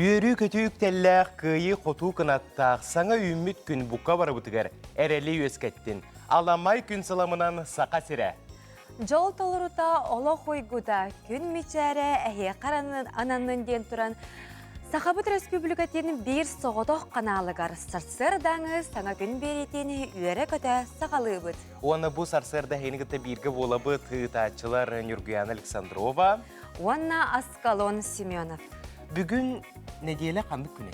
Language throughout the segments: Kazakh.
Үйері көтүйік тәлләқ күйі қоту кынаттақ саңа үміт күн бұққа бары бұтығар әрелі өскеттін. Аламай күн саламынан сақа сірі. Жол толырута олы қойгуда күн мечәрі әйе қаранын ананын ден тұран Сақабыт Республикатының бір соғытоқ қаналығар сарсырдаңыз саңа күн беретені үйері көті сақалы бұд. Оны бұл сарсырда хейнігіті біргі болабы тұйтачылар Нюргиян Александрова. Оны Аскалон Семенов. Бүгін неделі қандық күні?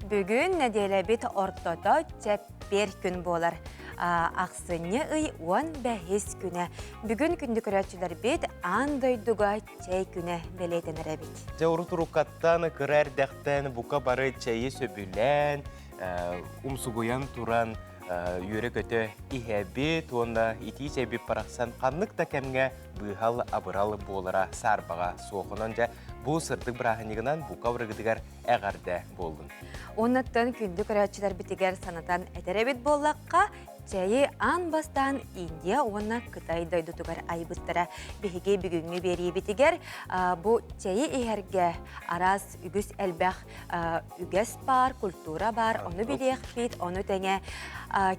Бүгін неделі бет ортото чәппер күн болар. Ақсыны үй 15 күні. Бүгін күнді көрәтшілер бет андойдуға чәй күні белетенер әбет. Жауры тұрукаттан кырар дәқтен бұқа бары чәйі сөбілән, ұмсуғыян тұран үйері көті ихәбет, онда ити чәйбет парақсан қанлық та кәмге бұғал абыралы болыра сарбаға соғынан жа бұл сырдық бірағынығынан бұқа бұрығыдығар әғарды болдың. Оннаттан күнді көрәтшілер бітігер санатан әтәрәбет болаққа Чәйі ан бастан Индия онна Қытай дойдутугар айбыттара бігіге бүгінгі бері бітігер. Бұ чәйі егерге арас үгіс әлбәқ үгіс бар, культура бар, оны білек бит, оны тәңе.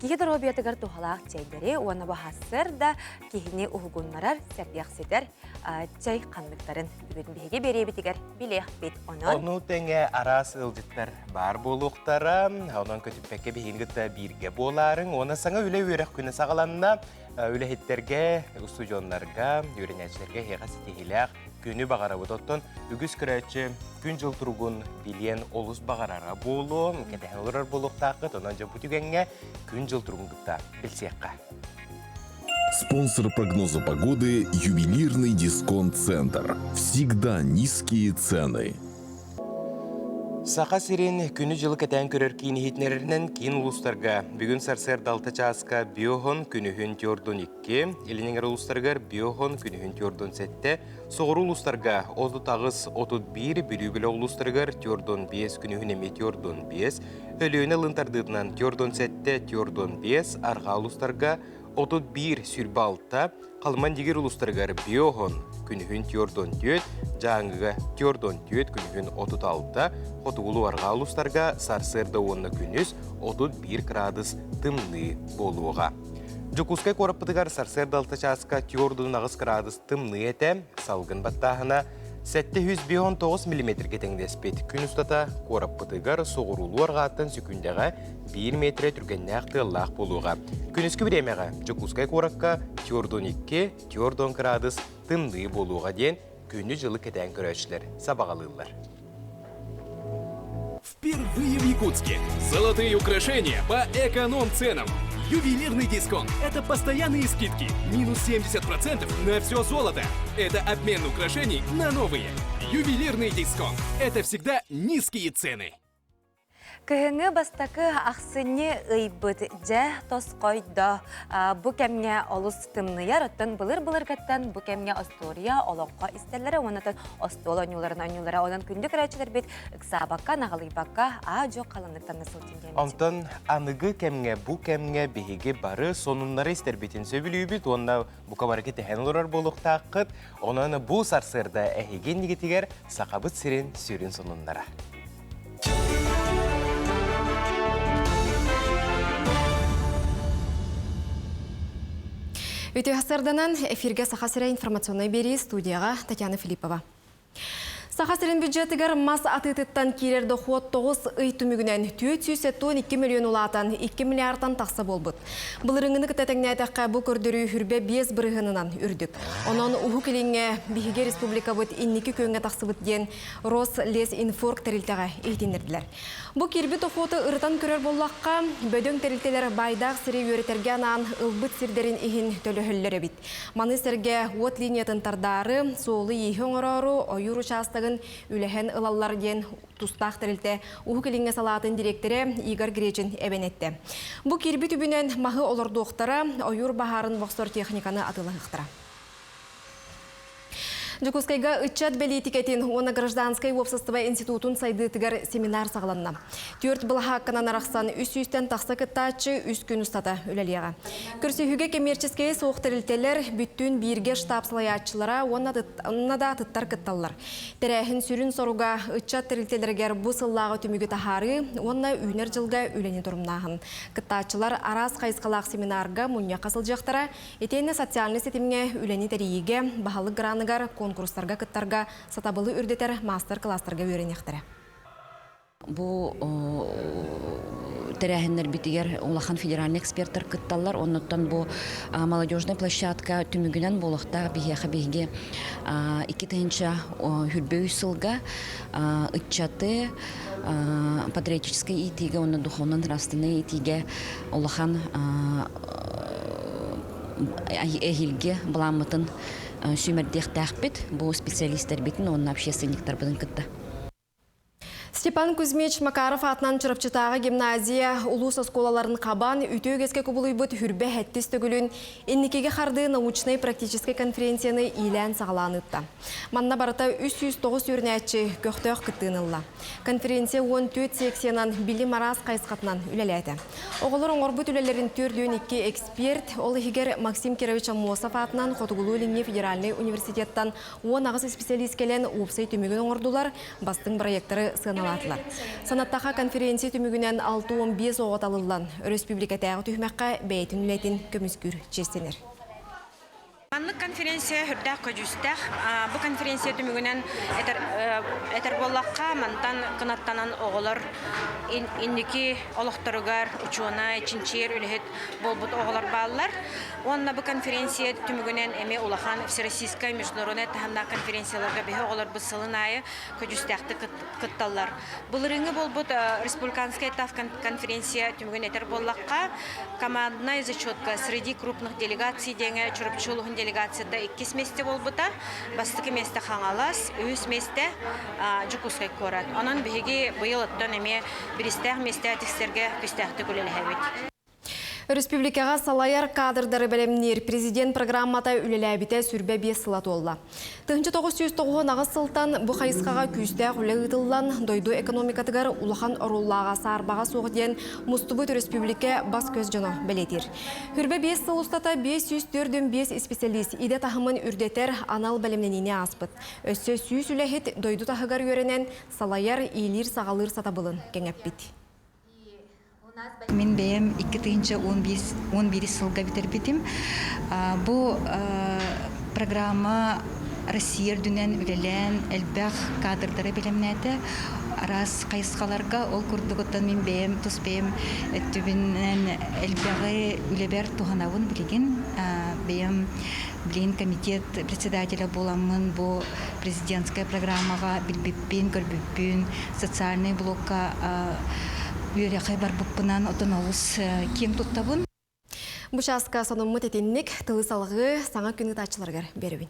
Кеге дұрғабиятығар тұғалақ чәйдері, оны бағасыр да кегіне ұғығынларар сәрдияқсетер чәй қандықтарын бүгін бігіге бері бітігер білек бит. Оны тәңе арас ылжыттар бар болуқтара, онын көтіппәке бігінгіті бірге боларың, оны саңа үлі өрек күні сағаланына үліхеттерге, студионларға, үйренәчілерге хеғасы тегіләқ күні бағарабы тоттын үгіз күрәтші күн жыл тұрғын білен олыс бағарара болу, кәтәхін олырар болуқтақыт, онан жа бұтігенге күн жыл тұрғын күтті білсеққа. Спонсор прогноза погоды – ювелирный дисконт-центр. Всегда низкие цены. Сақа сирен күні жылы кәтән көрер кейін хетнерінен кейін ұлыстарға. Бүгін сарсер далта часқа биохон күні хүн тёрдон 2, елінеңер ұлыстарғар биохон күні хүн тёрдон 7, соғыру ұлыстарға 30-31, бүлі ұлыстарғар тёрдон 5 күні хүн еме тёрдон 5, өліөне лынтардығынан тёрдон 7, тёрдон 5, арға ұлыстарға 31 сүрбі 6, қалман дегер ұлыстарғар биохон күні хүн тёрдон 4, жаңыға тёрдон 4 күні хүн 36, Қотығылу арға ұлыстарға сарсырда онына күніс 31 градус тымны болуға. Жүкускай қораппытығар сарсырда 6 часқа тёрдон 9 градус тымны әті, салғын баттағына 759 мм кетеңдеспет. Күн ұстата қораппытығар соғырулу арғаттан сүкіндеға 1 метр түргенне ақтығылақ болуға. Күніскі біремеға жүкускай қораққа тёрдон 2, тёрдон градус тымны болуға ден күні жылы кетен көрәшілер сабағалылар. Впервые в Якутске. Золотые украшения по эконом-ценам. Ювелирный дисконт. Это постоянные скидки. Минус 70% на все золото. Это обмен украшений на новые. Ювелирный дисконт. Это всегда низкие цены. Кыһыңы бастакы ақсыны ыйбыт жа тосқойда бұ кәмге олыс тымныяр оттан былыр-былыр кәттен бұ кәмге остория олоққа істерлері онатын остол онюларын онан күнді көрәтшілер бет ұқсабаққа, нағалыйбаққа жоқ қалынлықтан насыл теңген. Онтан анығы кәмге бұ кәмге бейге бары сонынлары істер бетін сөбілі бет, онна бұқа бары кеті хәнылырар болуқтақыт, онаны бұл сарсырда әйген дегетігер сақабыт сирен сүрін сонынлара. Өте ғасырданан эфирге Сақасыра информационной бері студияға Татьяна Филиппова. Сақасырын бюджетігер мас атытыттан керерді қуат 9 үй түмігінен 412 миллион улатан 2 миллиардтан тақса болбыд. Бұл рыңыны кітәтәңне айтаққа бұл көрдірі хүрбе 5 бірғынынан үрдік. Онан ұху келіңе Бихиге Республика бұд 2 көнге тақсы бұд ден Рослесинфорг тәрілтіға ейтенерділер. Бұл кербі тоқуыты ұрытан көрер боллаққа бөдөң тәрілтелер байдақ сірі өретерге анан ұлбыт сірдерін ехін төлі бит. Маны сәрге от линиятын тардары, соолы ехен орару, ойыр участығын үләхен ылалар ден тұстақ тәрілті ұху келіңе салатын директоры Игорь Гречин әбенетті. Бұл кербі түбінен мағы оларды оқтара, ойыр бағарын вокстор техниканы атылығықтыра. Жукускайга ыччат белитикетин, оны гражданскай общество институтун сайдытыгар семинар сағыланна. Төрт бұлаға хаққынан арақсан үс-үстен тақса кыттачы үс күн ұстата үлелеға. Күрсіхіге коммерческай соқтырылтелер бүттін бирге штаб салаятчылара онна да тұттар кытталар. Тәрәхін сүрін соруға ыччат тірілтелергер бұ сыллағы түмігі тахары, онна үйнер жылға үлені тұрымнағын. Кыттачылар арас қайысқалақ семинарға мұнья қасыл жақтара, етені социальный сетімге үлені тәрейге, бағалы граныгар конкурстарға кыттарға сатабылы үрдетер мастер-класстарға өренектері. Бу тәрәһеннәр битигер улахан федеральный эксперттар кытталар, оннан бу молодежная площадка түмүгүнен булыкта биге икки тыгынча хүрбөй сылга ыччаты патриотической итиге, оннан духовно-нравственной итиге улахан эхилге буламытын сүймердех тәхбит, бу специалисттер битин, онна общественниктер битин кытта. Степан Кузьмич Макаров атынан чырапчытағы гимназия улус осколаларын қабан үтөгеске көбілуй бұд хүрбе әттіс төгілін еннекеге қарды научный практический конференцияны илән сағаланытта. Манна барыта 309 өрнәтші көқтөк кыттынылла. Конференция 14 секциянан білім арас қайсқатынан үлеләді. Оғылыр оңғыр бұт үлелерін төрдуін 2 эксперт, ол егер Максим Кирович Амосов атынан Қотығылу Линге федеральный университеттан 10 ағыз специалист келен опсай түмігін оңғырдулар, бастың проекттары сыналатылар. Санаттаға конференция түмігінен 6-15 оғат алылан. Республика тәғы түймәққа бәйтін үлетін көмізгүр честенер. Анлык конференция хүрдәк көжүстәк. Бу конференция түмүгүнен этер боллакка мантан кынаттанан оголор индики олохторугар учуна чинчер үлехет болбут оголор баллар. Онна бу конференция түмүгүнен эме улахан всероссийская международная тахамна конференцияларга бе оголор бысылынайы көжүстәкти кытталлар. Булырыңы болбут республиканская тав конференция түмүгүн этер боллакка командная зачетка среди крупных делегаций деңе чурупчулугун делегацияда 2 месте болбута, бастыкы месте хаңалас, өз месте жукускай корат. Онан биги быйыл оттон эме биристәк месте текстерге күстәкти күлеләбит. Республикаға салайар кадрдары бәлемнер президент программата үлеләбіте сүрбе 5 сылат олла. 1909 ағыз сылтан бұ қайысқаға күстәқ үлі ұтылан дойду экономикатығар улахан оруллаға сарбаға соғден мұстыбыт республика бас көз жоны бәлетер. Хүрбе 5 сыл ұстата 504-5 специалист иде тахымын үрдетер анал бәлемненіне аспыт. Өссө сүйіс үләхет дойду тахығар өренен салайар ийлер сағалыр сатабылын кеңәппет. Мен бәйім 2-11 сылға бітербетім. Бұл программа Россия дүнен үлелен әлбәқ кадрдары білімнәді. Арас қайысқаларға ол күрдігіттен мен бәйім, тұс бәйім түбінен әлбәғі үлебер туғанауын білеген. Бәйім білген комитет председателя боламын бұл президентская программаға білбеппен, көрбеппен, социальный блокқа Үйрәқай бар бұппынан отын ауыз кең тұттабын. Бұшасқа сонымы тетеннік тылы салғы саңа күні тачыларғар беруін.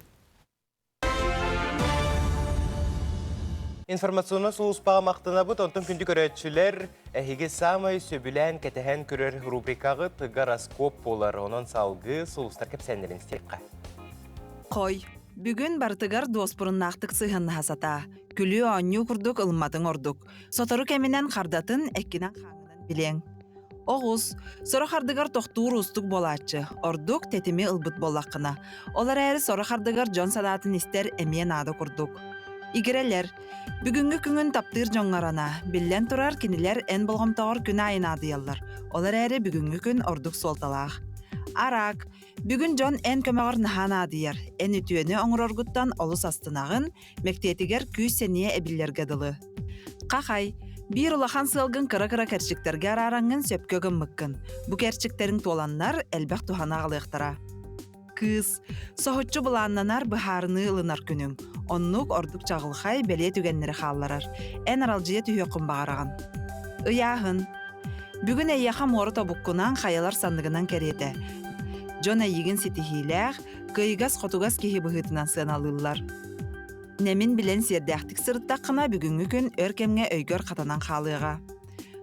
Информационы соғыспаға мақтына бұд, онтын күнді көрәтшілер әхеге самай сөбілән кәтәхән көрер рубрикағы гороскоп болар. Онын салғы соғыстар кәпсәндерін стекқа. Қой, бүгін бартығар доспұрын нақтық сығын хасата. Күлі оңю күрдік ылматын ордық. Сотару кәмінен қардатын әккінен қаңынан білең. Оғыз, соры қардығар тоқтуыр ұстық болатшы. Ордық тәтімі ылбыт болаққына. Олар әрі соры қардығар жон садатын істер әмейен ады күрдік. Игерелер, бүгінгі күнін таптыр жоңғарана. Біллен тұрар кенілер ән болғамтағыр күн айын адыялар. Олар әрі бүгінгі күн ордық солталақ. Арак, бүгін жон ән көмағыр нұхан адыяр. Ән үтуені оңыр орғыттан олыс астынағын, мәктетігер күйс сәние әбілерге дылы. Қақай, бір ұлахан сылғын қыра-қыра кәрчіктерге арараңын сөпкөгін мүккін. Бұ кәрчіктерін толаннар әлбәқ тухана ғалықтыра. Кыз, соғытчы бұланнанар бұхарыны ылынар күнің. Оннук ордық чағылғай бәле түгеннері қалларар. Ән аралжия түйеқын бағараған. Ыяғын, бүгін әйяқа моры тобыққынан қаялар сандығынан кәреті. Жон әйігін сетихиләғ, кыйгас қотугас кехи бұғытынан сыналылар. Нәмін білен сердәқтік сырыттаққына бүгінгі күн өркемге өйгөр қатанан қалыға.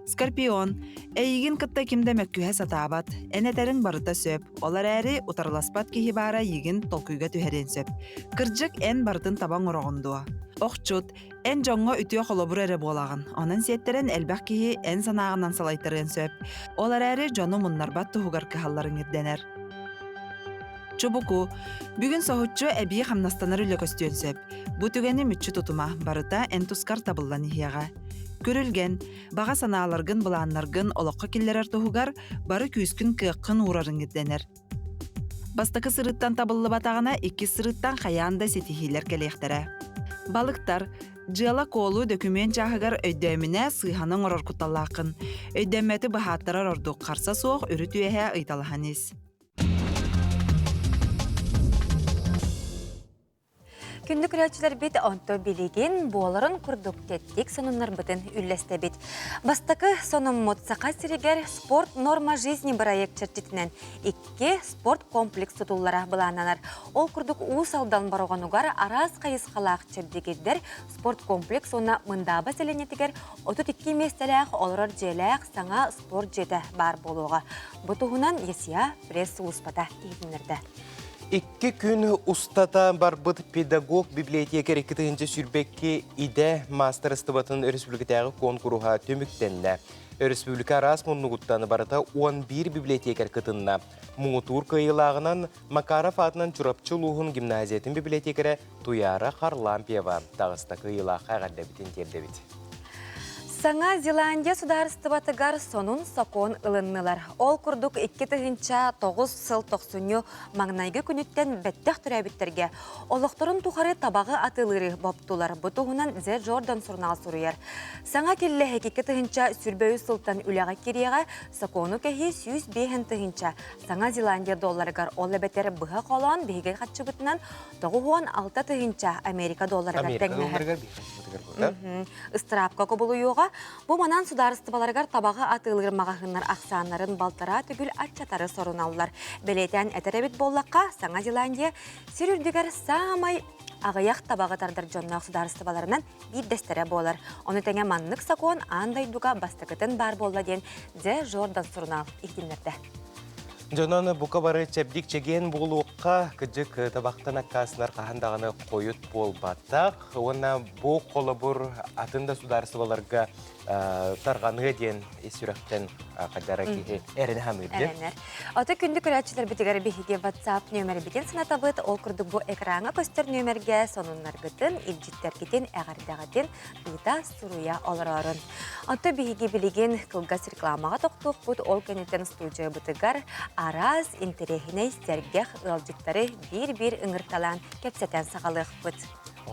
Скорпион, эйигин кытта кимде mökkühe сатаабат, энетерин барыта сөп, олар әрі утарласпат кихи бара йигин толкуйга түһәрен сөп. Кыржык эн бартын табан ороғындуа. Оқчут, эн жоңға үтіе холобур әрі болагын, онын сеттерен әлбәк кихи эн санағынан салайтырын сөп. Олар әрі жону мұннарбат туһугар кыхалларын ирденер. Чубуку, бүгін соһутчу әбии хамнастанар үлі көстүйен сөп. Бу түгені мүтчі тутума, барыта эн тускар табыллан ихияға. Көрілген, баға санааларгын бұланларгын олыққа келлерер туһугар, бары күйіскін кыйыққын урарын ирденер. Бастакы сырыттан табылы батағына 2 сырыттан қаяанда сетихилер келектері. Балықтар, жыала колу документ жағығар өйдөміне сыйханың орор куталлақын. Өйдөмметі бұхаттарар ордуқ қарса соқ үрі түйеге ыйталаханыз. Күнді күрәтчілер бет онто билеген боларын күрдік теттік сонынлар бұтын үлләсті бет. Бастақы соным мұтсақа сірегер спорт норма жизни проект чертетінен 2 спорт комплекс тұтуллара бұлананар. Ол күрдік уыс алдан баруғануғар араз қайыз қалақ чебдегердер спорт комплекс оны мұндаба селенетігер 32 местеләқ олырыр желәқ саңа спорт жеті бар болуға. Бұтығынан есия пресс ұспата егінлерді. 2 күн устата барбыт педагог библиотекер 2-нче сүрбекке иде мастер стыбатын республикатағы конкурға төміктенді. Республика арас мұннығыттаны барыта 11 библиотекер кытынна. Мұңытур кайылағынан Макаров атынан Чурапчылуғын гимназиятын библиотекері Туяра Харлампиева тағыста кайылақ ағарда бітін тердебіт. Саңа Зеландия сударыстыбатыгар сонун сокон ылыннылар. Ол күрдік 2-9 сыл 90 маңнайғы күніттен бәттәқ түрәбіттерге. Олықтырын тұқары табағы атылыры боптулар. Бұтығынан Зе Жордан сұрнал сұруяр. Саңа келі 2-9 сүрбөй сылтан үліға кереға сокону кәхи 105 Саңа Зеландия долларыгар ол әбәтері бұға қолан бейгер қатшы бұтынан 96 Америка долларыгар тәңнәғір. Истырапқа көбілу йоға, бұл манан сударыстыбаларғар табаға атылығыр мағағынлар ақсанларын балтара түгіл атчатары сорын алылар. Белетен әтәрәбет боллаққа Саңа Зеландия сүрүрдігер самай ағаяқ табаға тардар жоннақ сударыстыбаларынан бір дәстәрі болар. Оны тәңе маннық сакуан андай дуға бастықытын бар болла ден Зе Жордан сұрын ал егденлерді. Жонаны бұқа бары чәбдік чеген болуыққа күджік табақтан аққасынар қағандағыны қойыт бол баттақ. Оны бұл қолы бұр атында сударысы баларға тарғаны ден есүрәқтен қадара кейі әрін хамырды. Әрінер. Оты күнді күрәтшілер бітігері бейге WhatsApp нөмірі бітен сынатабыт, ол күрдік бұл экраңа көстер нөмірге сонынлар күтін, илжіттер кетен, әғардағатын ұйта сұруя олар орын. Оты бейге білеген қылғас рекламаға тоқтуқ бұд, ол көнеттен студия бітігер араз интерехіне стергех ұлжыттары бір үңірталан кепсетен сағалық бұд.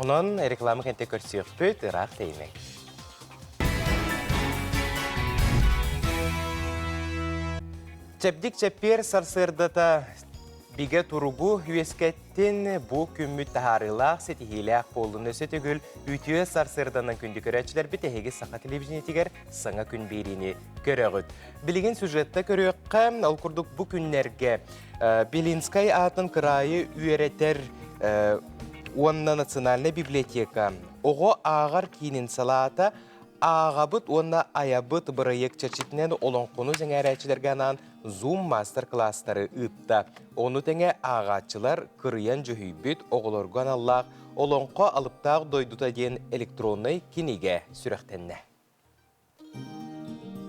Оның рекламы кенте көрсеуік бүт, ұрақ деймек. Чәбдік чәппер сарсырдата биге тұругу үйескеттен бұл күммі тахарылақ сетихиләқ болын өсі түгіл үйтіе сарсырданын күнді көрәтшілер бітәхеге сақа телевизионетігер саңа күн беріне көрәғыд. Білеген сюжетті көріққа ал күрдік бұл күннерге Белинскай атын қырайы үйеретер онна национальный библиотека. Оғы ағар кейінін салата ағабыт онна аябыт бұрайық чәрчетінен олон қону зәңәрәтшілерге анан Zoom мастер-кластары ұтта. Оны тәңе ағатчылар кырыян жүхейбіт оғылырған аллақ олонқа алыптағы дойдута ден электронный кинеге сүрәқтенне.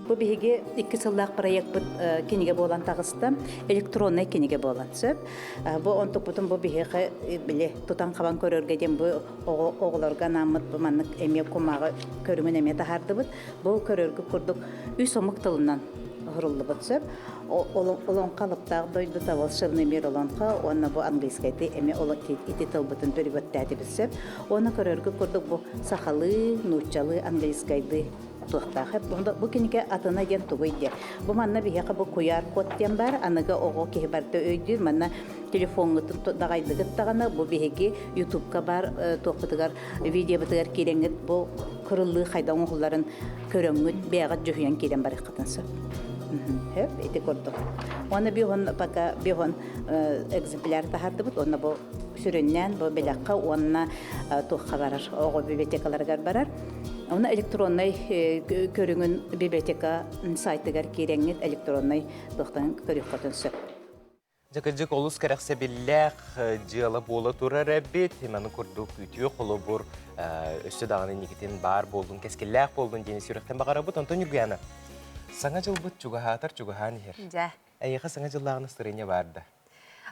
Бұл бігі 2 сыллақ проект бұд кенеге болан тағысты, электронный кенеге болан сөп. Бұл онтық бұтын бұл бігі біле тұтан қабан көрергеден бұл оғыларға намыт бұманлық әме құмағы көрімін әме тағарды бұд. Бұл көрергі күрдік үй сомық тылынан ғырылды бұд сөп. Олон қалыптағы дойды тавал шылны мер олонқа, оны бұл английскайды әме олы ити тыл бұтын түрі бұттәді біз сөп. Оны көрергі күрдік бұл сақалы, нұтчалы английскайды туқтағы. Бұл кенеге атына ген туғыйды. Бұл манна бігеға бұл кuyar код ден бар, аныға оғы кеге барды өйдір, манна телефонғы дағайдығыт тағаны, бұл бігеге YouTube-ка бар тоқытығар, видео бұтығар кереңіт, бұл күрілі қайдан оғыларын көріңіт, бәғат жүхіян керен бар иқытынсы. Хөп, еті көрдік. Оны бігін экземпляр тағарды бұд, оны бұл сүріннен, бұл бәләққа, онына тоққа барар, оғы библиотекаларға барар. Оны электронный көрүңүн библиотека сайтыгар киреңит электронный быктан көрүк катын сөп. Жакыжык олус керексе биллях жыала бола турар эбит, маны курдук үтүө колу бур өссө даганы никитин бар болдун, кескеллях болдун дени сүрөктен багарабыт, онтон югуяна. Саңа жылбыт чугахатар чугахан ихер. Жа. Эйха саңа жыллагын настроение барды.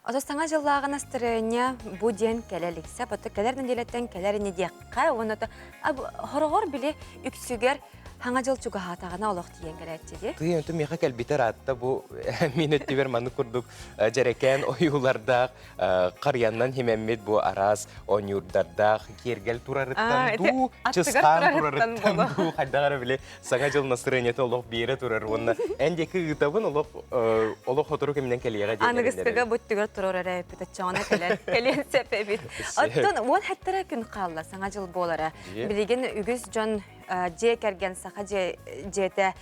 Ото саңа жыллагын настроение бу ден келеликсе, бото келер неделеттен келер недиякка, оны хорогор биле үксүгер хаңа жыл чугахатагана олох тиен келетчиди. Тыйын өтү меха кәлбитер атта бу минөттүбер маны курдук жарекен оюлардак, карьяннан химеммит бу арас онюрдардак кергел турарыттан ду, чыскан турарыттан ду, хайдагара биле саңа жыл настроение олох бире турар. Онна эндеки гытабын олох хотору кеминен келияга дейін. Анығыстыға бүттігер тұрар әрәйпіті чоғына келен сәпәбет. Оттон, он хәттіра күн қалла саңа жыл болара. Білеген үгіз жон же керген сақа жете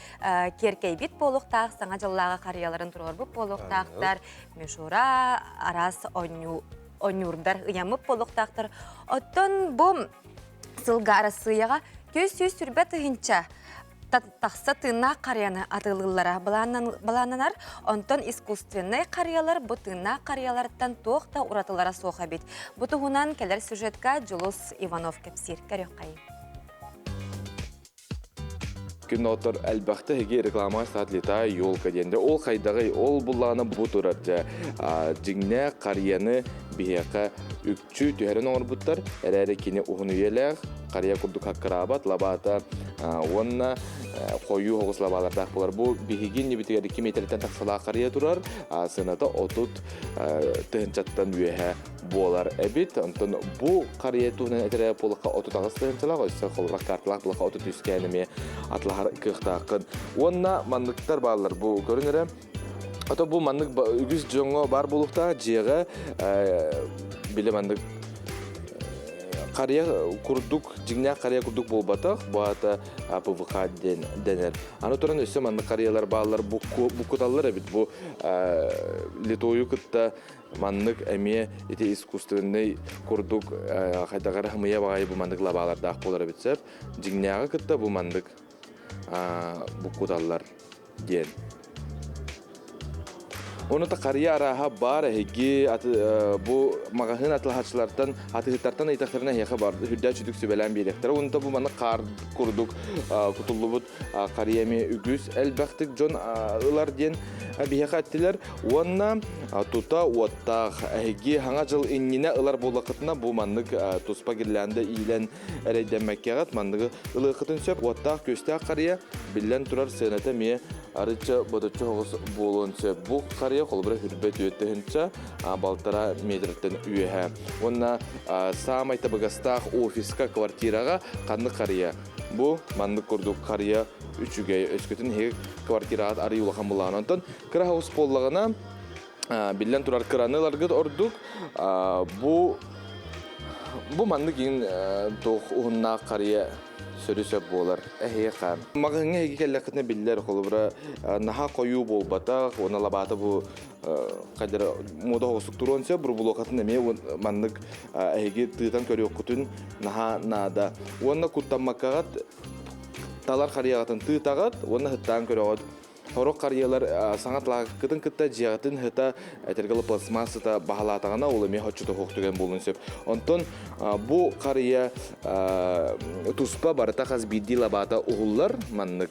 керкейбит болуқтақ, саңа жыллаға қарияларын тұрғыр бұп болуқтақтар, мешура, арас онюрдар ұямып болуқтақтар. Оттон бұл сылға арасыяға көз сүйіз сүрбет ұхынча тақса тына қарияны атылылара балананар, онтон искусственный қариялар бұ тына қариялардан тоқта ұратылара соға бет. Бұтығынан келер сюжетка Джулус Иванов кепсир. Кәрек қайын. Күн отыр әлбәқті хеге реклама сатлита елка денде. Ол қайдағы, ол бұлланы бұ тұрарда. Жіңне қарияны бейеқа үкчі түйерін оңыр бұттар. Әрәрі кені ұғыны еләқ, қария күрдік хаққырабат, лабата, онына қойу хоғыс лабалардақ болар. Бұл бейген небетігері кеметерден тақсала қария тұрар. Сыната отут тұхынчаттан үйе болар әбет. Онтын бұл қария туғынан әтірі болыққа отут ағыз тұхынчалақ. Өсі қолырақ картылақ болыққа отут үскәніме атлағар кықтақын. Онына мандықтар балар бұл көрінірі. Ата бұл мандық үгіз жоңы бар болықта жеға білі мандық қария күрдік, жіңне қария күрдік болбатақ, бұғата ПВХ денер. Аны тұран өсі мандық қариялар балар бұқыталар әбіт. Бұл литойы күтті мандық әме еті искусственный күрдік қайдағар ғымыя бағайы бұл мандық лабалардақ болар әбітсеп, жіңнеға күтті бұл мандық бұқыталар ден. Onu da qarıya araha бар hegi bu mağahın atılhaçlardan atıhtardan aytaklarına heyha var hüddet çüdük sübelen bir elektra. Onu da bu bana qar kurduk kutulubut qariyemi ügüz elbaqtık jon ılar diyen bir heyha ettiler. Ona tuta ottaq hegi hanga jıl innine ılar bolaqıtına bu manlık tuspa girlende iyilen ereydemekkeğat manlığı ılıqıtın söp ottaq köstaq qarıya billen turar senete miye arıca bodoçu hoğuz bolun söp bu qarıya kolbura hürbet üyettiğince baltara mediritten üyehe. Ona sağmayta bagastaq ofiska kvartiraga kanlı qarıya. Bu manlık kurduk qarıya üçüge öskütün hek kvartiraat arı ulaqan bulağınantan kıra hoğuz bollağına billen turar kıranılargıd orduk. Bu manlık yin toq uğunna qarıya sörüsöp bolar. Eheyqa. Mağınga hegi kellaqitne biller kolubra naha koyu bolbataq, ona labata bu qadar moda hoğusuk turonsa bir bulaqatın eme manlık hegi tığdan körüyor kutun naha nada. Ona kuttanmakağat talar qariyağatın tığtağat, ona hıttan körüyor. Horok qariyalar sangat laqıtın kıtta jiğatın hıta etergalı plasması da bahalatağına olame hoçuda hoqtugan bolun söp. Onton bu qariya tuspa barata qaz biddi labata uğullar manlık.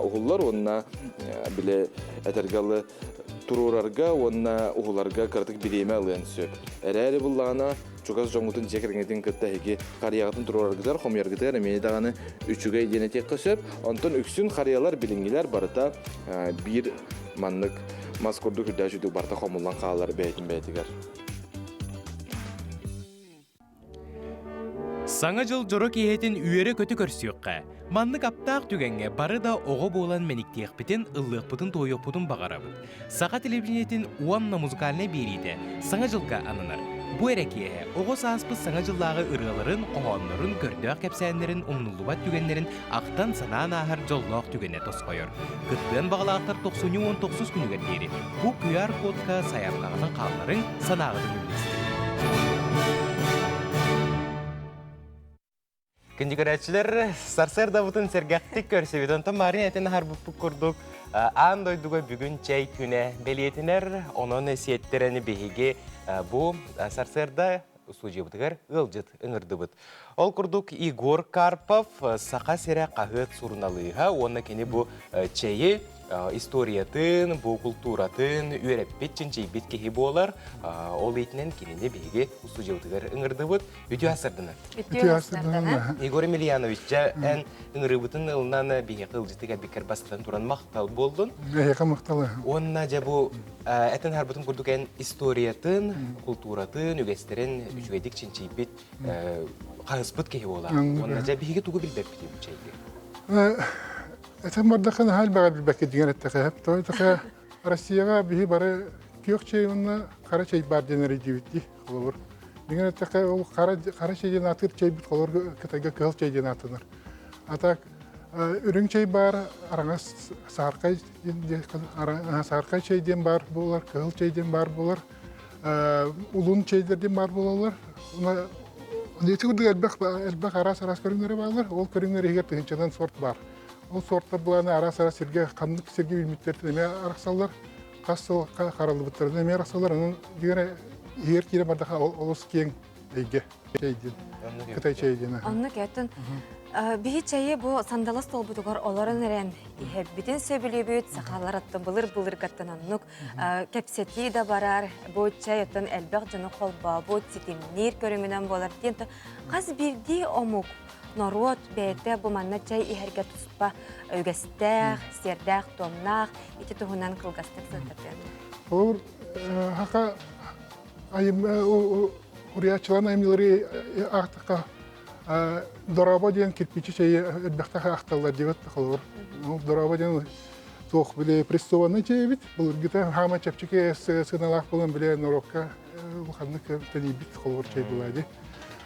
Uğullar onna bile etergalı tururarga onna uğullarga qırtık bireme alın söp. Erəri bullağına Çuqaz joңутun жекереңетин кытта хеги қариягатын тураргызар хомяргытар эмени даганы үчүгө денетек кысып, онтон үксүн қариялар билиңгилер барыта бир маннык маскурду күрдөчүдүк барта хомуллан каалар бейтин бейтигер. Саңа жыл жорок иетин үйері көтü көрсүйөкка. Маннык аптаак түгенге бары да ого болан мениктиекпитин ыллыкпытын тоойокпутун багарабыт. Сака телевидениетин уанна музыкальный бериде. Саңа жылга анынар. Bu erekiye, oğuz aspız sana жыллағы ırğaların, oğanların, gördüğü kepsenlerin, umnullubat tügenlerin aqtan sanağın ahır jolloq tügene tos koyor. Kıttığın bağlaqtar 90-19 günü gerderi. Bu QR kodka sayarlağının qalların sanağının ünlesi. Күнді көрәтшілер, сарсар дабытын сергәқтік көрсебет. Онтан марин әтін харбыппы көрдік. Аң дойдуға бүгін чай күні белетінер, оның сиеттеріні бейге бұл сарсарда студия бұтығар ғылжыт үңірді бұд. Ол күрдік Игор Карпов сақа сере қағыт сұрыналыға, оны кені бұл чайы историятын, бұл культуратын үйрәппет чынчай беткеге болар. Ол етінен кенінде бейге студия бұтығар үңірді бұд. Үті асырдыны. Игор Емельянович, ән үңірі бұтын ұлынан бейге ғылжытыға бекер бастыдан тұран мақтал болдың. Бейге мақталы. Онына жа бұл әтін харбытын күрдік ән историятын, культуратын, үгестерін үжгедік чынчай бет қағыспыт кеге болар. Онына жа бейге тұғы білбәп бітем чайды. Этем бардакан хал бага билбекке деген ettеке. Той така Россияга бии бары күйөк чей онна кара чей бар денери дибитти. Холор. Деген ettеке ол кара чейден атыр чей бит холор кытайга кыл чейден атыныр. Атак үрүң чей бар, араңас саркай саркай чейден бар болар, кыл чейден бар болар. Улун чейдерден бар болалар. Уна нетигүрдү элбек арас көрүңнөрү балар. Ол көрүңнөр эгер тыгынчадан сорт бар. Ол сорттар бұланы ара-сара серге, қандық серге білметтерді неме арақсалар, қасыл қаралы бұттарды неме арақсалар, оның дегені егер кейлі бардаға олыс кең әйге чайден, Қытай чайден. Онны кәттін, бейі чайы бұл сандала стол бұтығар оларын әрен бітін сөбілі бөт, сақалар аттын бұлыр қаттын оннық, кәпсетлі да барар, бұл чай аттын әлбәқ жаны қолба, бұл сетемнер көріңінен болар дейін, қаз бірді омық, Народ бәйті бұл манна чай ихерге тұспа өгістәқ, сердәқ, томнақ, еті тұғынан қылғастық сылтатын. Ол хақа ұриятшылан аймелері ақтыққа дораба дейін кирпичі чайы әлбәқтіға ақталар дебет қылыр. Дораба дейін тоқ біле прессованный чай бит. Бұл үргіті хама чапчыке сыналақ болын біле норокка ұлқанны тәнебит қылыр чай болады.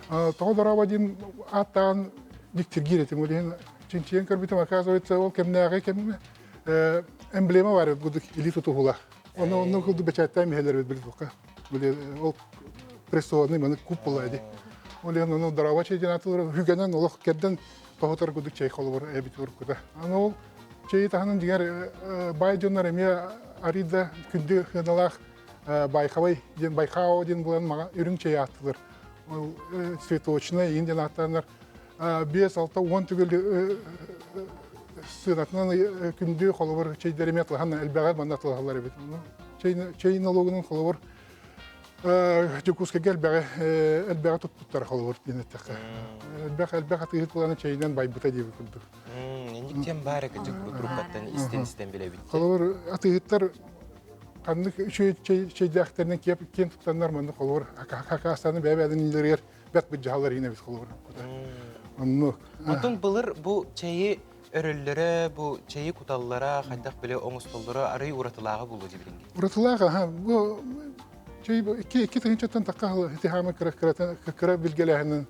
Тоғы дораба дейін аттан диктергир етім өлейін. Чынчиен көрбітім, оказывается, ол кемнәғі кемне эмблема бар, бұдық элиту тұғыла. Оны қылды бәчәттәй мехелер өт білді бұқа. Ол прессованный мәні күп болады. Олейін оны дораба чайден атылыр, хүгенен олық керден тоғытар күдік чай қолы бар әбіт ұрып күді. Ол чай тағының дегер бай жонлар әме арида күнді хыналақ байқавай, байқау ден бұлан маға үрің чай атылыр. Цветочный, инден аттанар. 5-6-10 түгілі сыйнатынан күнді қолы бар чайдеріме атылғанна әлбәғар манда атылғалар әбет. Чай налогының қолы бар жүкускеге әлбәға тұттар қолы бар денеттіқі. Әлбәға атығыт боланы чайынан байбыта дейбі күлді. Нендіктен бәрі күнжік тұрпаттан істен біле бітті? Қолы бар атығыттар қандық чайдақтерінен кен тұттанлар мәнді қолы бар. Хақастаны бәбәдің үйлерер бәт бұд жағалар ене біз қолы бар. Мұтын бұлыр бұл чайы өрілері, бұл чайы құталылара, қайдақ біле оңыстолдары арай ұратылаға болу дебілінген? Ұратылаға, бұл чай екі тығыншаттан таққалы етихамы кіра білгеләхінің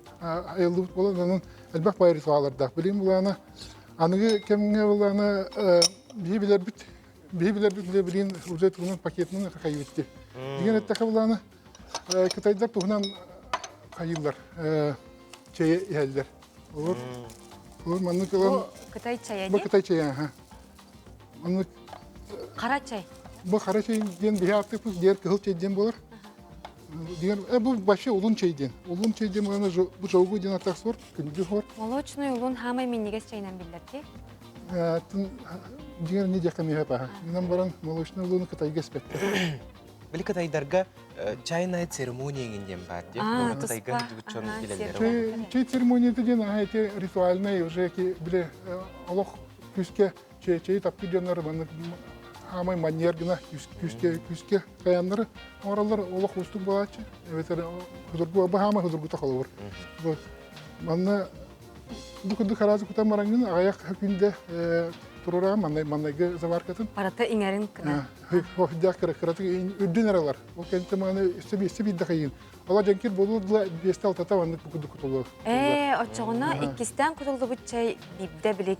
айылды бұд болу, оның әлбәқ байыры тұғалардақ. Білейін бұланы, анығы кеміңе бұланы бейбілер бүт білейін ұзай тұғының пакетінің қақай өтті. Деген әттіқі бұланы Қытайдар тұғынан қайылдар, чайы әлдер. Olur manlık olan. Bu Kıtay çayı Bu Kıtay çayı ha. Manlık. Kara çay. Bu kara çay diyen bir artık bu diğer kızıl çay diyen bolar. Diğer bu başı ulun çay diyen. Ulun çay diyen bana bu çoğu diyen atak sor, kündü sor. Молочный улун хамай миннигес çayından bildirdi. Diğer ne diyekemi hep ha. İnan baran молочный улunu Kıtay gespekti. Білі Қытайдарға чайная церемония еңінден бар, деп? Қытайға жүгітчон келелері бар. Чай церемонияты ден, әйте ритуальный, уже біле олық күске чай тапқы жанлары, хамай манергіна күске қаянлары, оралар олық ұстық болачы. Бұл хамай хұдырғы тақалы бар. Манна бұқынды қаразы күтан бараңын ағаяқ күнде Турura manayga zavarkatın. Parata inerin kına. Hoşdak kıratı üddün aralar. O kendi manı istebi dakayın. Allah cenkir boludla bestal tatavanlık bu kudu kutulu. Açığına ikisten kutuldu bu çay bibde bilek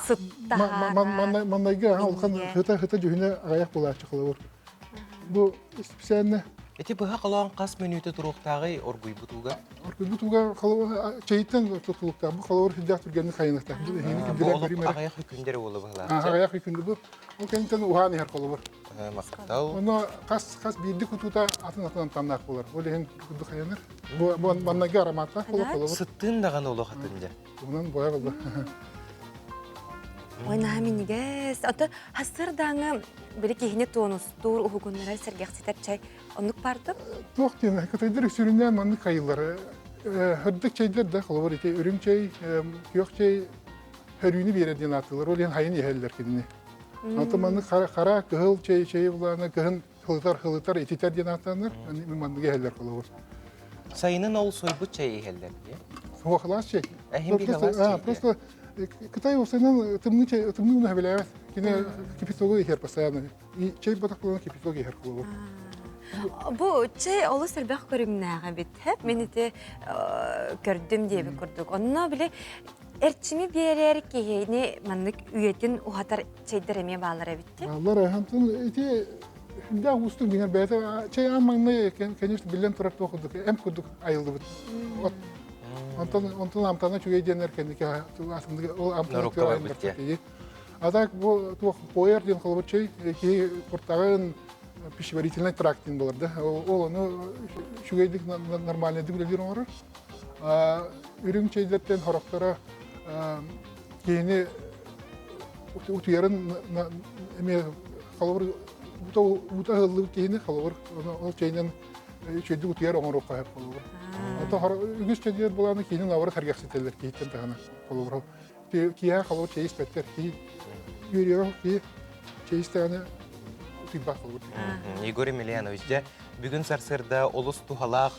sıttahara. Manayga olkan hıta cühüne ayak bula çıkılır. Bu istipisenle Эти быха қалуан қас минуты тұруқтағы оргуй бұтуға? Оргуй бұтуға чайыттан тұтылықта. Бұл қалауыр хиддақ түргенді қайынықта. Бұл ағаяқ үкіндері олы бұғылар. Ағаяқ үкінді бұл. Ол кәнттен ұған ехар қалауыр. Мақыттау. Оны қас бейді күтута атын тамнақ болар. Ол ең күрді қайыныр. Бұл маннаға араматта қалауыр. Сыттын даған олы қатынды. Бұнан боя қалды. Ойна минигес. Ото хасырдаңы бiri kihine tonustur, uhugunlara sergexsitep çay. Onluk partıp? Toqtien, kataydır süründen manlık kayılları. Hırdık çaylar da kalıvar ite. Ürüm çay, kiyok çay, hörüğünü bir yerden atılır. Oleyen hayın yeheller kendini. Ata manlık kara kıhıl çayı bulağına kıhın hılıtar etiterden atanır. Manlık yeheller kalıvar. Sayının ol soybut çayı yeheller diye? Soğuklas çay. Hem bir halas çay. Просто Кытай осынан тымны уна беләбез. Кине кипитогы ихер постоянно. И чай батакланы кипитогы ихер кылып. Bu çay olu serbaq görümnəğə bit. Hep meni de gördüm diye bir kurduk. Onunla bile erçimi berer ki ne manlık üyetin uhatar çaydır emeye bağlara bitti. Bağlara hamtın ite da ustu biner bete çay amanlı kenist bilen tarafta okuduk. Em kurduk ayıldı bit. Ondan amtana çünkü denler kendi ki aslında o amtana ki adak bu poyer diyen kalıbı çay ki kurtağın пищеварительный трактин боларды. Ол оны шүгейдік нормальныйды білелер оңыры. Үрің чейдерттен хорақтара кейіне утуярын қалыбыр ута ғылы кейіне қалыбыр. Ол чейнен чейді утуяр оңыр оқайып қалыбыр. Үгіз чейдер боланы кейінен авыры тәргексетелер кейттен тағына қалыбыр. Кейі қалыбыр чейіз бәттер кей үйрері кей чейіз тағына Игорь Емельянович, бүгін сарсырда олыс тухалақ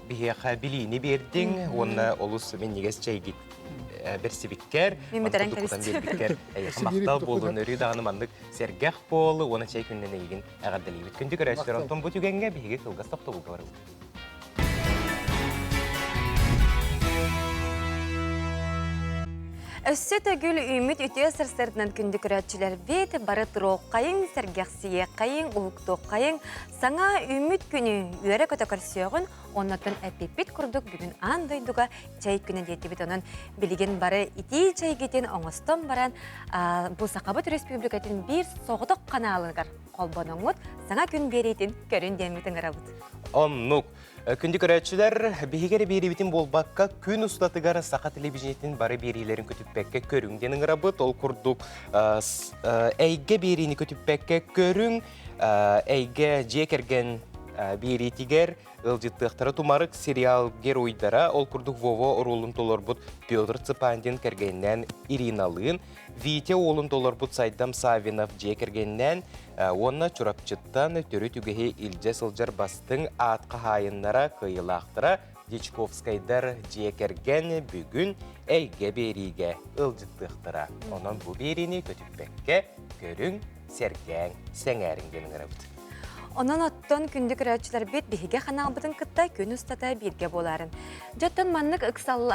бігеға білейіні бердің, оны олыс мен негіз чайгет берсібіккер, мақтал болуын өрі дағынымандық сәргәқ болы, оны чай күннен егін әғардалы ебет. Күндік ресторантон бұт үгенге бігеге қылғас тоқты бұл қабар болды. Өссі төгіл үміт үтіе сырсырдынан күнді күрәтчілер бет, бары тұроқ қайын, сәргәқсие қайын, ұлықтоқ қайын. Саңа үміт күні үйәрі көтөкір сүйеғын, оннатын әпепет күрдік бүгін андайдуға чай күні деті бет оның білген бары ити чай кетен оңыстан баран бұл Сақабыт Республикатын бір соғыдық қаналығар қолбаныңыт саңа күн берейтін көрін деметін ғарабыт. Оннук. Күнді көрәтшілер бігері беребетін болбаққа күн ұстатығары Сақа телевизиятын бары берейлерін көтіппәкке көріңденің ғарабыт. Ол күрдік әйге берейіні көтіппәкке көрің, әйге жекерген берейтігер ылжыттықтары тумарық сериал геройдара. Ол күрдік Вова ролын толар бұд Петр Цыпандин кәргеннен Ириналын, Витя олын толар бұд Сайдам Савинов жекергеннен онна чурапчыттан түрі түгіге илже сылжар бастың атқа хайынлара қиылақтыра Дичковскайдар жекерген бүгін әйге бериге ылжыттықтыра. Онан бұл берini көтіппәкке көрің сәргәң сәңәріңден ғырабыд. Онан оттон күндік рәтчілер бет бігеге қаналбытын қыттай күн ұстата бірге боларын. Жоттан маннық ұқсал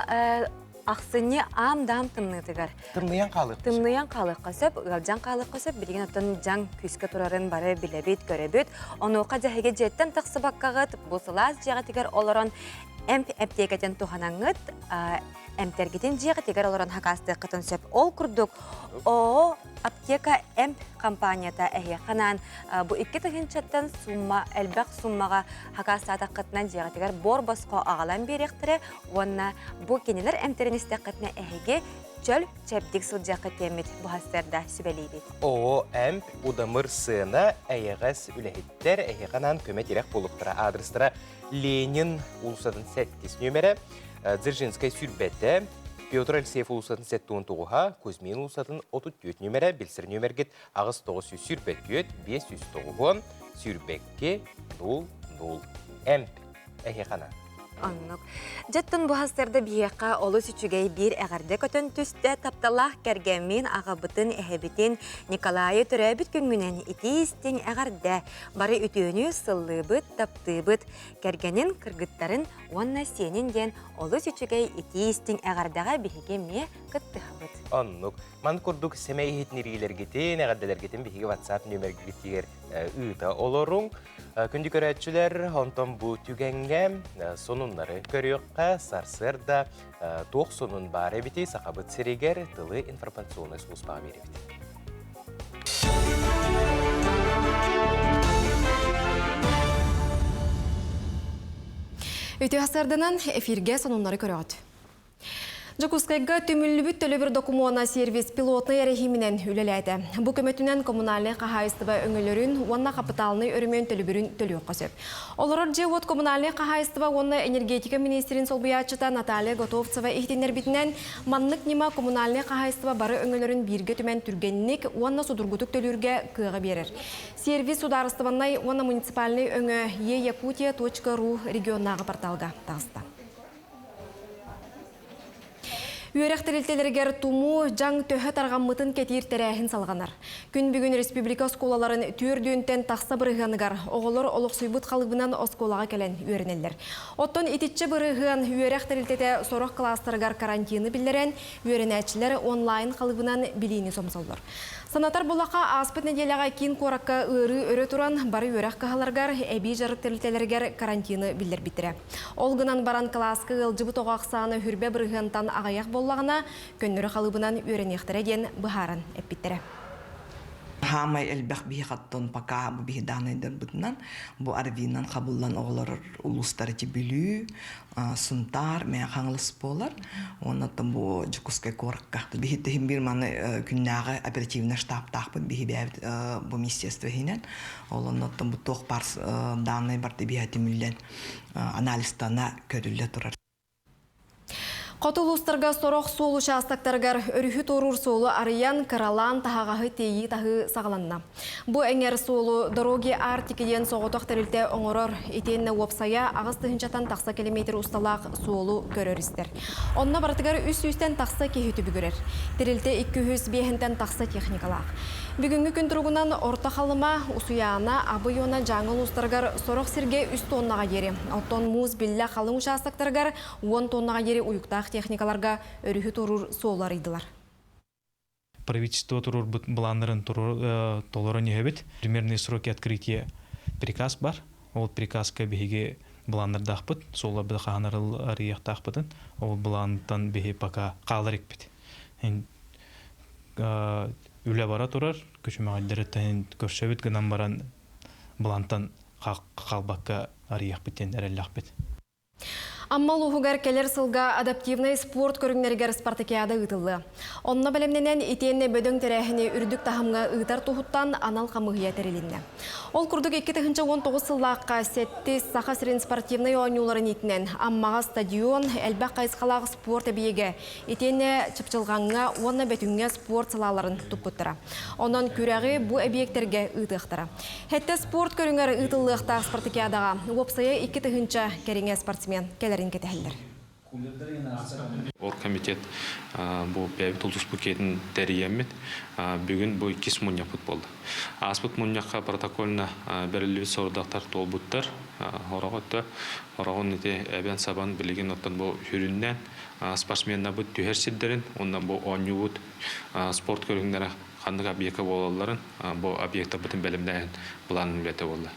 ақсыне ам-дам тымнытығар. Тымныян қалық? Тымныян қалық қосып, ғалжан қалық қосып, білген оттан жан күске тұрарын бары білебет, көребет. Оны оқа жәхеге жеттен тақсы баққағыт, бұсылас жағатығар оларын әптекетен туғанаңыт, әмтергетін жиғатығар оларын хақасты қытын сөп. Ол күрдік, о аптека әмп компанията әйе қанан бұ 2 тығын чаттан сумма, әлбәқ суммаға хақасты қытынан жиғатығар бор басқа ағалан беректірі, онына бұ кенелер әмтеріністі қытына әйеге чөл чәптік сылжа қытемет бұхастарда сүбәлейбет. О әмп ұдамыр сына әйеғас үләхеттер әйе қанан көмет ерек болуқтыра. Адрестыра Ленин улысатын 7 нөмірі, Дзержинскай сүрбәті, Петр Алексеев улысатын 7-9-ға, Кузьмин улысатын 34 нөмірі, Белсір нөміргет ағыз 9 сүрбәт күйет, 509 сүрбәкке 0-0. Әмп әйе қанан. Аннық. Жаттын бұхастарда бейеққа олы сүчігей бір әғарды көтін түсті тапталақ кәргәмін ағабытын әхебетін Николайы түрәбіт күнгінен итейістен әғарды бары үтіөні сыллыбыт, таптыбыт кәргәнін кіргіттарын онна сенінден олы сүчігей итейістен әғардаға бейге ме күтті ғабыт. Onluk. Man kurduk semey hitniriler gitin, egaddeler gitin bihigi WhatsApp nömer gittiler ıta olorun. Kündü köretçüler ondan bu tügenge sonunları körüyokka sarsırda toğ sonun bari biti sakabıt seriger tılı informasyonu suspağa veribdi. Өте асырдынан эфирге сонунлары көрөт. Жакускайга төмүллүбүт төлөбүр докумуана сервис пилотный эрехиминен үлеләді. Бу көмөтүнен коммунальный кахайыстыба өңөлөрүн, онна капиталны өрүмөн төлөбүрүн төлөк көсөп. Олорор же вот коммунальный кахайыстыба онна энергетика министрин солбуячыта Наталья Готовцева ихтенер битинен маннык нима коммунальный кахайыстыба бары өңөлөрүн бирге түмен түргенник, онна судургутук төлөргө кыга берер. Сервис сударыстыбаннай онна муниципальный өңө eyakutia.ru регионнагы порталга тагыста. Үйрәхтәрелтелергер туму жаң төхі тарғаммытын кетир тәрәхін салғанар. Күн бүгін республика сколаларын түрдүйінтен тақса бірғаныгар, оғылыр олықсуйбыт қалығынан осколаға кәлін үйренелер. Оттон ититчі бірғын үйрәхтәрелтеті сорық кластыргар карантины білдерен, үйренәтчілер онлайн қалығынан білейіні сомсалдар. Санатар болақа аспыт неделяға кин коракка ыры өрі туран бары үйрәқ қағаларгар әбей жарық тәрелтелергер карантины білдер бітірі. Олғынан баран классқы ғылжыбы тоғақсаны хүрбе бірғынтан ағаяқ боллағына көннөрі қалыбынан үйренектіреген бұхарын әппеттірі. Хамай элбэх бихаттон пока бу бихданайдар бутнан бу арвинан кабуллан оглар улустар тибилүү сунтар мен хаңлыс болар оннан бу жукускай коракка бихите химбир маны күннагы оперативный штаб тахпын бихибэбит бу министерство хинен олоннан бу тох парс данный барты бихатимиллен анализтана көрүлө турар. Котулустарга сорох солу шастактаргар өрүхү торур солу арыян каралан тахагахы тейи тахы сагаланна. Бу эңер солу дороги артикиден соғотоқ тәрілте оңорор етенне уапсая ағыз тыхынчатан тақса километр усталақ солу көрөрістер. Онна бартыгар үс-үстен тақса кехеті бүгірер. Тәрілте 205-тен тақса техникалақ. Бүгінгі күн тұрғынан орта қалыма усуяна абыйона жаңыл устаргар сорох сирге үст тоннаға ері. Оттон муз билля қалың шастактаргар 10 тоннаға ері уюктақ техникаларга өрүхү турур соолар ыйдылар. Правительство турур буланнарын турур толорон ебит. Примерные сроки открытия приказ бар. Ол приказка биге буланнардахпыт, соолар бил ханарыл арыяктахпытын. Ол булантан биге пока калырык бит. Үле бара турар, көчмөгөндөрүн көрсөбүт гынан баран булантан калбакка арыяк битен эреллак бит. Аммал ухугар келер сылга адаптивный спорт көрүңнергер спартакиада ытылы. Онна белемненен итенне бөдөң терәхіне үрдік тахымға ытар тухуттан анал камыгыя терелинне. Ол курдук 2019 сыллаққа сетті Саха-Сирин спортивный ойнуларын итінен аммаға стадион әлбәқ қайсқалағы спорт әбиеге итенне чыпчылғанға онна бәтүңге спорт сылаларын туппыттыра. Онан күрәғі бұ әбиектерге ытықтыра. Хәтті спорт көрүңер ытыллықта спартакиадаға опсая 2 тыгынча кереңе спортсмен келер Оргкомитет bu бәйбит букетін дәриемет бүгін bu 2 мұнья футболды. Аспыт мұньяққа протоколына берілі сордақтар толбуттар. Орағын ете әбен сабан білеген оттан бұл жүріннен спортсменна бұд түйерсиддерін, ондан бұл оңю бұд спорт көріңдері қандық объекті болаларын бұл объекті бұтын бәлімдәйін бұланын бәті болды.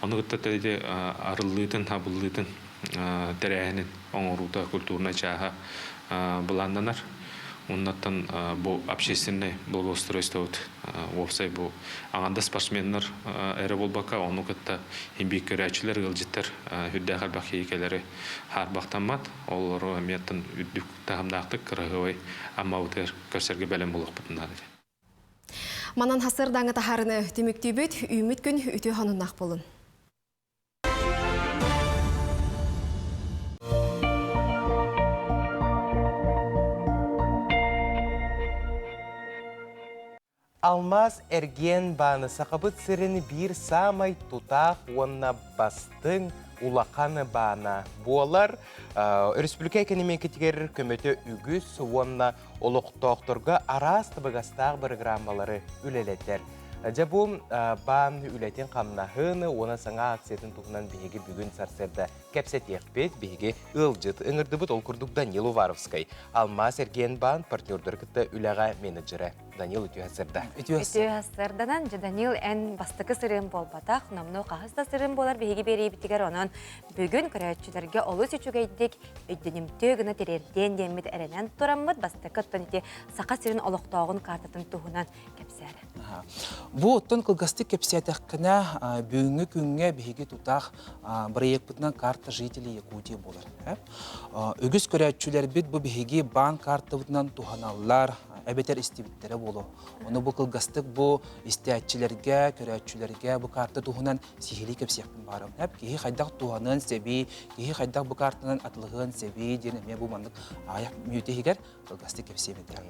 Оны күтті арыллыйтын, табыллыйтын терәһенин оңорута культурна чаха буланданар. Оннан бу общественный благоустройство опсай бу аңанда спортсменнер эре болбака, оны кытта еңбек көрәчилер гылжыттар хүддә халбак хейкелери харбактанмат. Олар меттен үдүк тагымдактык кырыгы амма утер көрсөргө белем болук бутундар. Манан хасыр даңы тахарыны түмүктүбүт үмүт күн үтү ханунак болун. Алмаз эрген баны сақабыт сырыны бір самай тутақ онна бастың улақаны бана. Буалар Республика экономикатигер көмөтө үгіз онна олықтоқтырға арасты бұғастағы бір граммалары үлелеттер. Жабу бан үлетін қамнағыны, оны саңа акциятын тұғынан бейгі бүгін сарсерді кепсетекпет беге ылжыт ыңырдыбыт ол курдук Данил Уваровский. Алма Серген бан партнердер кытта үлага менеджері Данил Үтюхасырда. Үтюхасырданан Данил ән бастықы сырын болбатақ, намну қағызда сырын болар беге бері бітігер онын бүгін көрәтшілерге олыс үчігейдік өйденімті гына терерден демет әрінен тұрамыд бастықы тонете сақа сырын олықтауғын картатын туғынан кепсәрі. Бу оттон кылгасты кепсиятеккіне бүгінгі күнге беге тұтақ проект бұтынан карта жителі Якутия болар. Үгіз көрәтшілер бит бұл беге банк карта бұтынан туғаналар, әбетер истибиттері болу. Оны бұл кылгастық бұл истиятчілерге, көрәтшілерге бұл карта туғынан сихили кепсияқпын барым. Кейі қайдақ туғанын сәбей, кейі қайдақ бұл картынан атылығын сәбей денеме бұл мандық аяқ мүйетегер кылгастық кепсияметер.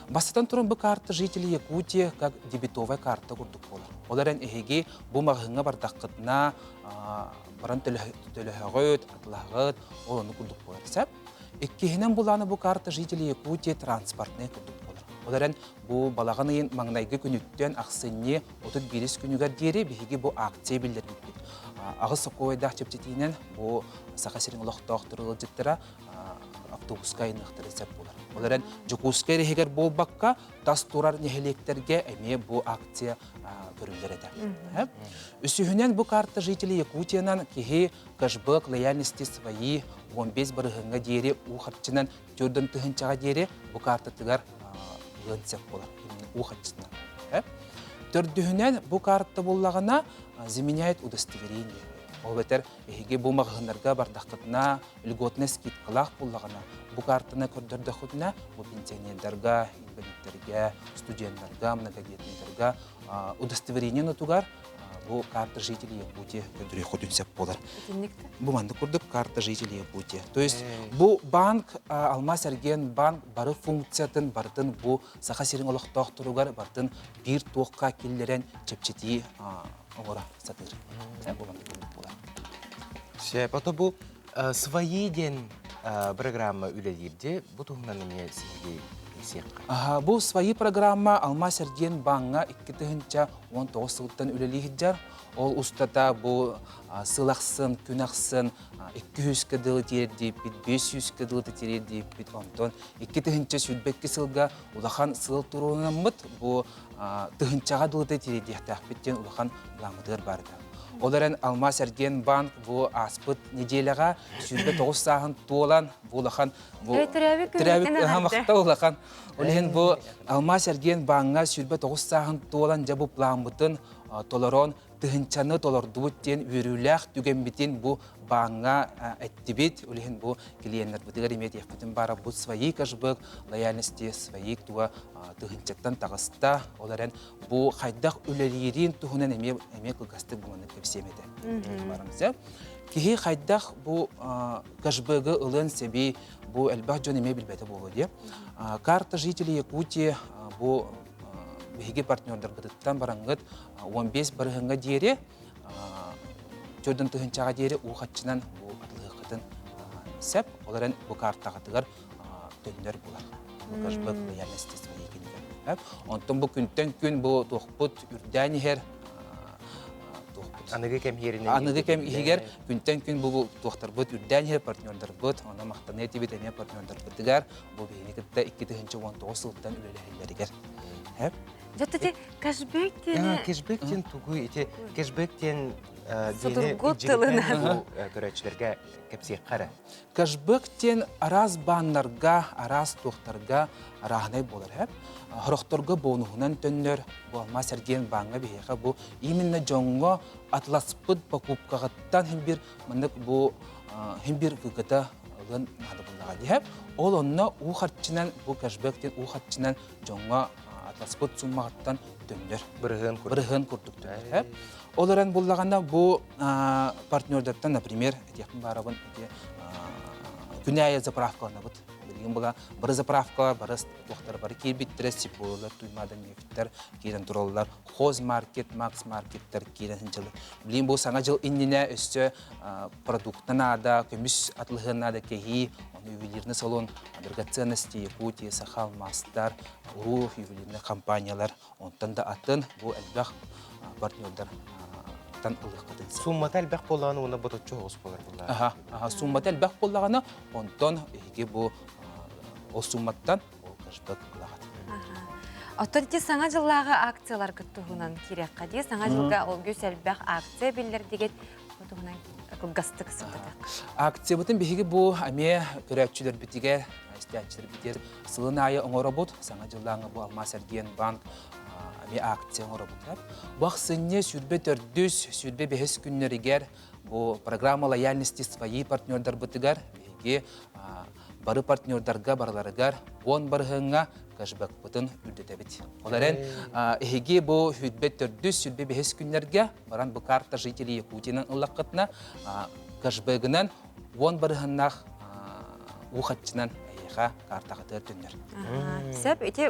Бастан тұрын бұл карта жителі Якутия как дебетовая карта күрдік болар. Оларын әйге бұл мағыңа бардаққытына баран төліғіт, атылағыт, оланы күрдік болар. Еккехінен бұланы бұл карта жителі Якутия транспортны күрдік болар. Оларын бұл балағанайын маңнайғы күніттен ақсынне 31 күнігер дері бейге бұл акция білдер бітпек. Ағы соқойдақ чептетінен бұл сақасырың ұлықтақтырылы жеттіра автобусқа айнықтыры сәп болар. Оларын жүкускай рехегер болбаққа тас тұрар нехелектерге әме бұл акция көрілдер еді. Үсігінен бұл карта жителі Якутиянан кеге кашбық лояльности свои 15 барығынға дері ұқарчынан түрдің тұхынчаға дері бұл карта тұғар ғынсек болар. Ұқарчынан. Түрдігінен бұл карта болағына заменяет удостоверение. Ол бәтер әйге бұл мағығындарға бардаққытына үлготына скидқалақ болағына бұл картаны көрдірді құдына бұл пенсионердарға, инвалидтерге, студенттарға, многодетныйдарға удостоверение нотугар бұл карта жителі Якутия көндірі құдынсеп болар. Бұл манды көрдік карта жителі Якутия. То есть бұл банк, Алма Серген банк бары функциятын бардың бұл сақа серің олықтақ тұруғар бардың бір тоққа келдерен чепчеті оғыра сатыр. Бұл манды көрдік болар. Потом бұл свои ден программа үлелерде бұл тұғынан не сізге есеққа? Бұл свои программа Алма Серген банға 2019 сылттан үлелейді жар. Ол ұстата бұл сылақсын, күнақсын, 200 кадылы тереді, 500 кадылы тереді, 2020 сүйтбекке сылға ұлақан сыл тұруынан мұт, бұл тұхынчаға дылыды тереді, әқтәқпеттен ұлақан бұламыдығыр барды. Оларын Алма Серген банк бұл аспыт неделяға сүйтбе 9 сағын туолан бұлақан түрәбік мақта ұлақан. Олеген бұл Алма Серген банға сүйтбе 9 сағын туолан жабу бұламыдың толорон тыгынчаны толордубут тен үрүләх түгенбитин бу банга әттибит улehen бу клиенттер бутыгар имет яфтын бара бу свои кашбык лояльности свои туа тыгынчаттан тагыста оларен бу хайдах үлелерин туһунан эме кылгасты буманы кепсемете барамсы кихи хайдах бу кашбыгы ылын себи бу элбах жон эме билбете болу деп карта жителей Якутии бу беге партнердар бытыттан бараңгыт 15 барыгынга диере төрдөн тыгынчага диере ухатчынан бу атылыгытын сеп оларын бу картага тыгар төндөр булар. Бу кашбык лояльности свои киндер. Онтон бу күнтен күн бу тохпут үрдәни хер Аныгы кем херинен. Аныгы кем хигер күнтен күн бу тохтар бут үрдәни хер партнердар бут, аны мактаны тибет эме партнердар бутыгар бу бейникетте 2019 жылдан үлелеригер. Жаттыте кэшбэктен... Кэшбэктен тугу, кэшбэктен Судургут тылына. Көрәтчілерге кәпсек қары. Кэшбэктен араз баннарға, араз тоқтарға рағынай болар. Хұрықтырғы болуғынан төннер, бұл Алма Серген банға бейеға бұл именно жоңға атласпыд покупкағыттан хембір күгіті ұлын нады болуға дейіп. Ол онына ұқартчынан, бұл кэшбэктен ұқартчынан жоңға атласпыд сұммағыттан төннер. Бірігін күрдік төннер. Оларан болағанда бұл партнердерден, например, барабын күнәйе заправкаларына бұд. Білген бұла бірі заправкалар, бірі тоқтар бары кейбеттері, сиполылар, туймадан нефттер, кейден тұралылар, хоз маркет, макс маркеттер, кейден жылы. Білген бұл саңа жыл инніне өсті продуктын ада, көміс атылығын ада кейі, ювелирный салон, драгоценности, Якутия, Сахал, Мастар, Урух, ювелирный компаниялар, онтан да атын бұл әлбәқ партнердар бартан ылық кытынса. Суммата әлбәқ боланы оны бұтытчы оғыз болар бұлар. Суммата әлбәқ болағаны, онтон еге бұл ол сумматтан ол кашбек лағат. Оттон те саңа жыллағы акциялар күттіғынан керек қади, саңа жылға ол көз әлбәқ акция білдер дегет күттіғынан күлгастық сыңғыдақ. Акция бұтын бейге бұл әме көрәтчілер бітігер, істәтчілер бітер, сылын айы оңыры бұд, саңа жыллаңы бұл Алмаз Эрген банк әме акция оңыры бұд. Бұқ сынне сүрбе төрдүс, сүрбе бәхес күннерігер, бұл программа лояльности свои партнердар бітігер, бейге бары партнердарға барларыгар, он барғыңа кашбак бұтын үрдетебет. Оларын әйге бұл хүтбет төрдүс, сүрбе бәхес күннерге, баран бұл карта жители Якутияның ұлаққытына кашбагынан он барғыннақ ұқатчынан әйеға картаға түртіндер. Сәп, әте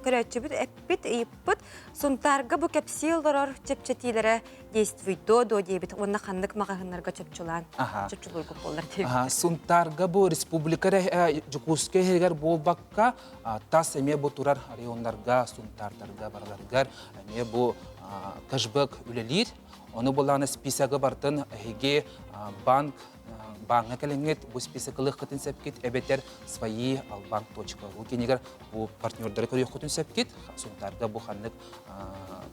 көрәтші бұд, әппет, еппет, сұнтарға бұл кәпсиялдар чепчетилері действует до дейбет, онына қандық мағағынларға чөпчулан, чөпчулар көп болар дейбет. Сұнтарға бұл республикары жүкуске хергер болбаққа тас әме бұл тұрар райондарға, сұнтардарға, барларғар, әме бұл кашбак үлелер, оны болағына списағы бартын әйге банка кәліңет бұл списақылық қытын сәпкет, әбеттер свои албанк.ру кенегер бұл партнердары көрек қытын сәпкет, сұнтарға бұл қандық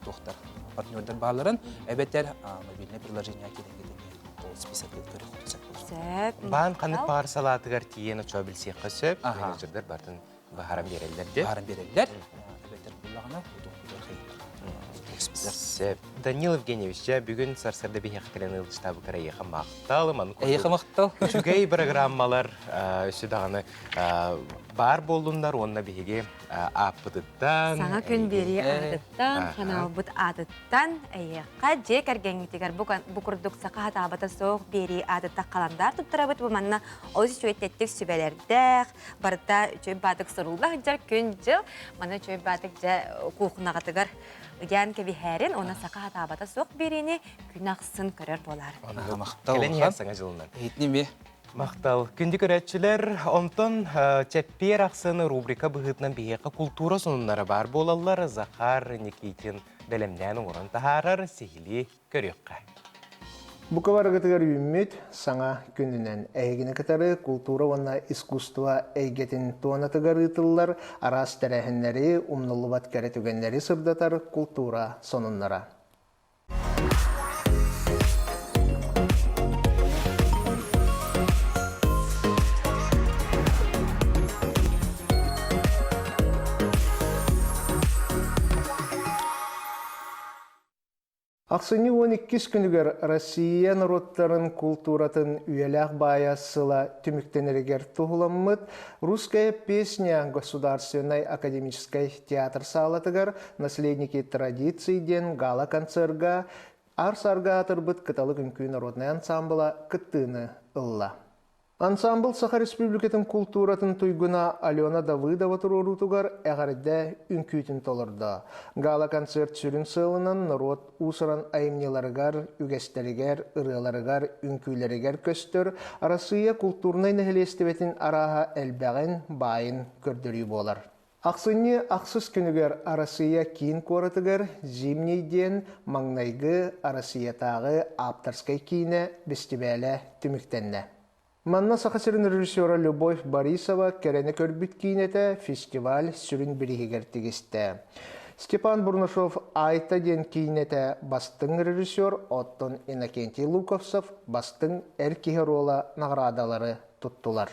тоқтар партнердар бағаларын, әбеттер мобильный приложение келіңгеден бұл списақылық көрек қытын сәпкет. Баған қандық бағар салатығар тиені чөй білсек қысып, менеджердер бартын бағарам берелдер де. Бағарам берелдер, әбеттер бұлағына Данил Евгеньевич, бүгін сарсарда бейхе қыланы ұлыштабы кара еқа мақтал. Еқа мақтал. Жүгей программалар үші дағаны бар болдыңдар, онына бейге апыдыттан. Саңа күн бері адыттан, қанау бұд адыттан, әйеқа жек әргенгітігер бұқырдық сақа хатабата соқ бері адытта қаландар тұттыра бұд бұманна өзі чөйттеттік сүбәлердәқ, барыта чөй бадық сұрулақ жар күн жыл, мана чөй бадық жа қуқынағатығар Үген кеби хәрін, оны сақа хатабата соқ беріне күн ақсын көрер болар. Кәлен ерсіңа жылынан. Ейтіне ме? Мақтал. Күнді көрәтшілер, онтон чәппер ақсыны рубрика бұғытынан бейеқі культура сонынлары бар болалар. Захар Никитин дәлемден орын тахарар сихили көрекқа. Букавар гытыгар үммет саңа күнінен әйгіні кітары культура ванна искусства әйгетін туанатыгар ытыллар арас тәрәхінлері умнулубат кәрі сырдатар культура сонынлара. Ақсыны 12 күнігер Россия народтарын культуратын үйеләқ бая сыла түміктенергер тұғыламмыд русская песня Государственной академической театр салатыгар наследники традиций ден гала концерга арсарга атырбыт кыталы күнкүй народный ансамбла кыттыны ылла. Ансамбл Саха Республикатын культуратын туйгуна Алена Давыдова турурутугар әғарда үнкүйтін толырда. Гала концерт сүрін сылынан народ усыран айымнеларыгар, үгестерігер, ырыларыгар, үнкүйлерігер көстір, Россия культурнай нәхелестебетін араға әлбәғін байын көрдірі болар. Ақсыны ақсыз күнігер Россия кейін коратыгар зимний ден маңнайғы Россиятағы аптарскай кейіне бестебәлі түміктенне. Манна Сахасырын режиссера Любовь Борисова кәрәне көрбіт кейінеті фестиваль сүрін бірігер тегісті. Степан Бурнашов айта ден кейінеті бастың режиссер Оттон Иннокентий Луковсов бастың әркихерола наградалары тұттылар.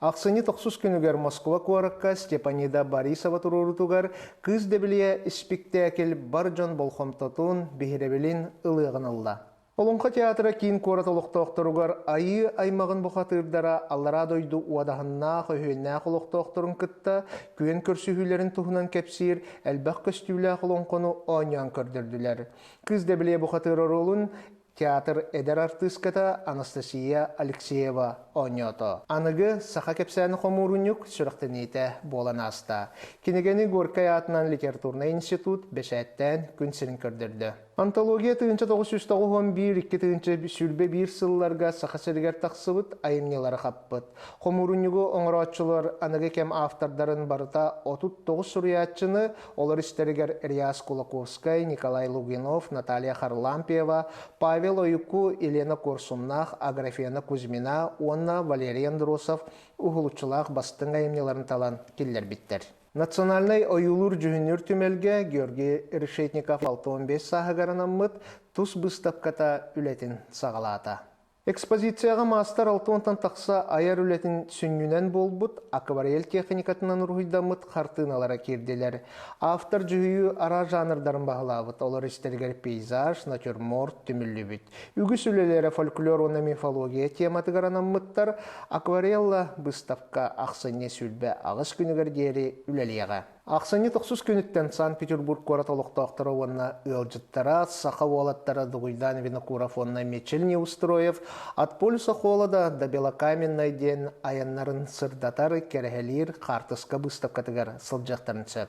Ақсыны 9 күнігер Москва куарыққа Степанида Борисова турурутугар кыз дебілия спектакль Баржан Болхомтотун бігеребелін ылығынылда. Олонқа театры кейін коратылықтоқтыругар айы аймағын бұқатырдара аллара дойду уадағынна қойына қолықтоқтырын кітті күйен көрсүйілерін тұхынан кәпсир әлбәқ көстүйлі қолонқыны оңян көрдірділер. Кыз дәбіле бұқатыры ролын театр эдер артыската Анастасия Алексеева оңято. Анығы сақа кәпсәні қомурунюк сүріқтінейті болан аста. Кенегені Горкай атынан литературный институт бәшәттен күн сірін көрдірді. Антология тыгынча 991 тыгынча сүлбе бир сылларга сахасыргар тақсыбыт айымнелары қаппыт. Хомурунюгу оңыраатчылар анығы кем автордарын барыта 39 суриятчыны олар истерігер Риас Кулаковскай, Николай Лугинов, Наталья Харлампиева, Павел Оюку, Елена Корсуннах, Аграфена Кузьмина, Онна Валерий Андросов уғылучылақ бастың айымнеларын талан келлер биттер. Национальный оюлур жүхінір түмелге Георгий Решетников 6-15 сағыгаранаммыт тұс бұстапката үлетін сағалата. Экспозицияға мастар 6-тан тақса аяр үлетін сүннінен болбыт, акварель техникатынан ұрғыдамыт қартыналара керделер. Автор жүхүйі ара жанрдарын бағылабыт, олар істергер пейзаж, натюрморт, түмілі бүт. Үгіс үлелері фольклор, оны мифология тематыгаранаммыттар, акварелла бұстапка ақсыне сүлбе ағыз күнігер дері үлелеға. Ақсыне 9 күніттен Санкт-Петербург қоратолықтақтары онына өлжіттара, сақа олаттара Дугуйдан Винокуров онына Мечельне устроев, от полюса холода до белокаменной ден аяннарын сырдатары керехелер қартысқа бұстапкатығар сылжақтарын сөп.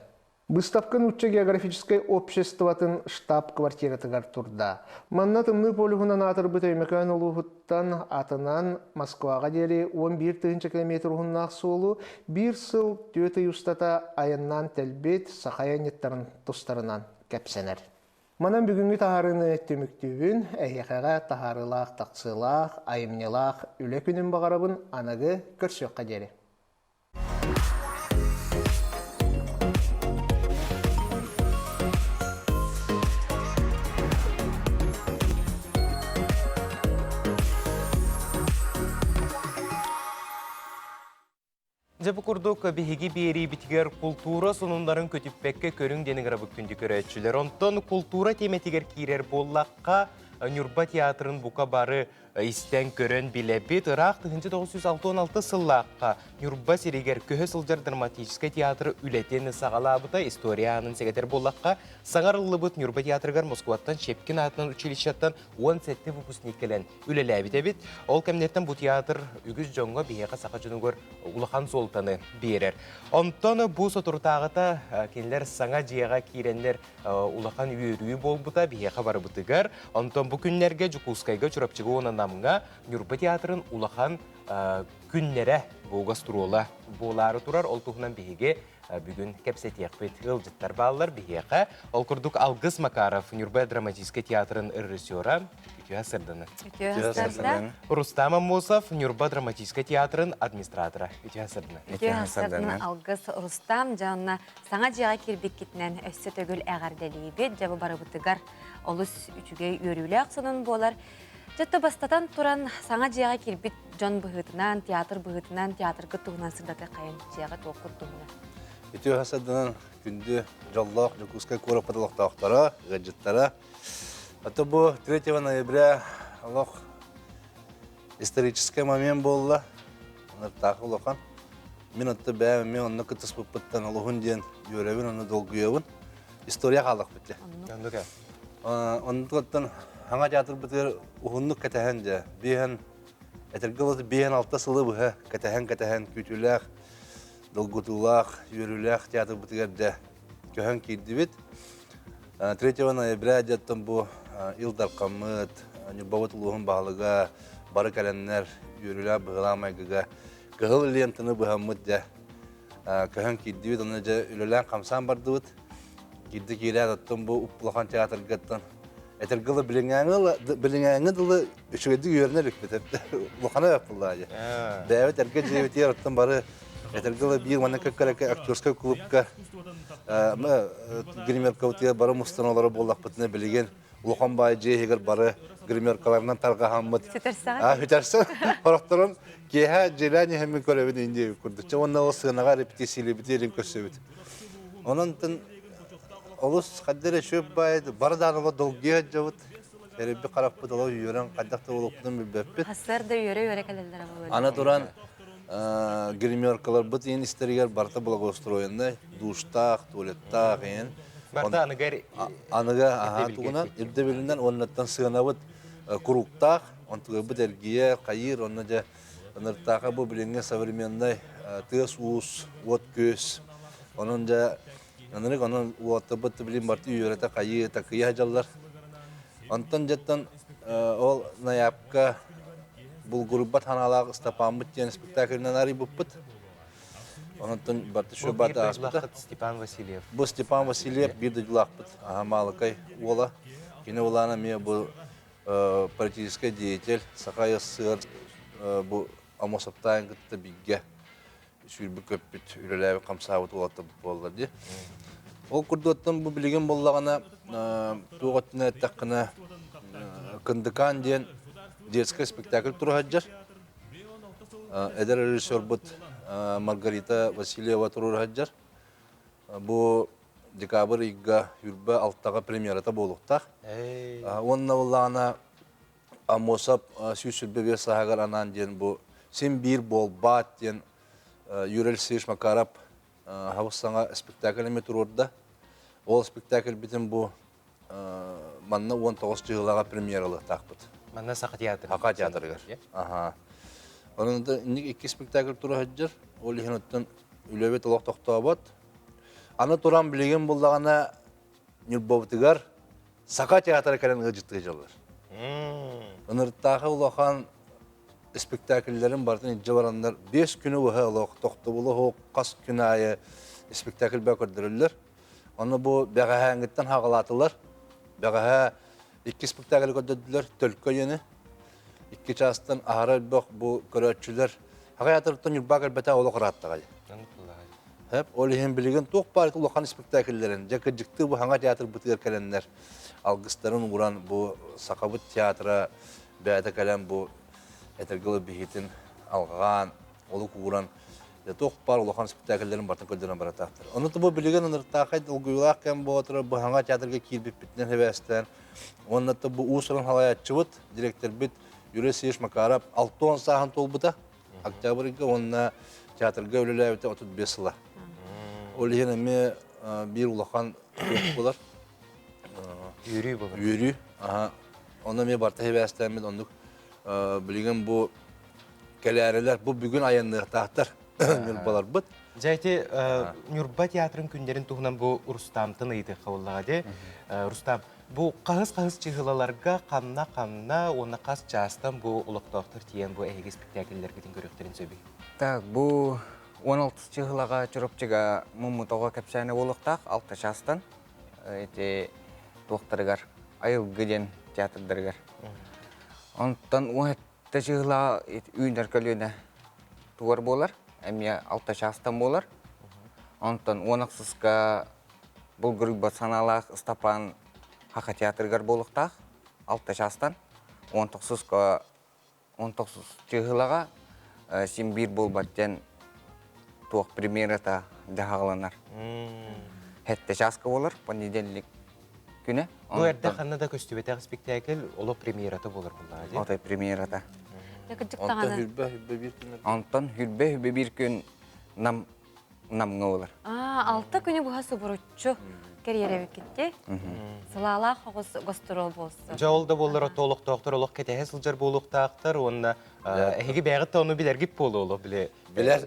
Выставкан учча географической обществотын штаб-квартиратыгар турда. Манна тымны полюхунан атырбыт өймекөн улуғыттан атынан Москваға дери 11 километр ұғыннақ солу бір сыл төті юстата айыннан тәлбет сақайанеттарын тұстарынан кәпсенер. Манан бүгінгі тахарыны төміктүйін әйеқаға тахарылақ, тақсылақ, айымнелақ, үлі күнін бағарабын анығы көрсөққа дери. Жабы күрдік бігеге бері бітігер культура сонындарын көтіппекке көрің денің ғырабы күнді көрәтшілер. Онтан культура теметігер кейрер боллаққа Нюрба театрын бұқа бары истен көрін білебет. Ирақ 1966 сыллаққа Нюрба серегер көхі сылжар драматический театры үлетені сағалабыта историянын сегетер боллаққа саңарылы бұт Нюрба театрыгар Москваттан Шепкин атынан училищаттан 17 выпускникелен үлеләбіте бит. Ол кәмнеттен бұл театр үгіз жоңға бейеға сақа жүнігөр ұлыған солтаны берер. Онтаны бұл сотыртағыта кенлер саңа жияға кейренлер ұлыған үйірүй болбыта бейеға бары бұтыгар. Онтан бұл күнлерге Жукускайға чүрапчығы онан намыңа Нюрба театрын ұлыған күнлері болғас тұруыла болары тұрар. Ол тұғынан бейге бүгін кәпсетек бет ғылжыттар балылар бейеға. Ол күрдік Алгыз Макаров Нюрба драматический театрын режиссера Ütüha Sırdını. Рустам Амосов Нюрба драматический театрын администратора Ütüha Sırdını. Ütüha Sırdını Алгыз Рустам жанына саңа жиға кербек кетінен өссі төгіл әғардәлі бет жабы бары бұтығар олыс үчіге өрілі ақсының болар. Жатты бастатан тұран саңа жиға кербет жон бұғытынан, театр бұғытынан, театрғы тұғынан сырдаты қайын жиға тоқыр тұғына. Ütüha Sırdının күнді жаллақ, Жукускай көрападылықтақтара, ғаджеттара. Это был 3 ноября, исторический момент был. Так было. Минуты бе, мы он накатыс попытан лохунден юревин, он долгуевин. История халах битли. Он тоттан ханга театр битер ухуннук катаханжа. Бихан, это голос бихан алтасылы буха. Катахан күтүлах, долгутулах, юрулах театр битер көһөн кийдибит. 3 ноября жаттан бу Илдар Камыт, Нюрбават улуғын бағылыға, бары кәләннер, үйірілі бұғыламайғыға, ғыл лентіні бұғамыд жа, көһін кейдівет, оны жа үлілән қамсан бардывыд, кейді кейлі аттан бу ұппылаған театр гаттан. Әтір ғылы біліңәңі дылы үшігеді үйерінер үкпет, ұлғана өппылға жа. Бәйвет әрге жеветер аттан бары, әтір ғылы бір маны көккәрәкі актерскай клубқа, гримеркаутия бары мұстаналары болақ бұтыны білеген, Улухан бай жейгер бары гримеркаларынан тарға хаммыт. Хүтерсен, хорақтырын кейха желәне хәмін көрәбін инде күрді. Онна ол сығынаға репетисийлі бітерін көсөбіт. Онын тын олыс қаддері шөп байды, барыданылы долгия жауыт. Әребі қарап бұд олау үйерен қаддақты олықпыдың білбәппет. Қасырды үйері кәлелдері болу. Ана тұран гримеркалар бұд ең істерігер барта бұлағы устроенді. Душтақ, туалеттақ ең. Барта аныга тугунан ирдебелинен оннаттан сыгынабыт куруктах, онтуга бит эргие, кайыр, онна же ныртака бу билинге современный тыс ус, вот көз. Онун же анырык онун уатты бит билин барты үйрөтө кайыр, такыя жаллар. Онтон жеттен ол ноябрьга булгурбат ханалаг Степан Бутен спектакльнен ари буппут. Онтон барты шо бата аспыта. Степан Васильев. Бу Степан Васильев бирде жулакпыт. Малыкай ола. Кине улана ме бу политический деятель, сакая сыр бу амосаптайын кытты бигге. Сүрбі көппіт үреләбі қамсауыт олатты болдар де. Ол күрдіоттан бу білеген боллағана туғаттына әттіққына кындыкан ден детский спектакль тұрғаджар. Эдер режиссер бұд Маргарита Васильева тұрғаджар. Бу декабрь игга үрбі алттаға премьерата болуқтақ. Онна боллағана амосап сүйсілбе сағағар анан ден бу сен бір бол бат ден Юрел Сейш Макарап хавыссаңа спектакльме турурда. Ол спектакль битен бу манна 19 жылға премьералы тақпыт. Манна Сақа театры. Сақа театрыгар. Аха. Onun da iki spektakl turu haccar. O lihanottan ülebet olaq toqtabot. Ana turan bilegen bollagana Nürbovtigar Saka teatrı kalen gıcıttı jallar. Onurtağı ulaqan spektakllerin bartın icavaranlar 5 günü vaha olaq toqtabulu ho qas günayı spektakl bakırdılar. Onu bu bagaha ngittan haqalatılar. Bagaha 2 spektakl gördüler tölkö yeni. 2 çastan ahara bak bu körötçüler hayatırtın yurbakır beta olaq rahattagay. Hep olihin bilgen toq parit ulaqan spektakllerin jakıcıktı bu hanga teatr bitiger kelenler. Algısların uğran bu Sakabut teatra bäde kelen bu etergılı bihitin alğan oluk uğran toq par ulaqan spektakllerin bartın köldüren baratahtır. Onu da bu bilgen onurtaqay ulguyulaqken bu otura bu hanga teatrga kirbip bitnen hevesten. Onu da bu usulan halayatçıvıt direktör bit Юрий Сейш Макарап 6 сахан толбута. Октябрьга онна театрга өлеләбите 35 сыла. Ол ме бир улахан болар. Юрий болар. Юрий. Аха. Онда ме барта хебәстәмит ондук билген бу келәреләр бу бүген аянны тахтар. Болар бит. Жайты Нюрба театрын күндерин туһунан бу Рустам тыныйды хавыллага. Рустам bu qahız çıhılalarga qamna ona qas çastan bu ulaqtaqtır tiyen bu ehgi spektakllar gitin görüklerin söbi. Так, bu 16 çıhılaga çırıpçıga mummutoga kapsane ulaqtaq 6 çastan ete toqtargar ayıl giden teatrdargar. Ondan o hette çıhıla üyünder kölüne tuvar bolar, emya 6 çastan bolar. Ondan onaqsızga bulgur basanalaq Степан Haqa teatrgar boluqtaq 6 çastan 19 çıhılaga sim bir bolbatten toq pремьерата dahaglanar. Hette çaska bolar ponedельник güne. Bu erde Kanada köstübete spektakl olo pремьерата bolur bunlar. Ota pремьерата. Yakıcıktağını. Ondan hürbe bir gün nam olur. 6 günü bu hası burutçu. Kariyere gitti. Sılala gastrol bolsun. Jawolda bollar otoluk doktor oluk kete hesıljar boluk taqtar onda ehgi bägit onu biler gip bolu bile. Biler.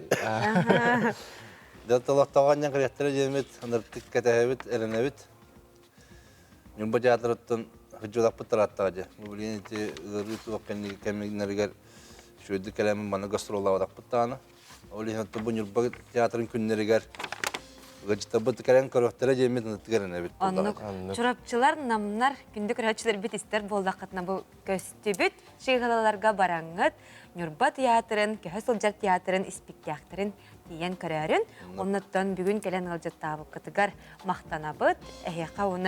Daltalaq tağanyan qiriyatlara jemet anırtık ketehebit elenebit. Nümba teatrottan hıcılaq pıtarattağı. Bu bilin iti ırıt vaqqenli kemikneriger şöydü kelamin bana gastrolava daqpıttağını. Oli hatta bu nümba teatrın künneriger Gıcıtabıt karen karaktere jemet anırtık Anlık. Çorapçılar, namlar, gündük rahatçılar bit ister boldaqatına bu köstübüt şeyhalalarga barangıt. Nürba teatrın, köhüsülcar teatrın, spektaktırın diyen kararın. Ondan bugün gelen alcatabı katıgar maqtanabıt. Eheka onu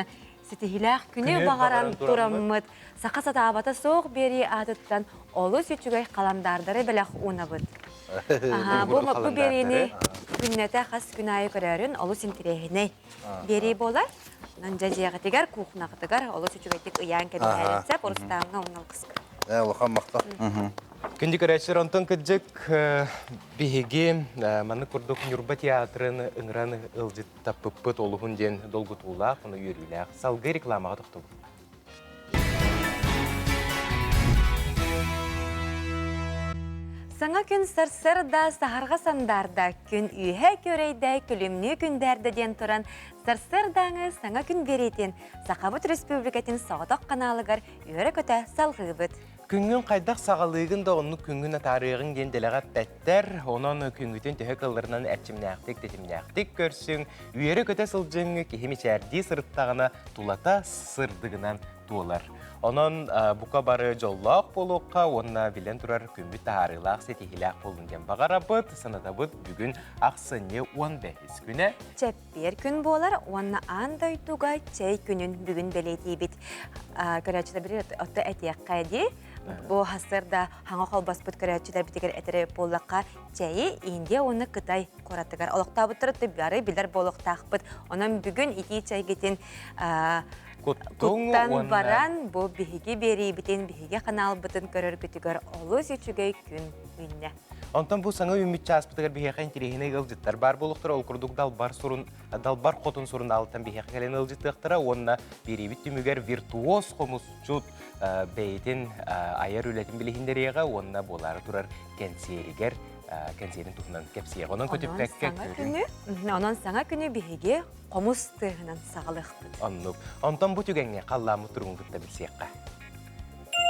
sitihilaq günü bağaran duramıt. Saqasa tabata soğuk beri adıttan olu sütügay kalamdardары belaq unabıt. Bu berini günnete xas günayı kararın olu sintirehine beri bolar. Nanca jeğatigar kuğnaqtigar olu sütügaytik iyan kedihәрetsep orustağına onal kıskı. Allah'a maqta. Күнді көрәтшілер онтан күджік бігеге маны күрдік Нюрба театрын ыңран ылжыт таппыппыт олығын ден долгутулақ, оны үйріләқ. Салғы рекламаға тұқты бұл. Саңа күн сарсырда, сахарға сандарда, күн үйе көрейді, күлімні күндерді ден тұран, сарсырдаңы саңа күн беретін, Сақабыт Республикатын Соғдақ каналығар үйері көті салғыбыт. Күнгін қайдақ сағалығын да оны күнгін тарығын денделіға бәттер, оның күнгітін түйі қылырынан әрчімнәқтік, тетімнәқтік көрсің, үйері көті сылжыңы кехемечәрді сырыттағына тулата сырдығынан туылар. Onun buka barı jolloq boluqqa, onna bilen turar kümbü tarılaq setihilaq bolungen bağarabıt, sanatabıt bugün aqsınne 15 güne. Çepper gün bolar, onna anday tuga çay günün bugün beleyti bit. Körəçdə bir otda etiyak qaydi. Bu hasırda hangi qalbasbıt körəçdə bitiger etere bolaqqa çayı Indiya onu Kıtay koratıgar. Olaqta bıtırıtı bari bilir boluq taqbıt. Onun bugün iki çay getin Kuttan baran bu bihigi beri bitin bihigi kanal bitin körür kütügör oluz üçügey gün günne. Ondan bu sana ümit çaspıtıgar bihiqa interihine gılcıtlar bar boluqtır, ol kurduk dalbar qotun sorun altan bihiqa kalen gılcıtıqtıra, onna beri bitti müger virtuoz qomusçut beytin ayar ületin bilihinderiyaga, onna bolar turar kensiyeliger, kensiyenin tuğunan kepsiye. Onun kötü pekke görün. Onun sana günü bihigi qomus tığınan sağlıqtır. Anlıp. Ondan bu tügenge qallamı turun gıtta bilsiyakka.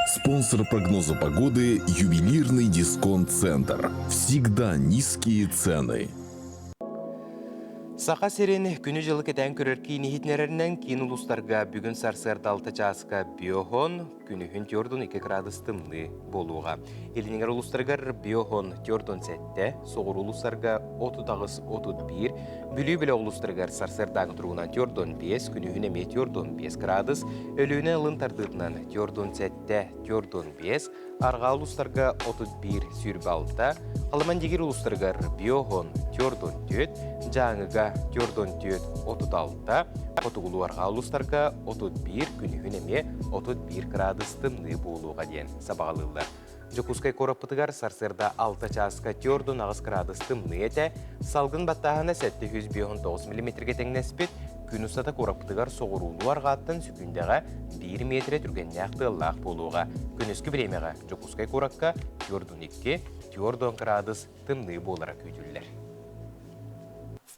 Спонсор прогноза погоды – ювелирный дисконт-центр. Всегда низкие цены. Saqa sereni günü жылы ketен көрөр кийini hitnererinden kiyin uluslarga bugün sarsarda 6 çaska biohon günühün tiyordun 2 gradus tımlı boluğa. Elininger uluslargar biohon tiyordun 7, soğur uluslarga 30-31, bülü bile uluslargar sarsardağı turgunan tiyordun 5, günühün eme tiyordun 5 gradus, ölüğüne ılın tardığından tiyordun 7, tiyordun 5, arga uluslarga 31 sürbe 6, Alaman digir uluslargar biohon tiyordun 4, Жаңыға тёрдон түйет 36-та, Қотығылуарға ұлыстарға 31, күнігінеме 31 градус тымны болуға ден сабағалылар. Жокускай кораппытыгар сарсырда 6 часка тёрдон 9 градус тымны еті, салғын баттағына 759 мм теңнеспет, күн ұстата кораппытыгар соғырулуарға аттын сүкіндеға 1 метре түргенне ақтылақ болуға. Күніскі білемеға Жокускай коракка тёрдон 2, тёрдон градус тымны болара көйтілілер.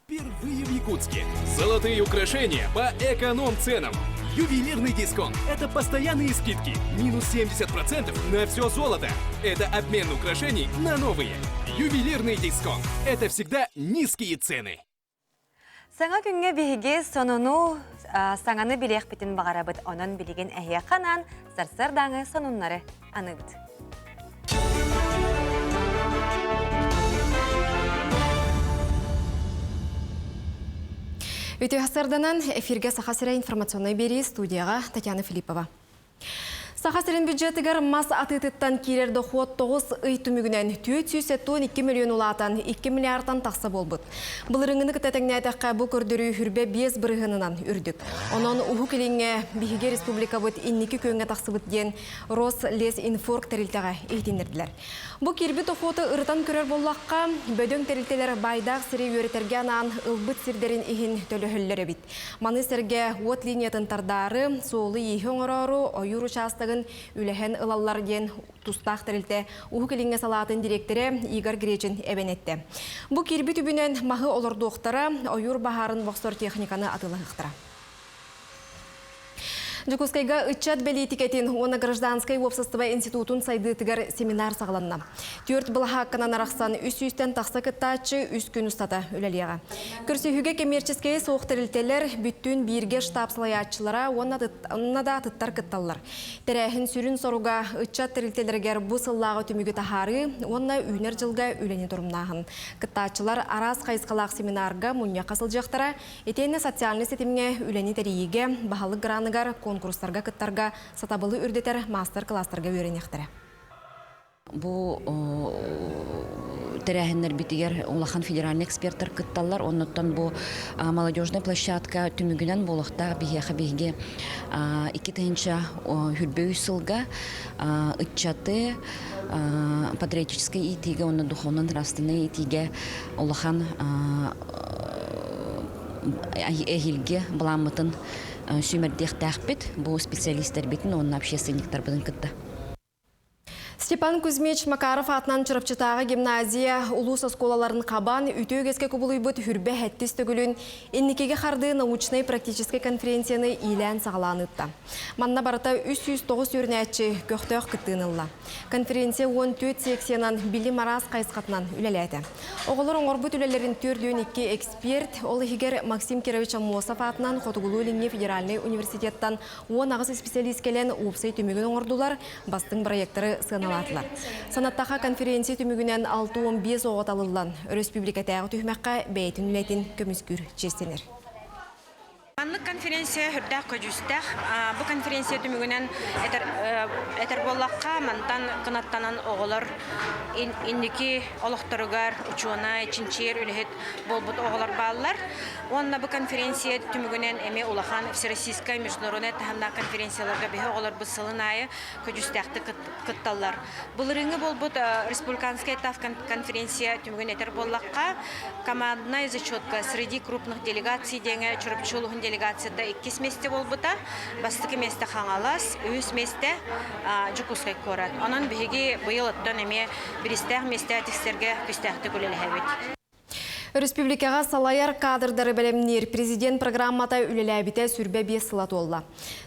Впервые в Якутске. Золотые украшения по эконом-ценам. Ювелирный дисконт – это постоянные скидки. Минус 70% на все золото. Это обмен украшений на новые. Ювелирный дисконт – это всегда низкие цены. Саңа күнге биһиги сонуну саңаны билек битин бағарабыт. Онын билеген әйе қанан сарсырдаңы сонунлары аныбыт. Өте хасарданан эфирге Сахасыра информационной бери студияға Татьяна Филиппова. Сахасырын бюджетігер мас атытыттан керерді қуат 9 үй түмігінен 2 миллион улатан 2 миллиардтан тақса болбыт. Бұл рыңыны кітетіңне әтіққа бұл көрдірі хүрбе 5 бірғынынан үрдік. Онын ұху келіңе Бихиге Республика бұд 2 көнге тақсы бұд ден Рослесинфорг тәрілтіға ейтенерділер. Бұл кербі тоқуыты ұрытан көрер боллаққа бөдөң тәрілтелер байдақ сірі өретерге анан ұлбыт сірдерін ихин төліхілері бит. Маны сірге от линиятын тардары, соолы ехен ұрару, ойыру частығын үләхен ылалар ден тұстақ тәрілті ұху келіңе салатын директоры Игорь Гречин әбенетті. Бұл кербі түбінен мағы олырды оқтары, ойыр бағарын боксор техниканы атылығықтыра. Жукускайга ычат белитикетин оны гражданской общество институтун сайдытыгар семинар сағланна. Төрт бұлға хаққынан арақсан үс-үстен тақса кыттачы үс күн ұстата үлелеға. Көрсіхіге кемерческей соқтырылтелер бүттін бирге штаб салаятчылара онына да тұттар кытталар. Тәрәхін сүрін соруға ычат тірілтелергер бұ сыллағы түмігі тахары, онына үйнер жылға үлені тұрымнағын. Кыттачылар арас қайысқалақ семинарға мұнья қасыл жақтара, етені социальный сетімге үлені тәрейге бағалы граныгар конкурстарға кыттарға сатабылы үрдетер мастер-класстарға өренектері. Бұл тәрәхінлер бітігер Улахан федеральный эксперттер кытталар, оннаттан бұл молодежный площадка түмігінен болықта бігеге 2-тінші хүрбе үсілға үтчаты патриотической итиге, онны духовный нравственный итиге Улахан әйілге бұламытын сүймердеқ тәқпет, бұл специалисттер бетін, оның общественниктер бұдың кытты. Степан Кузьмич Макаров атынан чырапчытағы гимназия улус осколаларын қабан үтөгеске көбілуй бұд хүрбе әттіс төгілін еннекеге қарды научный практический конференцияны илән сағаланытта. Манна барыта 309 өрнәтші көқтөк кіттіңілла. Конференция 14 секциянан Билли Марас қайсқатынан үлеләді. Оғылыр оңғыр бұт үлелерін түрден 2 эксперт, ол егер Максим Кирович Амосов атынан Хотугулу Линге Федеральный университеттан 10 ағыз специалист келен ұпсай түмігін оңғырдулар, бастың проекттары сыналатылар. Санаттаға конференция түмігінен 6-15 оғыт алылан. Республикатағы түхмәққа бәйтін үләтін көмізгүр честенер. Манлык конференция хүрдәк көжүстәк. Бу конференция түмүгүнен этер боллакка мантан кынаттанан оголор индики олохторугар учуна чинчер үлехет болбут оголор баллар. Онна бу конференция түмүгүнен эме улахан всероссийская международная тахамда конференцияларга бе оголор бысылынайы көжүстәкти кытталлар. Булырыңы болбут республиканская этап конференция түмүгүн этер боллакка командная зачетка среди крупных делегаций деңе чурупчулугун делегацияда 2 месте болбута, бастыкы месте хаңалас, 3 месте жукускай көрат. Онан биги быйыл оттон эме биристех месте текстерге күстәхти күлеләбит. Республикаға салайар кадрдары бәлемнер президент программата үлеләбіте сүрбе 5 сылат олла.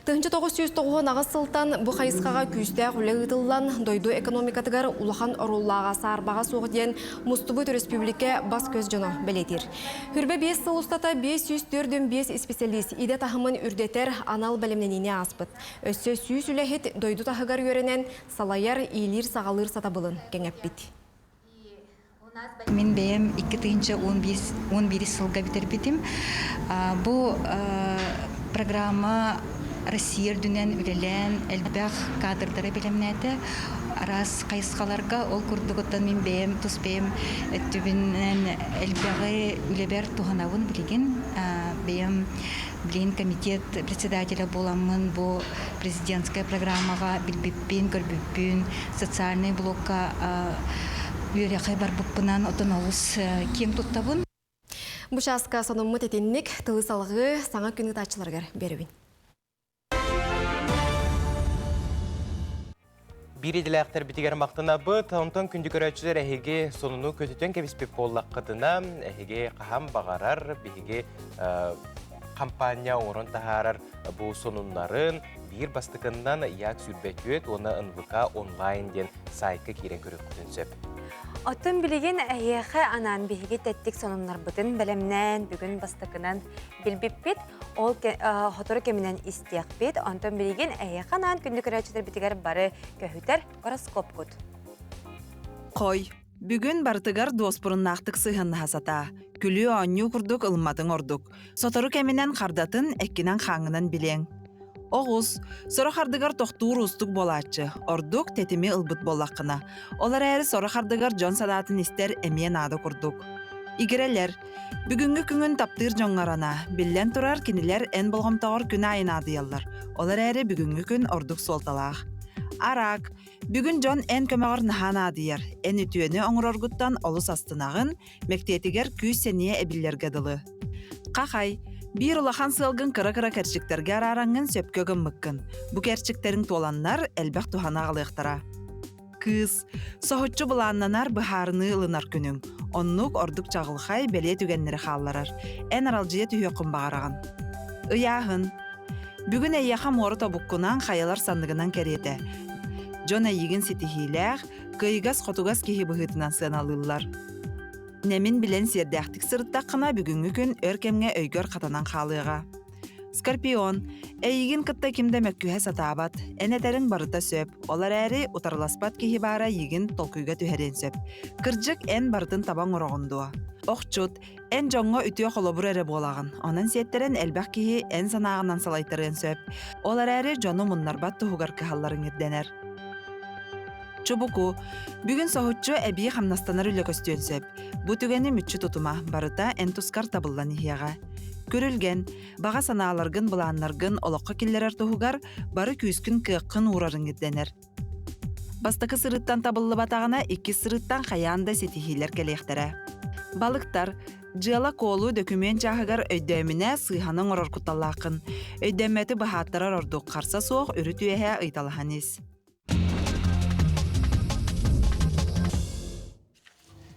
1909 ағыз сылтан бұ қайысқаға күстәқ үлі ұтылан дойду экономикатығар улахан оруллаға сарбаға соғден мұстыбыт республика бас көз жоны бәлетер. Хүрбе 5 сыл ұстата 504-5 специалист иде тахымын үрдетер анал бәлемненіне аспыт. Өссө сүйіс үләхет дойду тахығар өренен салайар ийлер сағалыр сатабылын кеңеппет. Мен бәйім 2-11 сылға бітербетім. Бұл программа Россия дүнен үлелен әлбәқ кадрдары білімнәді. Арас қайысқаларға ол күрдіғыттан мен бәйім, тұс бәйім түбінен әлбәғі үлебер туғанауын білеген. Бәйім білген комитет председателя боламын бұл президентская программаға білбеппен, көрбеппен, социальный блокқа Үйеряқай бар бұппынан отын ауыз кең тұттабын. Бұшасқа соныммыт етеннік тылы салғы саңа күні тачыларғар беруін. Bir edilәқтер бітігер мақтына бұд, онтан күнді көрәтшілер әхеге сонуну көтітен кәбіспеп боллақ қытына, әхеге қағам бағарар, бігеге компания орын тахарар бұл сонунларын бір бастықындан яқ сүрбәтует, оны НВК онлайн ден сайқы керен көріп күтінсеп. Оттын білеген әйеқі анан бейге тәттік сонунлар бұтын бәлемнен бүгін бастықынан білбеппет, ол хоторы кемінен істияқпет, онтын білеген әйеқі анан күнді көрәтшілер бітігер бары көхітер гороскоп күт. Қой, бүгін бартығар доспұрын нақтық сығынны хасата. Күлі оңю күрдік ылматын ордық. Соторы кемінен қардатын әккінен қаңынан білең. Оғыз, соры қардығар тоқтуыр ұстық болатшы, ордық тетіме ылбыт болаққына. Олар әрі соры қардығар жон садатын істер әмен ады күрдік. Игерелер, бүгінгі күңін таптыр жоңғарана, білден тұрар кенілер ән болғымтағыр күн айын адыялар. Олар әрі бүгінгі күн ордық солталақ. Арак, бүгін жон ән көмағыр наған адыяр, ән үтуені оңыр орғыттан олыс астынағын, мектетігер күйс сәние әбіллерге дылы. Қақай, bir улахан сылгын кыра-кыра кәрчіктерге арараңын сөпкөгін мүккін. Бұ кәрчіктерін толаннар әлбәқ тухана ғалықтыра. Кыз, соғытчы бұланнанар бұхарыны ылынар күнің. Оннук ордық чағылғай бәле түгеннері қалларар. Ән аралжия түйеқын бағараған. Ыяғын, бүгін әйяқа моры тобыққынан қаялар сандығынан кәреті. Жон әйігін сетихиләқ, кыйгас қотугас кехи бұғытынан сыналылар. Нәмін білен сердәқтік сырыттаққына бүгінгі күн өркемге өйгөр қатанан қалыға. Скорпион, әйігін қытта кімді мәккүйе сатабат, әнәтәрін барыта сөп, олар әрі ұтарласпат кехи бара егін толкүйге түхерен сөп. Кырджық ән барытын табан ұрағындуа. Оқчут, ән жоңға үтіе қолобыр әрі болағын. Онын сеттерін әлбәқ кехи ән санағынан салайтырын сөп. Олар әрі жону мұннарбат тұхуғар кахаларын ерденер. Чубуку, бүгін соғытчу әбей қамнастанар үлі көстен сөп. Бұ түгені мүтчі тұтыма, барыта ән тұскар табылдан ихияға. Көрілген, баға саналарғын бұланларғын олыққа келлерер тұхуғар, бары күйіскін күйіққын урарын едденер. Бастықы сырыттан табылы батағына 2 сырыттан қаянда сетихилер келектері. Балықтар, жыла қолу документ жағығар өйдәміне сыйханың орор құтталақын. Өйдәмәті бұхаттарар ордық қарса соқ үрі түйеге ұйталығаныз.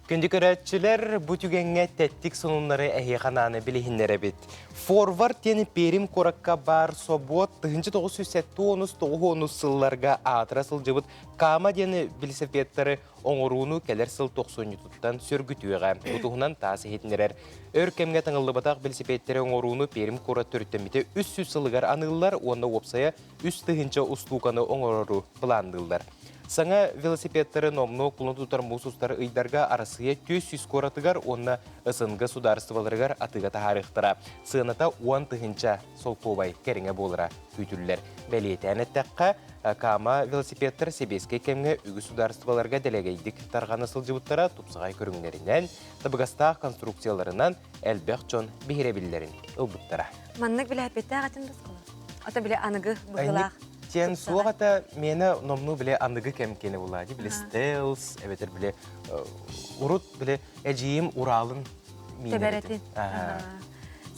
Күнді көрәтчілер бүтігенге тәттік сонунлары әйеқананы білігінлері бет. Форвард тені перим коракка бар собот 1979 сылларға атыра сылжыбыт кама дені велосипедтары оңыруыну келер сыл 90 тұттан сөргітуеға. Бұтығынан тасы хетінерер. Өркемге таңылы батақ велосипедтері оңыруыну перим кора түрттеметі 300 сылығар анылылар, оны опсая 3 устуканы оңыру бұландылдар. Саңа велосипедтары номну кулын тұтар мұсустар ұйдарға арасыя 200 коратыгар, онна ысынғы сударыстываларығар атыға тахарықтыра. Сығыната 10 тұхынча сол кобай кәріңе болыра күйтілілер. Бәлеті әнеттәққа кама велосипедтар себеске кемге үгі сударыстываларға дәлегейдік тарғаны сылжыбыттара тұпсығай көріңлерінен, табығастақ конструкцияларынан әлбәқ жон бейребілерін ұлбыттара. Маннық біле әпетті ағатын біз қолы? Ата біле анығы бұғылақ? Тен суағата мені номну біле андығы кәмкені болады. Біле стелс, әбетер біле ұрут біле әжейім уралын Тебәретін.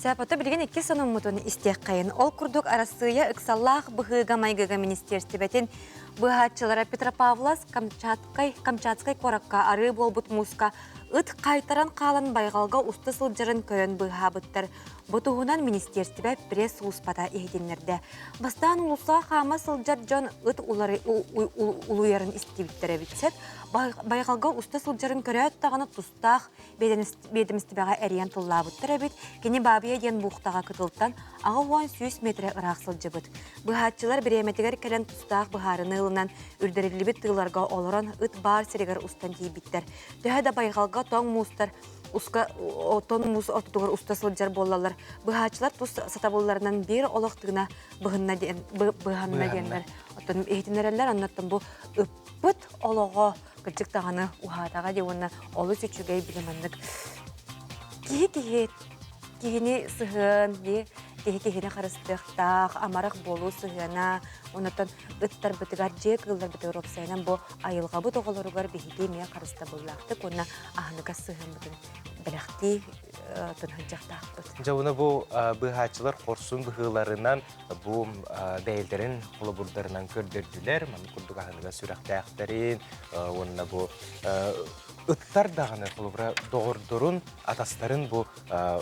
Сәпаты білген 2 соның мұтыны істек қайын. Ол күрдік арасыя ұқсаллақ бұғыға майғыға министерстібетін бұғатчылара Петропавлас, Камчатскай коракка, ары болбут муска, ұт қайтаран қалан байғалға ұсты сылжырын көрін бұға бұттар. Бұтығынан министерстібе пресс ұспата ехетенлерді. Бастан ұлыса қама сылжар жон ұт ұлуярын істебіттері бітсет, байғалға ұсты сылжырын көрі өттағаны тұстақ бедімістібеға әриян тұлла бұттыр әбіт, кені бабия ден бұқтаға күтілттан аға 100 метрі ұрақ сылжы бұд. Бұғатчылар біреметігер кәлін тұстақ бұғарыны ұлынан үрдірілі біт тығыларға олырын ұт бар серегер ұстан дейбіттер. Төхі байғалға тоң мұстар, тон мұз отытығыр ұста сылжар болалар. Бұғатчылар тұс сатабыларынан бір олықтығына бұғанна денлер. Отын ехтенерелер аннаттан бұл үппіт олығы кілчік тағаны ұхатаға де оны олы сөчугей білімандық. Кихини сығын, кихини қарыстықтақ, амарақ болу сығына, онаттан үттар бұтығар жек ғылдар бұтығыр опсайынан бұл айылға бұт оғылырығар бейхеде мея қарыста боллақтық, онына ағыныға сығын бұтын біліқті тұнғынжақтақ бұт. Жауына бұл бұғатчылар қорсын бұғыларынан бұл бәйілдерін қолыбұрдарынан көрдерділер, мәні күрдік ағыныға сүрақтаяқтарин, онына бұл ұттар дағаны қолыбыра доғырдырын, атастарын бұл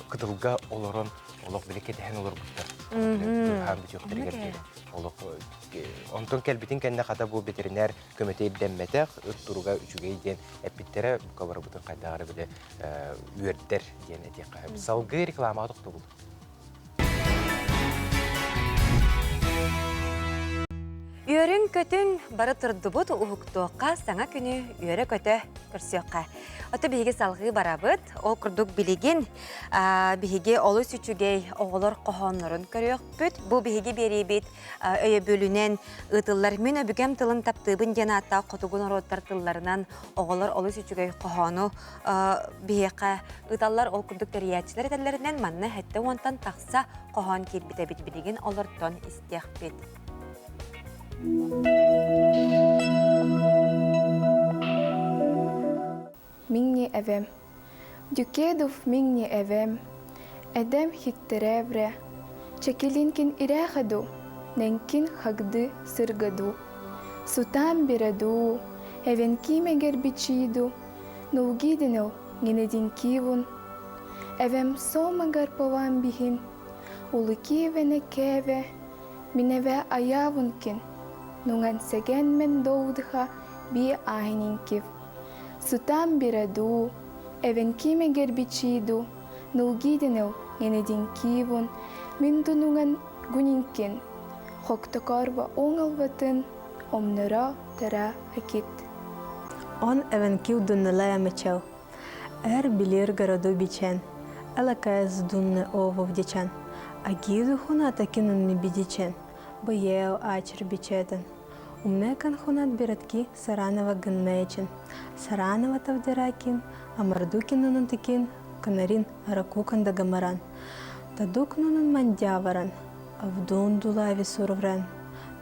қыдылға олырын, олық білі кетіген олыр бұттар. Бұған бүт өқтірігер дейді. Онтон кәлбітін кәнне қата бұл ветеринар көмете дәмметәқ, ұттыруға үчіге әппеттері бұқа бары бұтын қайдағары білі үйердер дейін әтек. Салғы реклама тұқты бұл. Үйерін көтін бары тұрды бұт ұғықтуыққа саңа күні үйері көті көрсеуққа. Оты бігі салғы барабыт, ол күрдік білеген бігі олы сүчугей оғылыр қоғанларын көріуқ бүт. Бұл бігі бері бет өйе бөлінен ұтылар мен өбігем тылын таптыбын ден атта қотығын ороттар тылларынан оғылыр олы сүчугей қоғану бігі ұталар ол күрдік тәриятчылар етерлерінен манны әтті онтан тақса қоған келбіті біт білеген олыртон істеқ бет. Минни эвем. Дюкедов минни эвем. Эдем хиктеревре. Чекилинкин ирехаду. Ненкин хагды сыргаду. Сутам бираду. Эвенки мегербичиду. Нулгидинел генединкивун. Эвем сомагар повам бихин. Улыки венекеве. Миневе аявункин. Нунган сеген мен доудха би айнинкив. Сутам бираду, эвенки мегербичиду, нулгидинел генединкивун, минду нунган гунинкин. Хоктокорва оңалватын, омнера тара акит. Он эвенкив дуннелая мечел. Билир городу бичен, элакаяс дунне овов дичен. Агиду хуната кинун ми бидичен. Боеу ачер бичетен. Умнекан хунат биратки Саранова гынмечен. Саранова тавдиракин, Амардукин нунантикин, Канарин аракукан дагамаран. Тадук нунан мандяваран, Авдун дулави сурврен.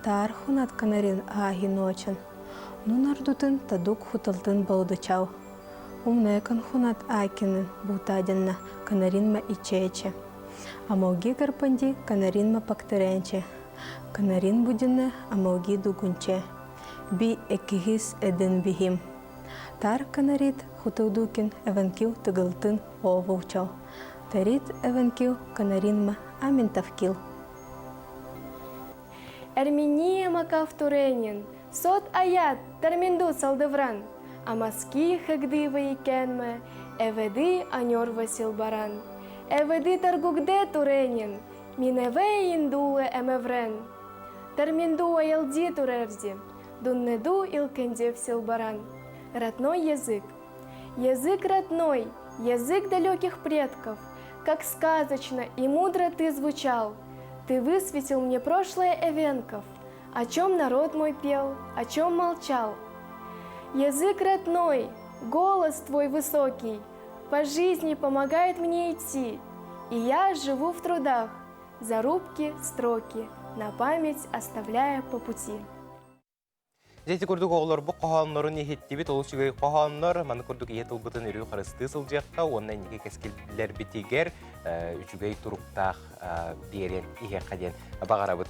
Тар хунат Канарин аги ночен. Нунардутын тадук хуталтын балдучау. Умнекан хунат акинын бутаденна Канарин ма ичече. Амауги гарпанди Канарин ма пактеренче. Канарин будинне амауги дугунче. Би экигис эден бихим. Тар канарит хутудукин эвенкил тыгылтын овучал. Тарит эвенкил канаринма аминтавкил. Армения макав туренин, сот аят терминду салдевран, а маски хагды вайкенме, эведы анёр Васил баран. Эведы торгугде туренин, миневе индуле эмеврен. Терминду аялди турерди, дуннеду илкенде Силбаран. Родной язык. Язык родной, язык далеких предков. Как сказочно и мудро ты звучал. Ты высветил мне прошлое эвенков. О чем народ мой пел, о чем молчал. Язык родной, голос твой высокий, по жизни помогает мне идти. И я живу в трудах, зарубки, строки, на память оставляя по пути. Дети курдук оğlar bu qohanların ehittibit oluşuğu qohanlar manı kurduk ehet ılbıtın ürü qarısты sılcaqqa ondan nege keskildiler bitiger üçügey turuktaq beren ihe qaden bağarabıt.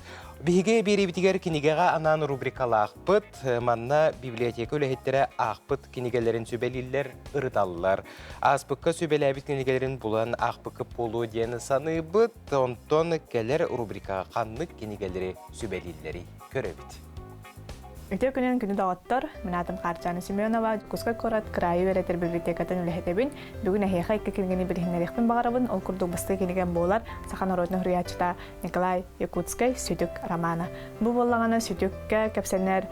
Bihige beri bitiger kinigaga anan rubrikalaqpıt manna biblioteka ölehettere aqpıt kinigelerin sübeliller ırıdallar. Aspıkka sübelabit kinigelerin bulan aqpıkı polu diyeni sanıbıt onton keler rubrikaga qanlık kinigeleri sübelilleri körebit. Өтө күнен күнү дагыттар, мен атым Карчаны Семенова, Куска Корат, Крайы Веретер библиотекатын үлэхетебин, бүгүн эхейха икки килгени билгенерихпин багарабын, ол курдук басты келген болар, Сахан народный хурьячта Николай Якутской Сүтүк романа. Бу боллаганы Сүтүккө кепсенер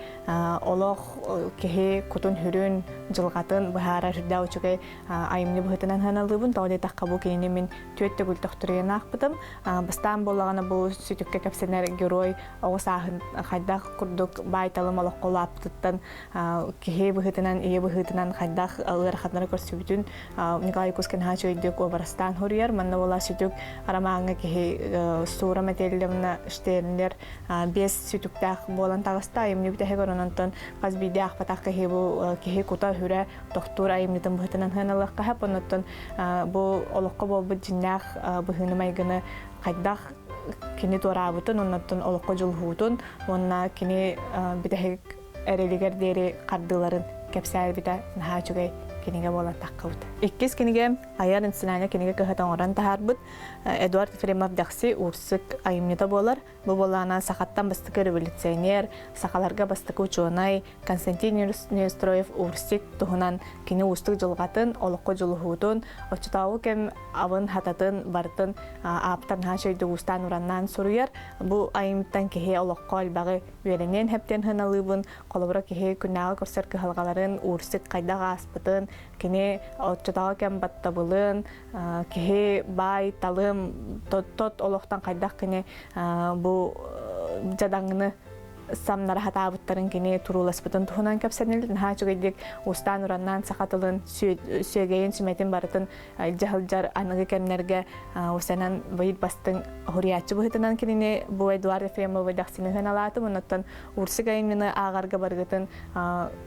олох кеһи кутун хүрүн жылгатын бахара хүрдө учугай айымны быһытынан ханалыбын, тооле такка бу кийини мен төттө гүлтөктүрген акпытым. Бастан боллаганы бу Сүтүккө кепсенер герой огусахын хайдак курдук байталым колаптыттан кеһе быһытынан ие быһытынан хайдах алыр хатнары көрсүбүтүн Николай Кускин хачойдук обрастан хурьер манна бола сүтүк арамаңа кеһе сура материалына штерлер бес сүтүктах болан тагыста эмне бите хегорононтон казбидах патак кеһе бу кеһе кута хүрә доктор айымнытын быһытынан ханалыкка хапоннотон бу олокко болбу жиннах быһыны майгыны хайдах кини торабытын, оннаттан олыққа жылғуытын, онна кини бітәхек әрелігер дері қардыларын кәпсәр біті наға жүгей кениге болан таққыбыт. Иккес кениге аяр инсинайна кениге көхетін оран тахарбыт. Эдуард Ефремов дақсы урсык айымнета болар. Бұл болана сақаттан бастықы революционер, сақаларға бастықы учуанай, Константин Нестроев урсик тұхынан кені устық жылғатын, олыққа жылғуытын, очытауы кем авын хататын бартын аптан хашайды устан ураннан сұруяр. Бұл айымттан кеге олыққа албағы веренен хептен хыналыбын, қолыбыра кеге күннағы көрсер кығалғаларын урсик қайдағы аспытын, кене очытауы кем баттабылын, кеге бай, талым, тот олықтан қайдақ кене бұл жадаңыны самнара хатабыттарын кене туруласпытын тухунан кепсенелден хачугайдик устан ураннан сахатылын сөйгейін сүметин барытын жахылжар анығы кемнерге усанан вайд бастың хуриячы бұхытынан кенене бұл Эдуард Ефремов вайдақсины хыналатым, онаттан урсы гайымны ағарға барғытын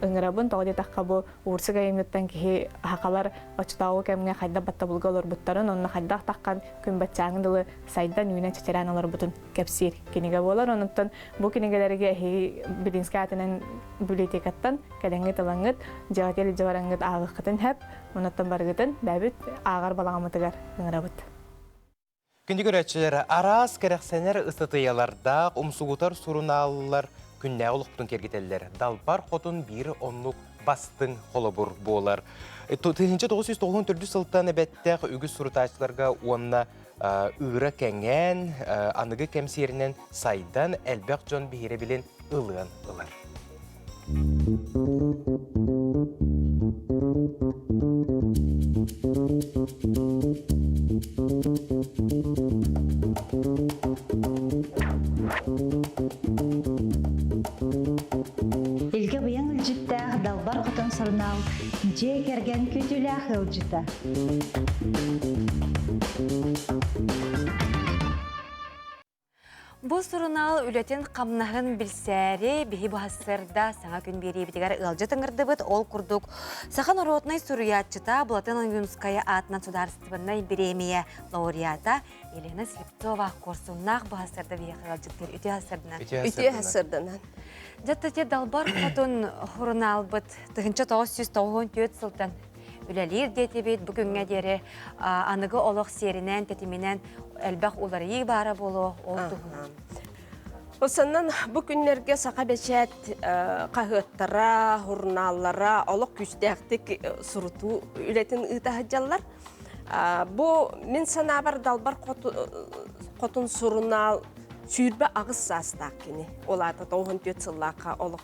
ыңырабын, тоғыде таққа бұл урсы гайымныттан кеге хақалар очытауы кемге қайда батта бұлға олар бұттарын, онына қайдақ таққан күн батчағындылы сайдан үйінен чечеран олар бұтын кепсир кенеге болар, онаттан бұл кенегелерге Билинский атынан библиотекаттан кәдәңгі талаңғыт, жағател жавараңғыт ағыққытын әп, онаттан барғытын бәбіт ағар балағамытығар ғыңырабыт. Күнді көрәтшілері арас кәрәқсәнер ыстытыяларда ұмсуғытар сұруналылар күнне олықпытын кергетелілер. Далбар қотын бір онлық бастың қолыбыр болар. 1994 сылттан әбәттәқ үгіз сұрыташыларға онына ұры кәңен, анығы кәмсерінен сайдан әлбәқ жон бейірі білін ұлыған ұлар. Илге бұян үлжіттәғ далбар құтын сұрнал, же керген көтіләқ үлжіті. Бұл сұрынал үлетін қамнағын білсәрі бігі бұхасырда саңа күн бері бітігер ұлжы тыңырды бұд ол күрдік. Сақан оротнай сүріятчыта Булатын Юнская атынан сударыстыбыннай біремия лауреата Елена Слепцова корсуннақ бұхасырда бейі ұлжыттыр үте асырдынан. Жаттате далбар хотун хурналбыт тыгынча 994 сылтан үлелир детебет бүгүнгө дери аныгы олох серинен тетименен элбах уларыйы бара болу олду. Осаннан бу күннерге сака бечет кагыттара, хурналлара, олох күчтәктик суруту үлетин ытахаджаллар. Бу мен санабар далбар котун сурунал сүйірбі ағыз састақ кені. Олады 94 сыллаққа олық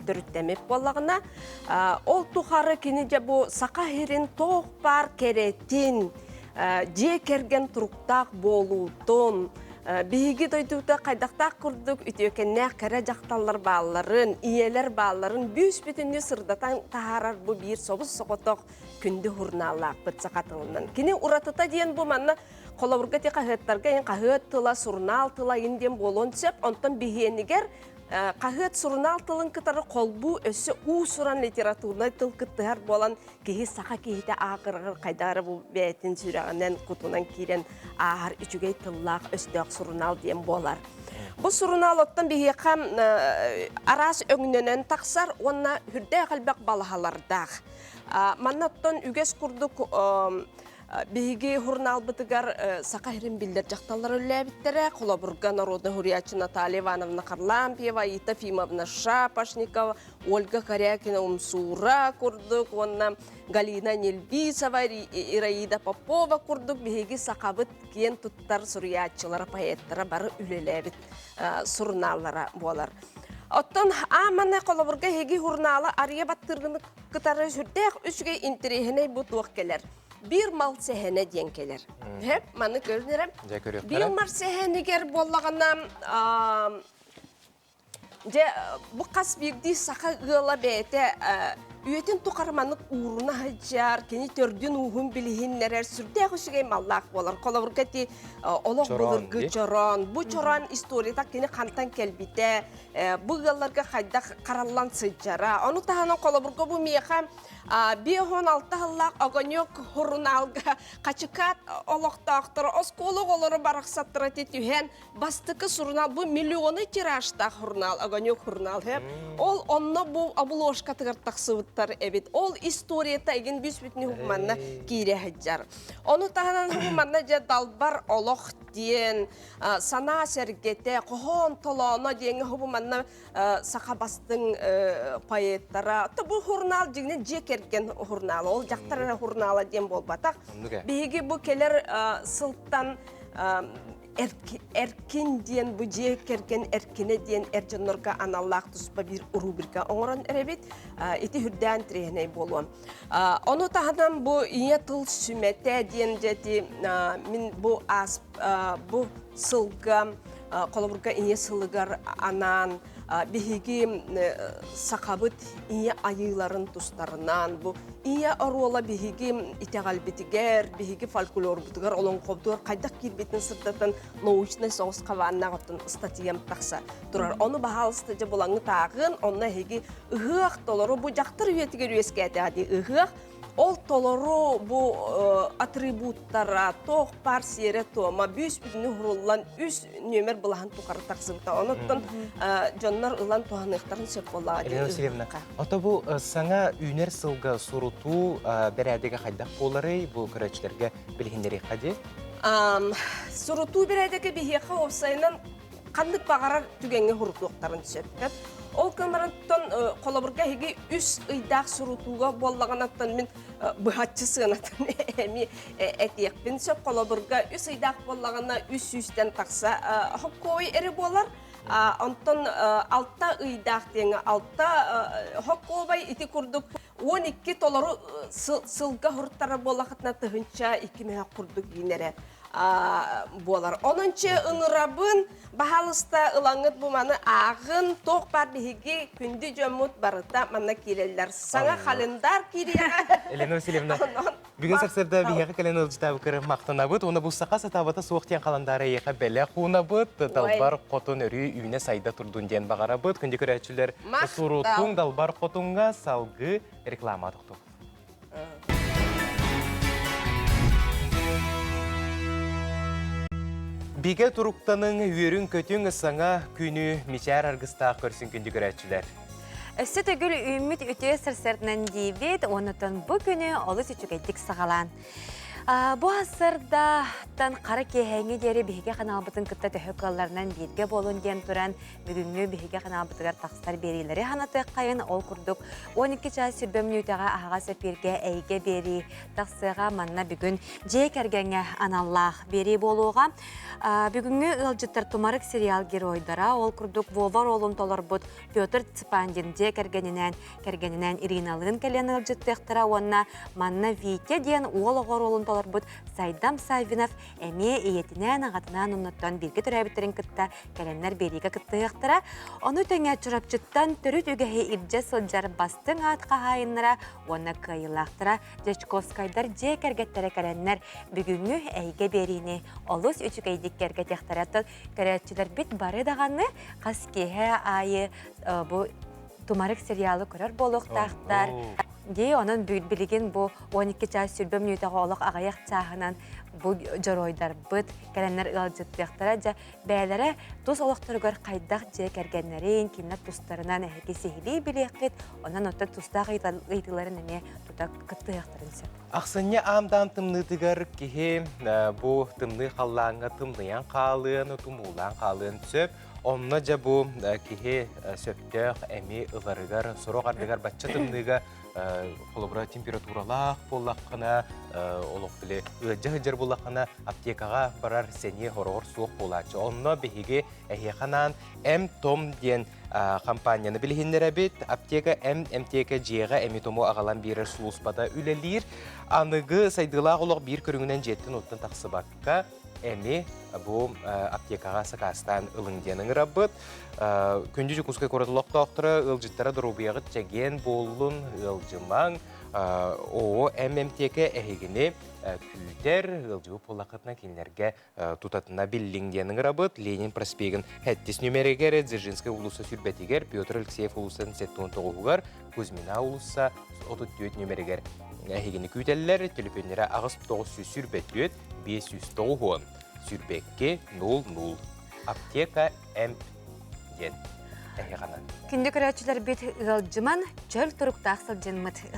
дүріттемеп болағына. Ол тұқары кені де бұл сақа херін тоқ бар керетін, же керген тұрықтақ болудың, Биһиги дойдууда қайдақтақ күрдік үтөкеннәк кәрі жақталар балларын, иелер балларын бүйіс бүтінне сырдатан тахарар бұ бір собыз соғытық күнді хурналақ бұтса қатылынан. Кені ұратыта дейін бұл манна қолауырға те қағыттарға ең қағыт тыла, сурнал тыла енден болуын сөп, онтан бігенігер қағыт сурнал тылын кытары қолбу өсі ұсыран литературна тыл кыттығар болан кейі сақа кейді ағырғыр қайдары бұл бәйтін сүрағынан құтынан кейрен ағыр үчігей тыллақ өстіғ сурнал дейін болар. Бұл сурнал оттан бігеқам арас өңінінен тақсар, онна хүрді қалбақ балахалардағы. Маннаттан үгес күрдік Биһиги хурнал бытыгар сақайрын билдер жақталар өләбіттері, Қолабұрға народна хурячы Наталья Ивановна Харлампиева, Ита Фимовна Шапошникова, Ольга Корякина Умсура күрдік, онна Галина Нельбисова, Ираида Попова күрдік, биһиги сақабыт кен тұттар сурячылары, поэттары бары үлеләбіт сурналлара болар. Оттан амана Қолабұрға хеги хурналы ария баттырғыны кытары жүрдәк үшіге интерехіне бұтуақ келер. Bir mal sehene denkeler. Hep manı görünürüm. Bir mal sehenegер боллағана bu kas birdi saka gıla bete üyetin tukarmanık uğruna hacar, keni tördün uğun bilihinler sürdü hoşugay mallak bolar. Kolabırgati olaq bolur gıçoran. Bu çoran istoriyata keni kantan kelbite. Bu gılarga hayda karallan sıcara. Onu tahanan kolabırga bu miyakam bir 16 hallak aganyok hurnalga kaçıkat olaqta aktara oskolu oları baraqsattıra tetühen bastıkı surnal bu milyonu tiraşta hurnal aganyok hurnal hep. Ol onna bu abuloşka tıgırtaq sıvıttar evet. Ol istoriyata egin büsbütni hukumanna kire haccar. Onu tahanan hukumanna je dalbar olaq diyen sana sergete kohon tolana diyen hukumanna saka bastın payettara. Bu hurnal jigine jekergen hurnal. Ol jaktara hurnala diyen bolbatak. Bihi bu keler sılttan erkin diyen bu jekergen erkine diyen ercanlarga analak tuspa bir rubrika oran erebit iti hürden trehne bolum. Onu tahadan bu iye tıl sümete diyen jeti min bu bu sılgam Kolabırga iye sılgar anan bihigi sakabıt iye ayıların tustlarından bu iye arola bihigi itegalbitiger bihigi folklor bitiger olan koptur kaydak kirbitin sırtatan nauşna sos kavanna gotun statiyam taksa durar onu bahalıstıca bulanı tağın onna higi ıhıq dolaru bu jaktır üyetiger üyeskete hadi ıhıq Ol toloro bu atributtara toq parsiyere toğma büs bütünü hurullan üs nömer bulahan tukarı taksıbıta. Onuttan jonlar ılan toğanıqtарын söp bolla. Elena Vasilyevna, ota bu sana üner sılga surutu beredege haydaq bolary bu kıraçlarga bilhinleri qadi? Surutu beredege bihiqa ofsaynan kandık bağarar tügenge hurukluqtарын söp. Ol kamaranttan Kolabırga hegi üs ıydaq surutuga bollağanattan min bıhatçı sığınattan emi etiyekbin söp Kolabırga üs ıydaq bollağana üs üstten taksa hokkoy eri bolar. Ondan altta ıydaq diyene altta hokkobay iti kurduk 12 doları sılga hurttara bollağatna tıhınça 2 meha kurduk yinere. Bolar. Onuncu ınırabın bahalısta ılangıt bu manı ağın toq bar bihigi kündü jomut barıta manna kireller. Sana kalendar kiriya. Elena Vasilyevna, bugün saksarda bihiga kalendar ılcıta bukırı maqtanabıt, ona bu saqa satabata soğuktiyan kalandara yeqa bele xunabıt, dalbar qotun örü üyüne sayda turdun diyen bağarabıt, kündü körәчілер surutun dalbar qotunga salgı reklama tuqtu. Биге туруктанын үйерін көтің саңа күні мичар аргыстақ көрсін күнді көрәтшілер. Өссі түгіл үміт үте сырсыртынан дейбет, онытын бұл күні олыс үтігейдік сағалан. Бұ асырда тан қара кехеңі дері бейге қаналбытын күтті төхөкаларынан берге болын ден тұран бүгінгі бейге қаналбытығар тақстар берилері ханаты қайын ол күрдік. 12 час сүрбем нүйтаға ағаға сөперге әйге бері тақсыға манна бүгін жек әргенге аналлақ бері болуға. Бүгінгі ұлжыттар тұмарық сериал геройдара ол күрдік Вовар олын толар бұд Петр Ципандин жек әргенінен Ириналығын кәлен ұлжыттықтыра онына манна Витя ден ол оғар олын толар бұд Сайдам Савинов әме иетінен ағатынан ұнаттан бірге түрәбіттерін күтті кәленлер береге күттіғықтыра. Оны төңе чұрапчыттан түріт үгіхе ирже сылжар бастың атқа хайынлара, оны кайылақтыра Жечковскайдар жек әргеттері кәленлер бүгінгі әйге беріне олыс үчікейдік кәргетектіратты көрәтчілер бит бары дағаны қаскеге айы бұл Тумарық сериалы көрер болуқтақтар. Дей, оның білген бұл 12 час сүрбем нүйтаға олық ағаяқ чағынан бұл жоройдар бұд, кәлінлер ұлжыттықтыра жа бәлері тұз олықтырғыр қайдақ же кәргенлерін, кемнат тұстарынан әйке сейлей білеқет, онан отта тұстағы ұйтыларын әме тұтақ күттіғықтырын сөп. Ақсыне амдан тымнытығыр кеге бұл тымны қаллаңға тымныян қалын, тұмулан қалын сөп. Онна жа бұл кеге сөптіқ әме ұларығар, сұрақ ардығар батча тымныға қолыбыра температуралақ болаққына, олық біле ұлжығыжыр болаққына аптекаға барар сәне хорғыр суық болачы. Онна бігеге әйеқанан М-Том ден компанияны білгендер әбет, аптека М-МТК жеға әметому ағалан берір сұлыспада үлелер. Анығы сайдылақ олық бір көріңінен жеттін оттын тақсы баққа әме бұл аптекаға сақастан ұлыңденің рабыт. Күнді жүкізгі көретіліқті оқтыры ұлжыттары дұрубияғыт жәген болын ұлжымаң о ММТК әйгіне күйтер ұлжығы полақытына кенлерге тұтатына біліңденің рабыт. Ленин проспегін әттес нөмерегер, Дзержинскай улысы сүрбәтігер, Петр Алексеев улысын 7-19-ғығар, Кузьмина улыса 34 нөмерегер. Әйгені күйтелілер, телефонлері ағыз 900 сүрбәтігет 590 сүрбәкке 00. Аптека М ден. Күнді көрәтшілер бет ғылжыман жөл тұрықтақ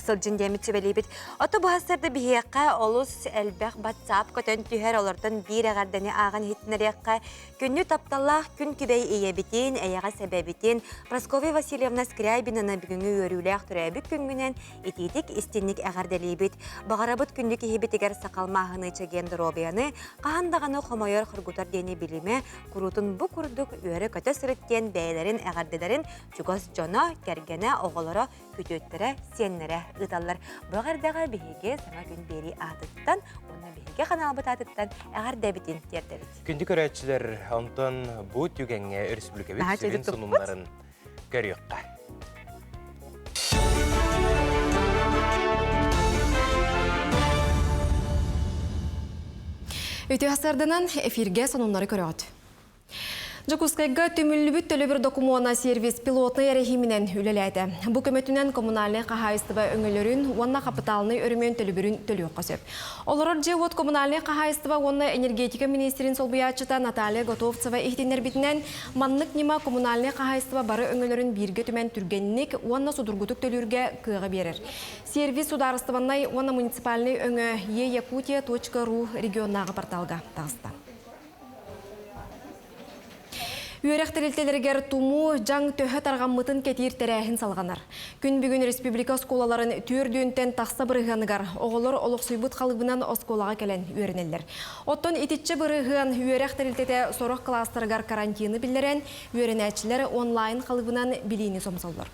сылжын демет сөбелей бет. Оты бұғастарды бігеққа олыс әлбәқ батсап көтен түйер олардың бір ағарданы ағын хетінерекқа күнді тапталақ күн күбей ие бітен, әйеға сәбәбітен Прасковья Васильевна Скрябинаны бүгінгі өріләқ түрәбік күнгінен ететік істенік ағардалей бет. Бағарабыт күнді кехебетігер сақалмағыны чәгенді робияны қағандағаны қомайыр қыргутар дені біліме күрутын бұ күрдік өрі көті сұрыттен бәйлерін ағардаларын Чугас жона, кәргені, оғылары, күтөттері, сенлері ұталар. Бұғардағы бейге саңа күн бері ағыттан, оны бейге қаналбыт ағыттан әғар дәбітін тердерді. Күнді көрәтшілер, онтан бұл түгенге республика бет сүрін сұнымларын көріққа. Өте астардынан эфирге сонунлары көріғат. Жокускайга төмүллүбүт төлөбүр докумуона сервис пилотный әрехименен үлеләді. Бұ көмөтінен коммунальный қағайыстыба өңілерін, онна капиталны өрімен төлөбүрін төлөк қосып. Оларыр же от коммунальный қағайыстыба онна энергетика министрин солбуячыта Наталья Готовцева ихтенер битінен маннык нема коммунальный қағайыстыба бары өңілерін бірге төмен түргеннік онна судургутук төлүрге кыға берер. Сервис сударыстыбаннай онна муниципальный өңі eyakutia.ru регионнағы порталға тағысты. Үйерәқтірілтелергер туму жаң төхі тарғаммытын кетер тәрәхін салғанар. Күн бүгін республика сколаларын түрдүйінтен тақса бірғанығар, оғылыр олықсүйбұт қалыбынан осколаға кәлін үйерінелер. Оттон ититчі бірғын үйерәқтірілтеті сорық кластырғар карантины білдерен, үйерінәтшілер онлайн қалыбынан білейіні сомсалдар.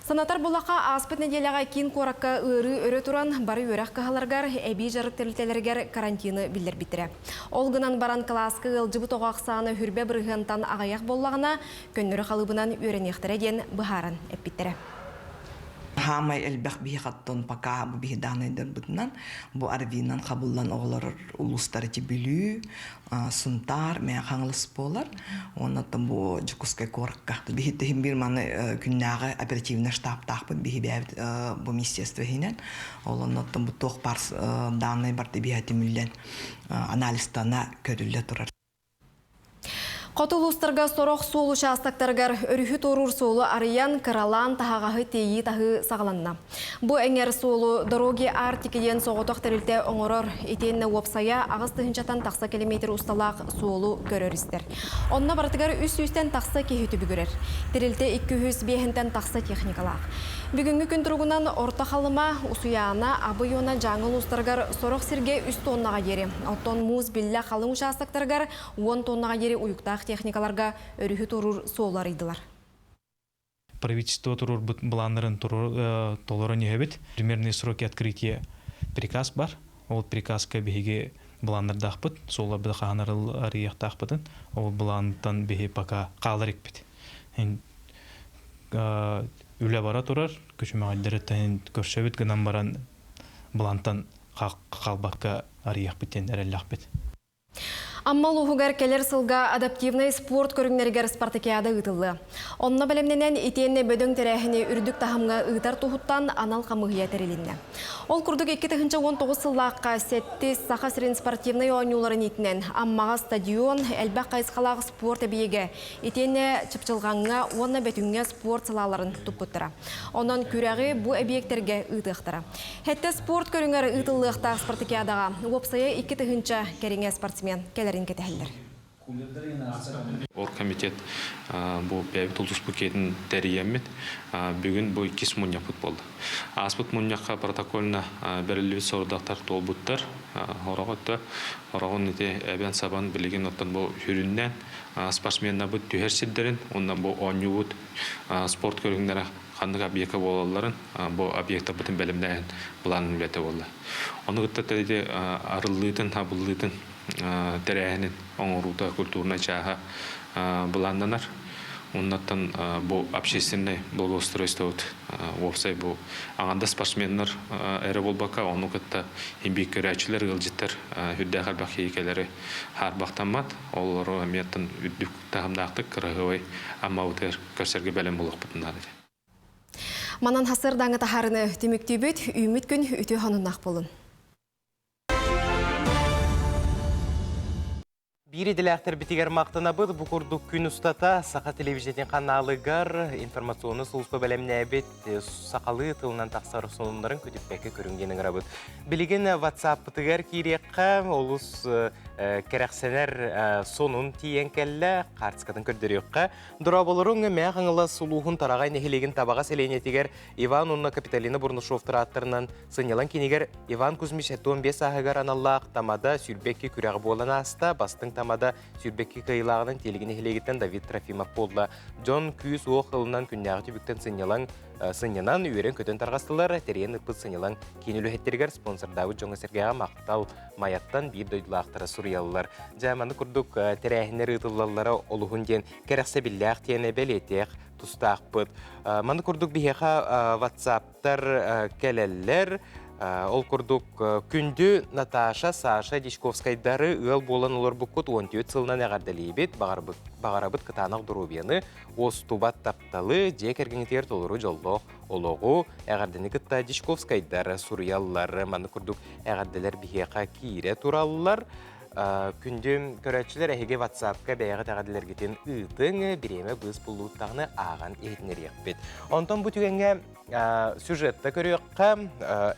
Санатар болақа аспыт неделяға кин коракка ыры өрі туран бары өрәқ қағаларғар әбей жарық тәрілтелергер карантины білдер бітірі. Олғынан баран классқы ғылжыбы тоғақсаны хүрбе бірғынтан ағаяқ боллағына көннірі қалыбынан өрінектірі ден бұхарын әппеттірі. Хамай элбэх бихаттон пока бу бихданайдан бутнан бу арвинан кабуллан оглар улустар тибилүү сунтар мен хаңлыс болар оннан бу жукускай коркка бихите химбир маны күннага оперативный штаб тахпы бихибэв бу министерство хинен олоннан бу тох парс данный барты бихати миллен анализтана көрүлө турар. Котулустарга сорох солу шастактаргар өрүхү торур солу арыян каралан тахагахы тейи тахы сағаланна. Бу эңер солу дороги артикиден соғотоқ тәрілте оңорор етенне уопсая ағыз тыхынчатан тақса километр усталақ солу көрөрістер. Онна бартыгар үс-үстен тақса кехеті бүгірер. Тәрілте 205-тен тақса техникалақ. Бүгінгі күн тұрғынан орта қалыма усуяна абыйона жаңыл устаргар сорох сирге үс тоннаға ері. Оттон муз билля қалың участактаргар 10 тоннаға ері уюктақ техникаларга өрүхү турур соолар ыйдылар. Правительство турур бланнарын турур толорон ебит. Примерные сроки открытия приказ бар. Ол приказка беге бланнардахпыт, сола бдаханарыл арыяктахпытын. Ол блантан беге пока каларик бит. Үле бара турар, көчмөгөндөрөтөн көрсөбүт гынан баран блантан калбакка арыяк битен эреллак бит. Аммал ухугар келер сылга адаптивный спорт көрүңнергер спартакиада ытылы. Онна белемненен итенне бөдөң терәһине үрдүк тахамга ытар тухуттан анал камыгыя терилинне. Ол курдук 2019 сыллакка сетти Саха-Сирин спортивный ойнуларын итинен аммага стадион элбак кайскалак спорт биеге итенне чыпчылганга онна бөтүнгө спорт салаларын туппуттара. Онон күрәге бу объекттерге ытыктара. Хетте спорт көрүңөр ытыллыкта спартакиадага опсая 2 тыгынча кереңе спортсмен Оргкомитет bu бәбит улус букетін дәриемет бүгін bu 2 муньяк болды. Аспыт муньякка протоколна берилиби сордактар толбуттар. Орагын ите әбен сабан билеген оттан bu хүрүннән спортсменна bu түһәрсиддерин, ондан bu онюбут спорт көрүңнәре хандык объекты болаларын bu объектта бүтүн белемдән план бете болды. Оны гытта тәде арыллытын, табыллытын терәһенин оңорута культурна чаха буланданар. Оннан бу общественный благоустройство опсай бу аңанда спортсменнер эре болбака, оны гытта еңбек көрәчләр гылҗиттер хүддә хәлбәк хикәләре һәрбактанмат. Олар меттен үдүк тагымдакты кырыгы амма утер көрсәргә белем булып бутыннар. Манан хасыр даңы тахарыны төмөктүбүт үмүт күн үтө ханынак болун. Бири диләктер битигер мактана быд бу курдук күн устата Саха телевизиятен каналыгар информационны служба белемнәбет сакалы тылынан таксар сонунларын көтүппәккә көрүнгәнен рабыт. Билеген WhatsApp тигер киреккә олус керәксенер сонун тиен келле картскадан көрдөрөккә дора болорун мәгыңла сулугун тарагай нехилеген табага селене тигер Иван Унна Капиталина Бурнушов тракторынан сынялан кинигер Иван Кузьмич 15 агар аналлак тамада сүрбекке күрәг болана аста бастың тамада сүрбекке кыйлагының телегіне хилегеттен Давид Трофимов болла. Джон Күйс оқылынан күннәғы түбіктен сынянан үйерен көтен тарғастылар. Терен ұппыт сынялан кенелі хеттергер спонсордауы жоңы сергеға мақтал маяттан бір дойдылақтары сұрыялылар. Жаманы күрдік терәхінер ұтылалары олығын ден кәрәқсе білләқ тені бәлетек тұстақпыт. Маны күрдік бігеға WhatsApp-тар кәлелер. Ол күрдік күнді Наташа, Саша, Дишковскайдары ұл болан олар бұқыт 14 сылынан әғардалейбет бағарабыт кытанақ дұрубияны остубат тапталы жек әргенетер толыру жолдық олығы әғарданы кытта Дишковскайдары сұрыялылары маны күрдік әғардалар бігеға кейре туралылар. Күнді көрәтшілер әйге WhatsApp-ка бәйіғы тәғадылар кетен ұйтың біреме бұз бұлуыттағыны аған ехінер еқпет. Онтан бұ түгенге сюжетті көріққа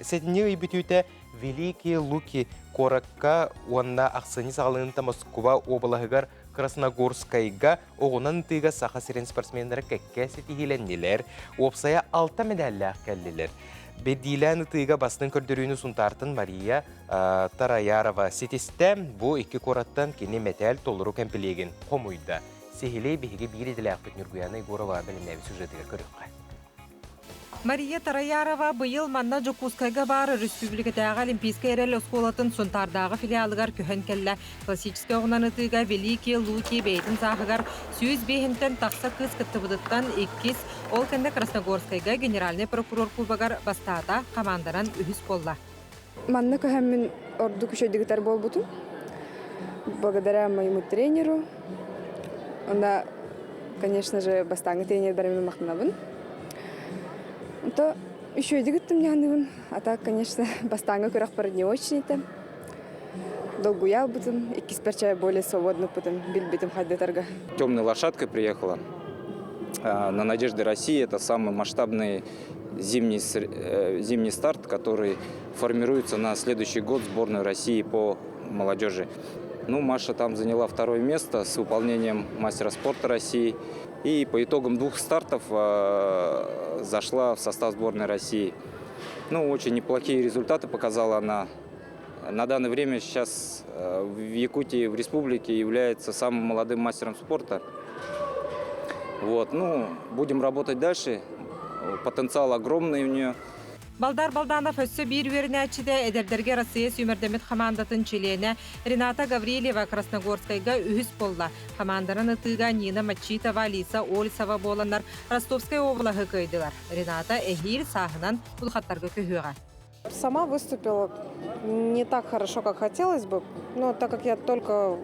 сәтіне өйбітүйті Великие Луки Коракка онна ақсыны сағалығында Москва обалағығар Красногорскайга оғынан тыға Саха-Сирин спортсмендері кәкке сетігеленнелер, опсая 6 медалләқ кәллелер. Бедиләні тыға басының көрдірүйіні сұнтартын Мария Тараярова сетесті бұ 2 кораттан кені метал толыру кәмпілеген қомуйда. Сехелей бігеге бір еділәқ бітнер ғуяны Егорова бәлінәві сюжетіге көріққа. Мария Тараярова быйыл манна Жокускайга бары республикадағы Олимпийская эрел осколатын сонтардағы филиалыгар көһен келле классический оғнанытыға Великие Луки бейтін сағығар сүйіз бейхінтен тақса кыз кыттыбыдыттан 2 ол кәнді Красногорскайга генеральный прокурор кубагар бастаата командаран үхіс болла. Манна көһәмін орду күшөйдігітер бол бұтын. Благодаря моему тренеру. Онда, конечно же, бастаңы тренер бәрімен мақтынабын. То еще и дигиттым яныбын. А так, конечно, бастаңы көрәк бары не очень это. долгуя бутын, и кисперчая более свободно потом бильбитым ходдетарга. Темной лошадкой приехала. На Надежде России это самый масштабный зимний старт, который формируется на следующий год сборной России по молодежи. Ну, Маша там заняла 2-е место с выполнением мастера спорта России. И по итогам 2 стартов зашла в состав сборной России. Ну, очень неплохие результаты показала она. На данное время сейчас в Якутии, в республике, является самым молодым мастером спорта. Вот, ну, будем работать дальше. Потенциал огромный у нее. Балдар Балданов өссө бир вернәчіде әдердерге Россия сүймердемет командатын чилене Рената Гаврилева Красногорскайга үхіс болла. Командарын ытыга Нина Мачитова, Лиса Ольсова боланар Ростовской облағы көйділер. Рената әхир сағынан бұлхаттарға көйіға. Сама выступила не так хорошо, как хотелось бы, но так как я только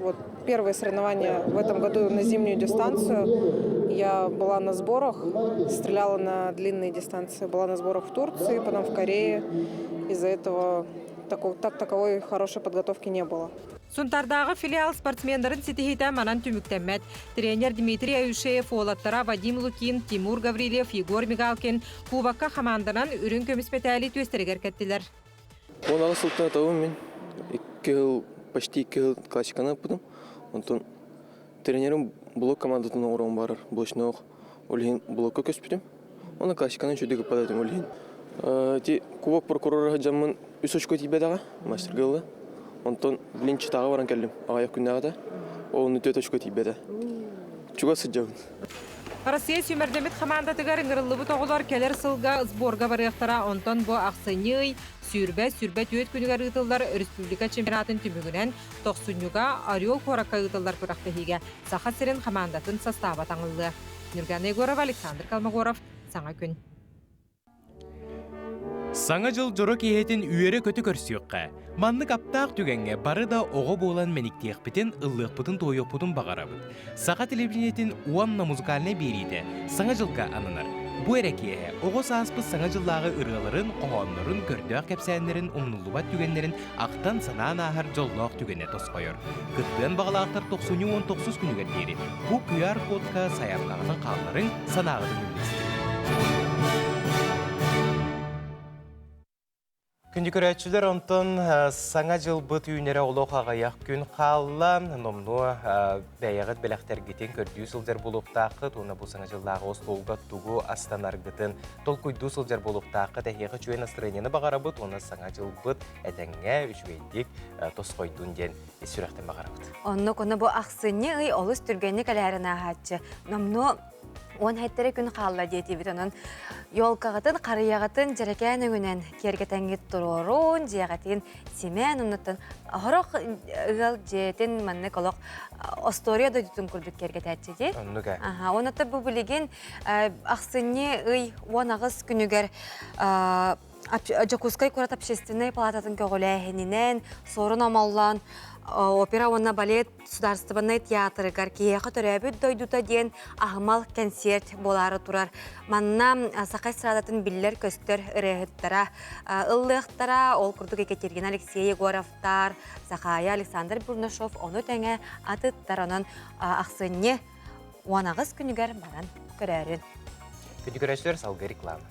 первые соревнования в этом году на зимнюю дистанцию, я была на сборах, стреляла на длинные дистанции, была на сборах в Турции, потом в Корее. Из-за этого таковой хорошей подготовки не было. Сунтардағы филиал спортсмендерін сетихита манан түміктәмәт. Тренер Дмитрий Аюшеев, олаттара Вадим Лукин, Тимур Гаврилев, Егор Мигалкин Кубакка команданан үрін көміспетәлі төстергер кәттілер. Онағы сылтына тауым мен почти 2 жыл классиканы бұдым. Онтон тренерім блок командатын оғырауын барыр. Блочны оқ олейін блокқа көспетім. Оны классиканы жүдегі падатым олейін. Кубок прокурорға жамын 3 очко тейбедаға, мастер ғылы. Онтон білінші тағы баран кәлдім. Ағаяқ күннағада, оғыны 4 очко тейбеді. Чуға сұджауын. Россия сүймердемет командатыгар ыңырылы бұт оғылар кәлер сылға сборға барықтара. Онтон бұ ақсыны сүйрбе түйет күнігер ұтылдар республика чемпионатын түмігінен 90-ға Орел Қораққа ұтылдар пырақтығыға Саха Сирен командатын составы таңылды. Нұрган Егоров, Александр Калмагоров, Саңа күн. Саңа жыл жоры кейетін үйері көті көрсіюққа. Манны каптақ түгенге бары да оғы болан мәніктеқ бітін ұллық бұтын тойық бұтын бағарабыд. Сақа телевизионетін уанна музыкаліне берейді. Саңа жылға анынар. Бұ әрекеге оғы сааспыз саңа жыллағы ұрғаларын, қоғанларын, көрдөк кәпсәнлерін, умнулубат түгенлерін ақтан санан ағар жоллақ түгене тос қойыр. Күттен бағалақтар 90-19 күнігер дері. Бұ QR кодқа саярлағының қалларын санағыдың үлдесті. Күнді көрәтшілер онтын саңа жыл бұт үйінері олық ағаяқ күн қалла, номну бәйіғіт бәліқтергетін көрдүү сылдар болып тақыт, оны бұл саңа жылдағы остолға туғу астанарғытын тол көйдүү сылдар болып тақыт, әйеғі чуен астырынені бағарабыт, оны саңа жыл бұт әтәңе үшвейдік тос қойдың ден сүрәқтен бағарабыт. Оны көні бұл ақсыны олыс түргені кәләрін ағатшы. Номну он хәттері күн қалла дейті бітінің Йолкағытын, қарияғытын жерекән өңінен кергетәңгет тұрорун, жеғатын семен ұнытын. Ғырық ұғыл жетін мәнні қолық остория дойдытын күрдік кергетәтші дейт. Оныты бұл білеген ақсыны ұй 10 күнігер Жакускай көрат общественный палататын көгіләхінінен, сорын амаллан, опера онна балет сударстыванный театры гаркияқы төрәбіт дойдута ден ағымал концерт болары тұрар. Манна сақай sıрадатын биллер көстер үрәғіттара, ұллықтара, ол күрдік Екатерина Алексей Егоровтар, Сақая Александр Бурнашов, оны тәңе атыттаранын ақсыне 10 күнігер баран көрәрін. Күнді көрәшілер салғы реклама.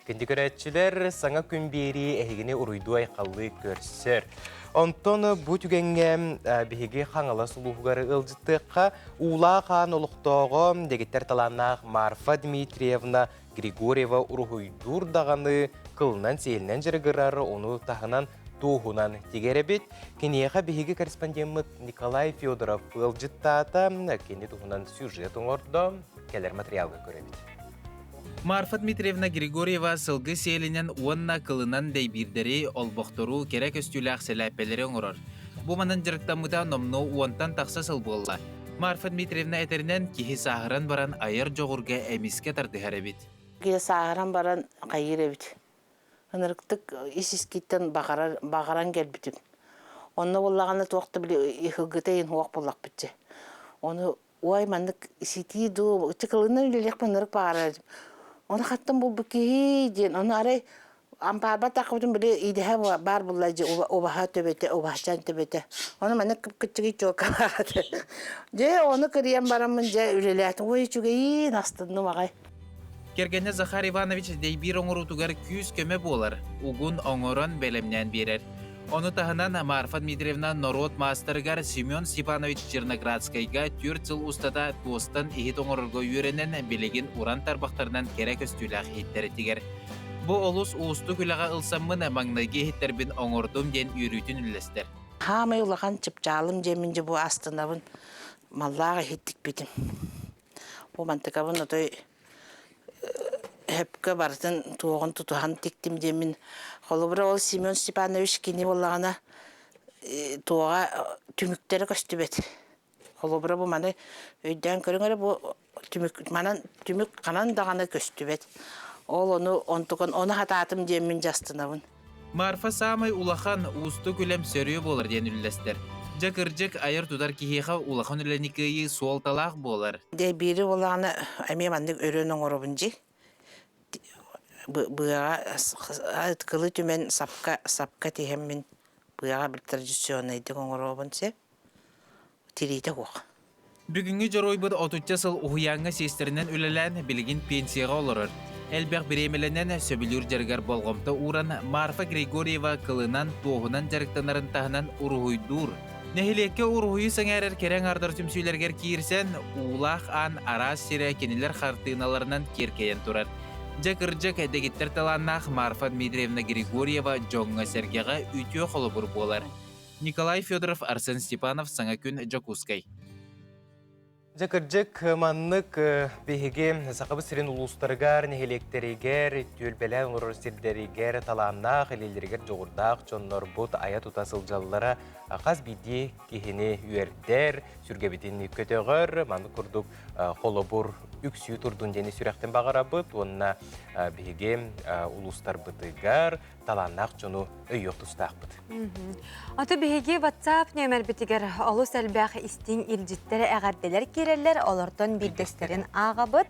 Күнді көрәтшілер саңа күн бері әйгіне ұруйду айқалы көрсір. Онтон бұ түгенге бігеге қаңала сұлуғығары ұлжыттыққа ұла қан олықтағы дегеттер таланақ Марфа Дмитриевна Григорьева ұруйдур дағаны қылынан сейілінен жүргірары оны тағынан туғынан тегеребет. Кенеға бігеге корреспондент Николай Федоров ұлжыттата кенде туғынан сюжет оңырды келер материалға көребет. Марфа Дмитриевна Григорьева сылғы сейлінен уанна кылынан дейбирдері олбоқтору керек өстілі ақселәпелері оңырыр. Бұ манан жырықтамыда номну уантан тақса сыл болла. Марфа Дмитриевна әтерінен кихи сағыран баран айыр жоғырға әміске тардығар әбет. Кихи сағыран баран қайыр әбет. Үніріктік исіскеттен бағаран кәлбітім. Оны боллағаны тоқты білі үхігітейін уақ болақ бітті. Оны уай мандық сетейді, үтті кылынан үлелек мұнырық бағар әдім. Onu hattım bul buki diyen onu aray amparba takıbıdım bile idehe var bulaycı obaha töbete obahcan töbete. Onu bana küçük çok kabahatı. Je onu kırıyan baramın je üleliyatın oy çok iyi nastındı mağay. Кергене Захар Иванович дейбир оңорутугар күйіз көмө болар, угун оңорон белемнен берер. Оны тахынан Марфа Дмитриевна Нород мастергар Семен Степанович Черноградскайга 4 жыл устата туостан ихит оңорорго үйренен билигин уран тарбактарынан керек өстүлах хиттери тигер. Бу олус уусту күлага ылсаммын маңнайги хиттербин оңордум ден үйрүтүн үлестер. Хамай улахан чыпчалым жеминже бу астынабын маллага хиттик битим. Бу мантыкабын отой hepke barıtın tuğun tutuhan tiktim demin. Kolubra ol Semyon Stepanoviç kini bollağına tuğa tümükleri köstübet. Kolubra bu manı öйден körüngere bu tümük kanan dağına köstübet. Ol onu ontukun onu hatatım demin jastınabın. Marfa samay ulahan ustu külem sörüyor bolar den üllester. Jakırcık ayır tudar kihiha ulahan ülenikayı sol talaq bolar. De biri olağına emeğe mandık örüğünün orubuncu. Bığa atkılı tümen sapka tihemmin bığa bir tradisyonaydı orubuncu. Tiriyde koq. Бүгүнгү жороойбут 30 сыл ухуяңга сестеринен үлелен билигин пенсияга олорор. Элбек биремеленен сөбүлүр жергер болгомто уран Марфа Григорьева кылынан тоғунан жарыктанарын тахынан уруйдур. Нехилекке уруйу саңарер керең ардар түмсүйлергер киирсен, улах ан арас сире кенилер хартыналарынан керкейен турар. Жакыржак дегиттер таланнах Марфа Дмитриевна Григорьева жоңга сергега үтүө холобур болар. Николай Федоров, Арсен Степанов, Саңа күн Жакускай. Jakırcık manlık behiги saqabı sirin uluslargar neheлектеригер tülbelen uluslargar talanaq elileriger joğurdaq çonlar bot aya tutasılcalılara qaz bidi kihini üerder sürgebitin kötöğür manlık kurduk holobur üksü turdun jeni sürekten bağarabıt onna behiги uluslar bıtıgar talanaq çonu öyok tustaqbıt. Аты behiги WhatsApp nömer bitiger olus elbaq istin ilcittere əgərdeler kirerler olordan bildeslerin ağabıt.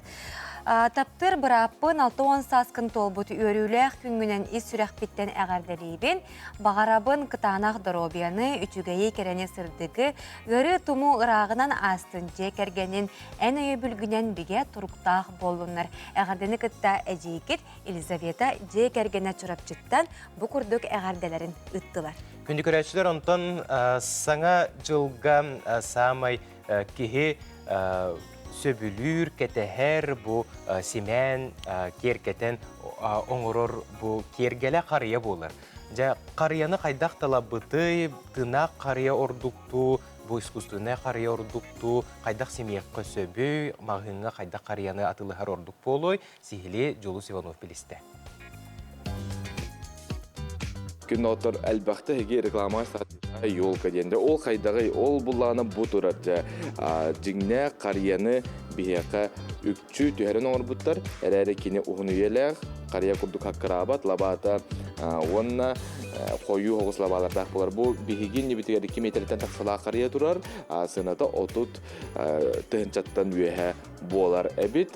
Taptır bırapın 6-10 saskın tolbut örülək küngünen is sürək bitten əgərdeliyibin. Bağarabın kıtanaq dorobiyanı ütügeyi kerene sırdıgı görü tumu ırağınan astın jekergenin en öy bülgünen bige turuktaq bolunlar. Əgərdeni kıtta ejikit Elizaveta jekergene çırapçıttan bu kurduk əgərdelerin ıttılar. Күндік өрәтшілер онтан саңа жылға самай кихи сөбүлүр кетехер бу семен керкетен оңорор бу кергеле қария болар. Жа қарияны қайдақ талабыты, тына қария ордукту, бу искусственный қария ордукту, қайдақ семекқа сөбүй, мағынға қайдақ қарияны атылығар ордук болой, сихили Жолус Иванов білісті. Күн отыр әлбәқті хеге рекламация yolka dende ol qaydağı ol bullana bu turarca jingне qariyany biyaka үкчү төһөрөн орбуттар эререкини ухунуелех қария курдук хаккарабат лабата онна қою хоғыс лабалардақ болар. Бұл бігеген небетігер 2 метрден тақсыла қария тұрар, сыната отут тұхынчаттан үйе болар әбет.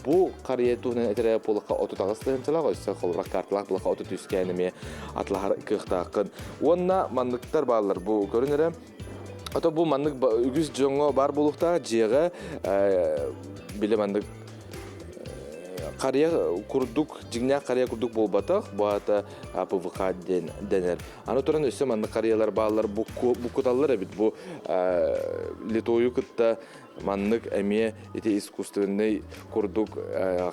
Бұл қария тұхынан әтірі болыққа отут ағыз тұхынчалақ, өсі қолырақ картылақ болыққа отут үскәніме атлағар кықтақын. Онна мандықтар балар бұл көрінірі. Ата бұл мандық үгіз жоңы бар болықта жеға біле мандық қария курдук, жигня қария курдук болбатақ, бұғата ПВХ денер. Аны тұран өсі мандық қариялар балалар бұқыталар әбіт. Бұл литойы күтті мандық әме еті искусственный курдук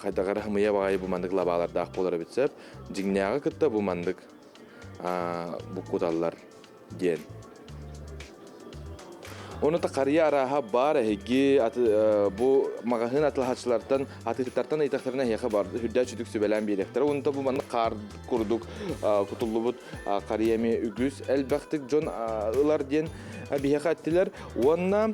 қайдағар хымыя бағайы бұл мандық лабалардақ болар әбітсеп, жигняға күтті бұл мандық бұқыталар ден. Onu da qarıya araha var hegi bu mağahın atılhaçlardan atıqtardan aytaqlarına heqi var hüddə çüdük sübələn bir ektar. Onu da bu manı qar kurduk kutullubut qariyami ügüz elbəxtik jon ılar den bir heqi attiler. Ona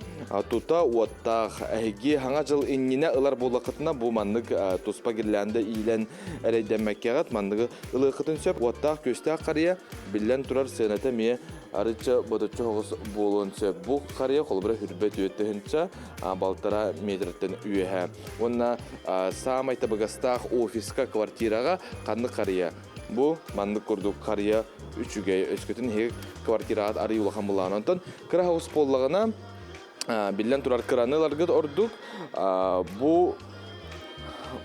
tuta ottaq hegi hanga jıl innine ılar bolaqıtına bu manıq tuspa girləndə ilen əleydən məkkəqat manığı ılıqıtın söp ottaq köstə qariya bilən turar sənətə me арыча бодочу хоғыз болонча бұл қария қолбыра хүрбет өттігінші балтара метрттен үйеге. Онна самай табығастақ офиска квартираға қанды қария. Бұл мандық көрдік қария үчүгей өскөтін хек квартираға ары улахан болған. Онтан кыра хоғыз боллағына билен турар кыраныларгыд ордук.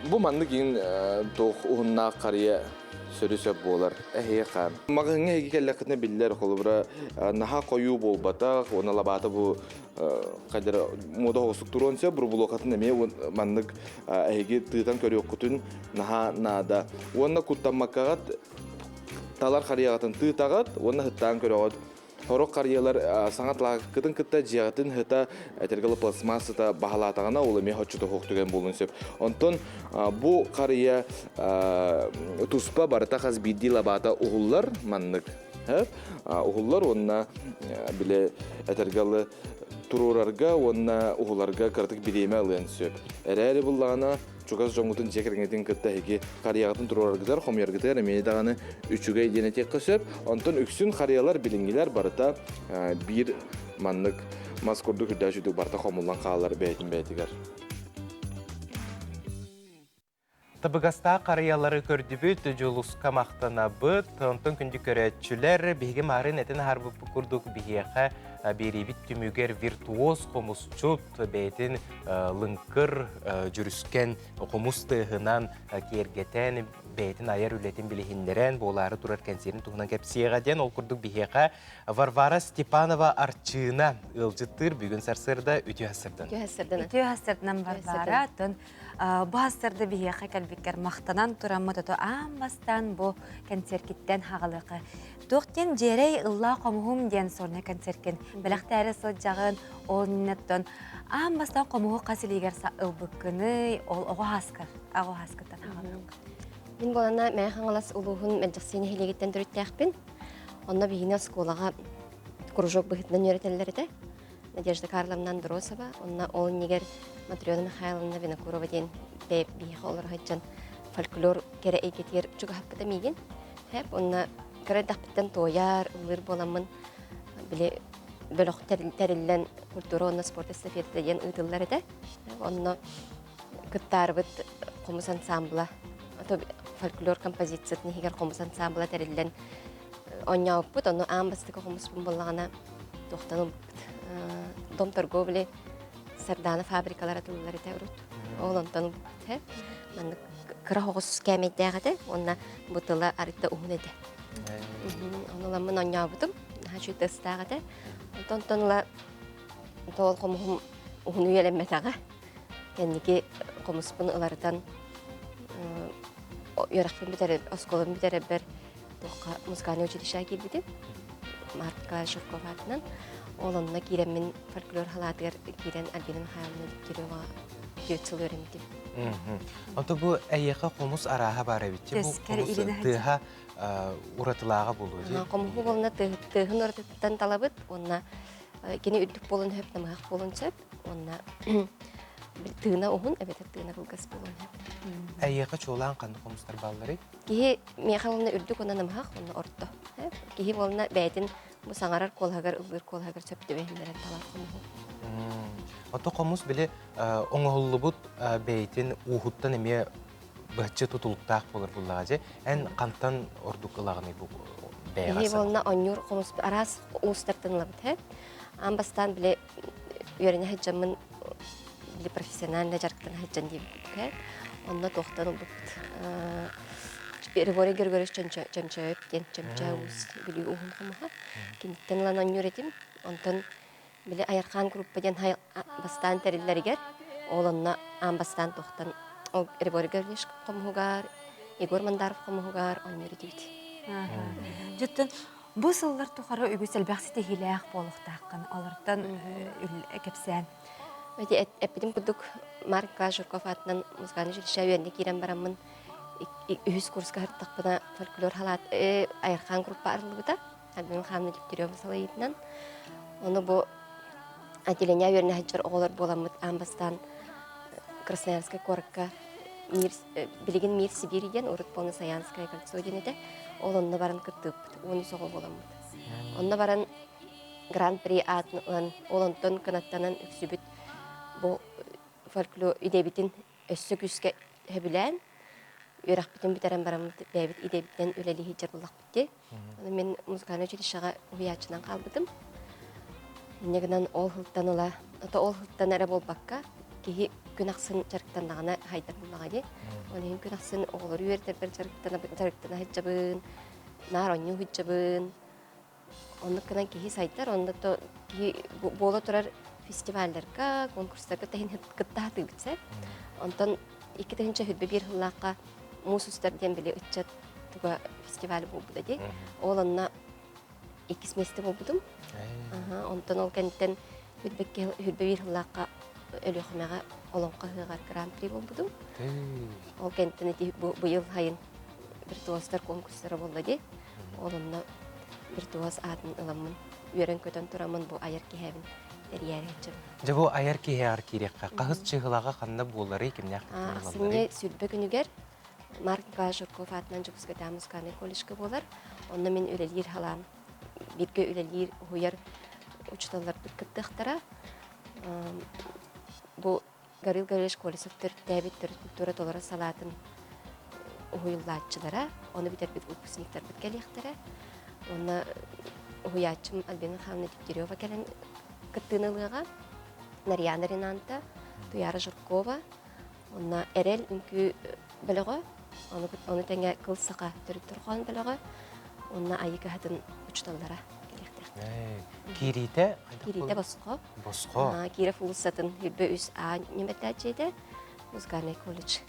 Бу мандык ин тох уунна кария сөрүсөп болар. Эхеха. Магыңа эги келлекне биллер холбра наха кою болбата, она лабата бу кадер мода структуронса бу блокатын эме мандык эги тыйтан көрөкүтүн наха нада. Онна куттамакагат талар кариягатын тыйтагат, онна хыттан көрөгөт. Хорок карьялар саңатлаа кытын кытта жиятын хыта этергалы пластмассата бахалатагана ул эме хоччу токтуген болунсеп. Онтон бу карья туспа барта хаз бидди лабата угуллар маннык. Угуллар онна биле этергалы турурарга онна угуларга кыртык биреме алынсып. Эрери буллана чугас жоңутун жекергендин кытта эги карьягатын турураргызар хомьяргытар эме даганы үчүгө денетек кысып, онтон үксүн карьялар билиңгилер барыта бир маннык маскурду хүдәшүдү барта хомуллан каалар бейтин бейтигер. Табыгаста карьялары көрдүбүт жолуска мактанабыт, онтон күндү көрөтчүлөр биге марын этен харбы курдук бигеха берибит түмүгер виртуоз комусчут бейтин лыңкыр жүрүскен комустыгынан кергетен бейтин аяр үлетин билихиндерен болары турар кенсерин тугунан кепсиега ден ол курдук бигеха Варвара Степанова Арчына ылжыттыр бүгүн сарсырда үтү хасырдан Варвара тон бу хасырда бигеха калбиккер мактанан турамы тото амбастан бу концерткиттен хагалыкы Тоқтен жерей ылла комугум ден сорна концерткен билактары сожагын олнеттон амбастан комугу касилигер ылбыккыны ол огоаскар агоаскаттан хагалык. Мен болана мен хаңалас улугун меджексини хилегиттен дүрүттәкпин. Онна бигине школага кружок быгытнан өйрөтеллерде. Надежда Карловна Дросова, онна ол нигер Матрёна Михайловна Винокурова ден бейхи олар хайчан фольклор кере эйгетер чуга хаппыта мигин. Хеп онна кредахпыттан тояр улыр боламын биле бөлөк терилен культура онна спорт эстафета ден ыдыллар эте. Онна кыттарбыт комус ансамбла фольклор композицияны хигер комус ансамбла терилен онняуппут, онно амбастыка комуспун боллагана тохтанып дом торговли сардана фабрикалары туллар эте урут. Ол онтанып те мен крахогус кемедягате онна бутыла арыта ухнеде. Оноламын онняупутум хачу тестагате онтонла тол комум ухну елемметага кенники комуспун ылардан Ярахпен битере, осколын битере бер музыкальный училище килбидим. Марка Шевкова-атынан. Олонна киремин фольклор халатыр кирен Альбина Михайловна Дегтярева 4 жыл өремдим. Онто бу әйеқа комус араға бары битти. Бу комус тыға уратылаға болу. Комуху болна тыгын уратыттан талабыт. Онна кені үддік болын хөп, намағақ болын сөп. Онна тыгына ухун, әбетер тыгына кылгас болын хөп. Әйеқа чолан қанды комустар баллары? Кихи мияқалына үрдік онна намағақ, онна орто. Кихи болна бәйтін bu sangarar kolhagar ılgır kolhagar çöptü behimlere talar komuhu. Ото комус биле оңоллубут бейтин ухуттан эме баччы тутулуктаак болор буллагаже эн кантан ордук ылагыны бу бейгасы. Бихи болна онюр комус арас устартын лабыт хэ. Амбастан биле үйрene хеджамын биле профессионально жарктан хеджан дейб хэ. Онна тохтан улбут. Перевори гөргөрөш чөмчөп кен чөмчөус били ухун комуха. Кинтен лан онюр этим. Онтон биле аярхан группаден бастан териллергер олонна амбастан тохтан о реборгерлиш комугар Егор Мандаров комугар онюр этибит. Жуттан бу сыллар тухара үгүсел баксыты хилях болохтаккан алардан кепсен. Эти эпидем кудук Марка Журков-атынан музыкальный училище үйренде кирен барамын. Үз курска хартакпына фольклор халат аярхан группа арылыбыта. Альбина Михайловна Дегтярева салайытынан. Оны бу отделение үйренне хаджар оғылар боламыд амбастан Красноярская коракка билеген Мир Сибириден урут полны Саянская кольцо денеде. Ол онны барын кыттып, оны соғы боламыд. Онна баран Гран-при атын олонтон канаттанан үксүбүт бу фольклор идебитин өссө күскө хөбүлән үрәхбитин битерен барам Дэвид идебиттен үлели хиҗер булак битти. Мен музыканы училищега уячынан калбытым. Негенен ол хылтаныла, ол хылтан эре болбакка кихи күнаксын жарыктандагына хайдар булмагады. Онын күнаксын оглор үртер бер жарыктана хиҗабын, нароню хиҗабын. Онны кынан кихи сайттар, онда то кихи бола турар фестивальлерга, конкурстарга тахин кыттаты битсе. Онтон 2-нче хүтбе бир хыллакка мусустардан биле үтчат туга фестиваль болбуда ди. Олонна 2 месте болбудум. Онтон ол кенттен хүтбе бир хыллакка өлөхмәгә олонка хыгар гран-при болбудум. Ол кенттен быйыл хайын бир туастар конкурстары болду ди. Олонна бир туас атын ыламын. Үйрен көтөн турамын бу аяр киһәбин. Жабу аяр киһәр кирекка кагыз чыгылага канда булары кимнәк булган. Асынне сүлбе күнүгер Марк Журков атынан Жукуска музыканы колледжге болар. Онда мен үлелер халам. Бирге үлелер хуяр учталар кыттыктара. Бу Гарил Гареш колледжтер Дэвид культура толора салатын хуйлатчылара, оны битер бит выпускниктар биткелехтере. Оны хуячым Альбина Ханна Дегтярева келен кыттыналыга, Нарьяна Ринанта, Туяра Журкова, онна Эрел үнкү белого, оны теңе кылсака төрүп турган белого, онна айыка хатын учталлара келехтер. Кирите Боско. Кире фулсатын хүббе үс а неметачеде музыкальный колледж.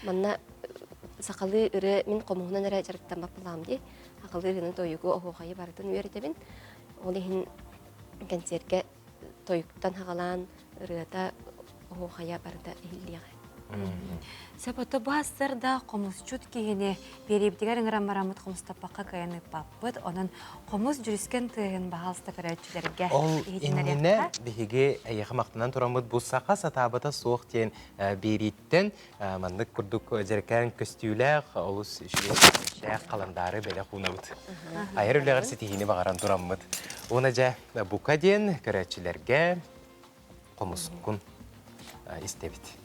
Манна сакалы ыры мен комугунан ыры жарыктамак булам ди. Акылы ырыны тойугу охогайы бардын үйрөтебин. Ол ихин концертке тойуктан хагалан ырыта охогайы барды эхиллига. Сапата бастарда комусчут кигене перебдигер ыңрамарамыт комустапакка каяны паппыт, онын комус жүрүскен тыгын баалста көрөчүлерге. Ол иннине биһиге яхмактынан турамыт бу сака сатабата соох тен бериттен мандык курдук жеркен көстүләк олус шәк каландары беле хунабыт. Айыр үлегер ситихини багаран турамыт. Оны жа бука ден көрөчүлерге комускун истебит.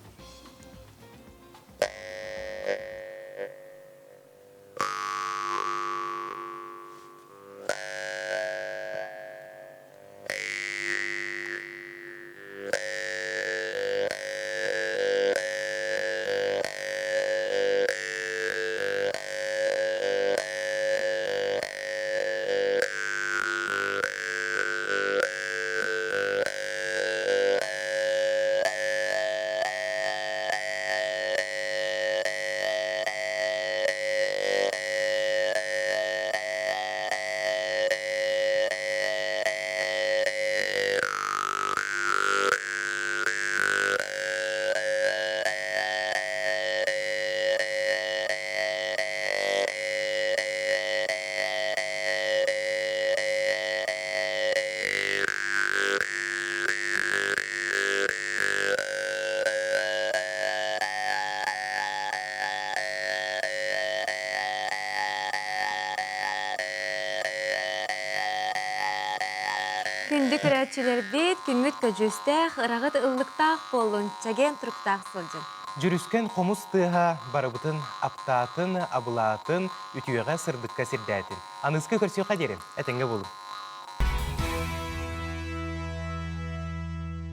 Күндү көрәтчілер бет, күнмүт көжүстәқ, ырағыт ыллықтақ болын, чаген тұрықтақ сылжын. Жүрүскен хомус тыға барыбытын, аптатын, абылатын, үтüеға сырдыққа сирдәтін. Анызғы көрсеу қадерін, әтенге болын.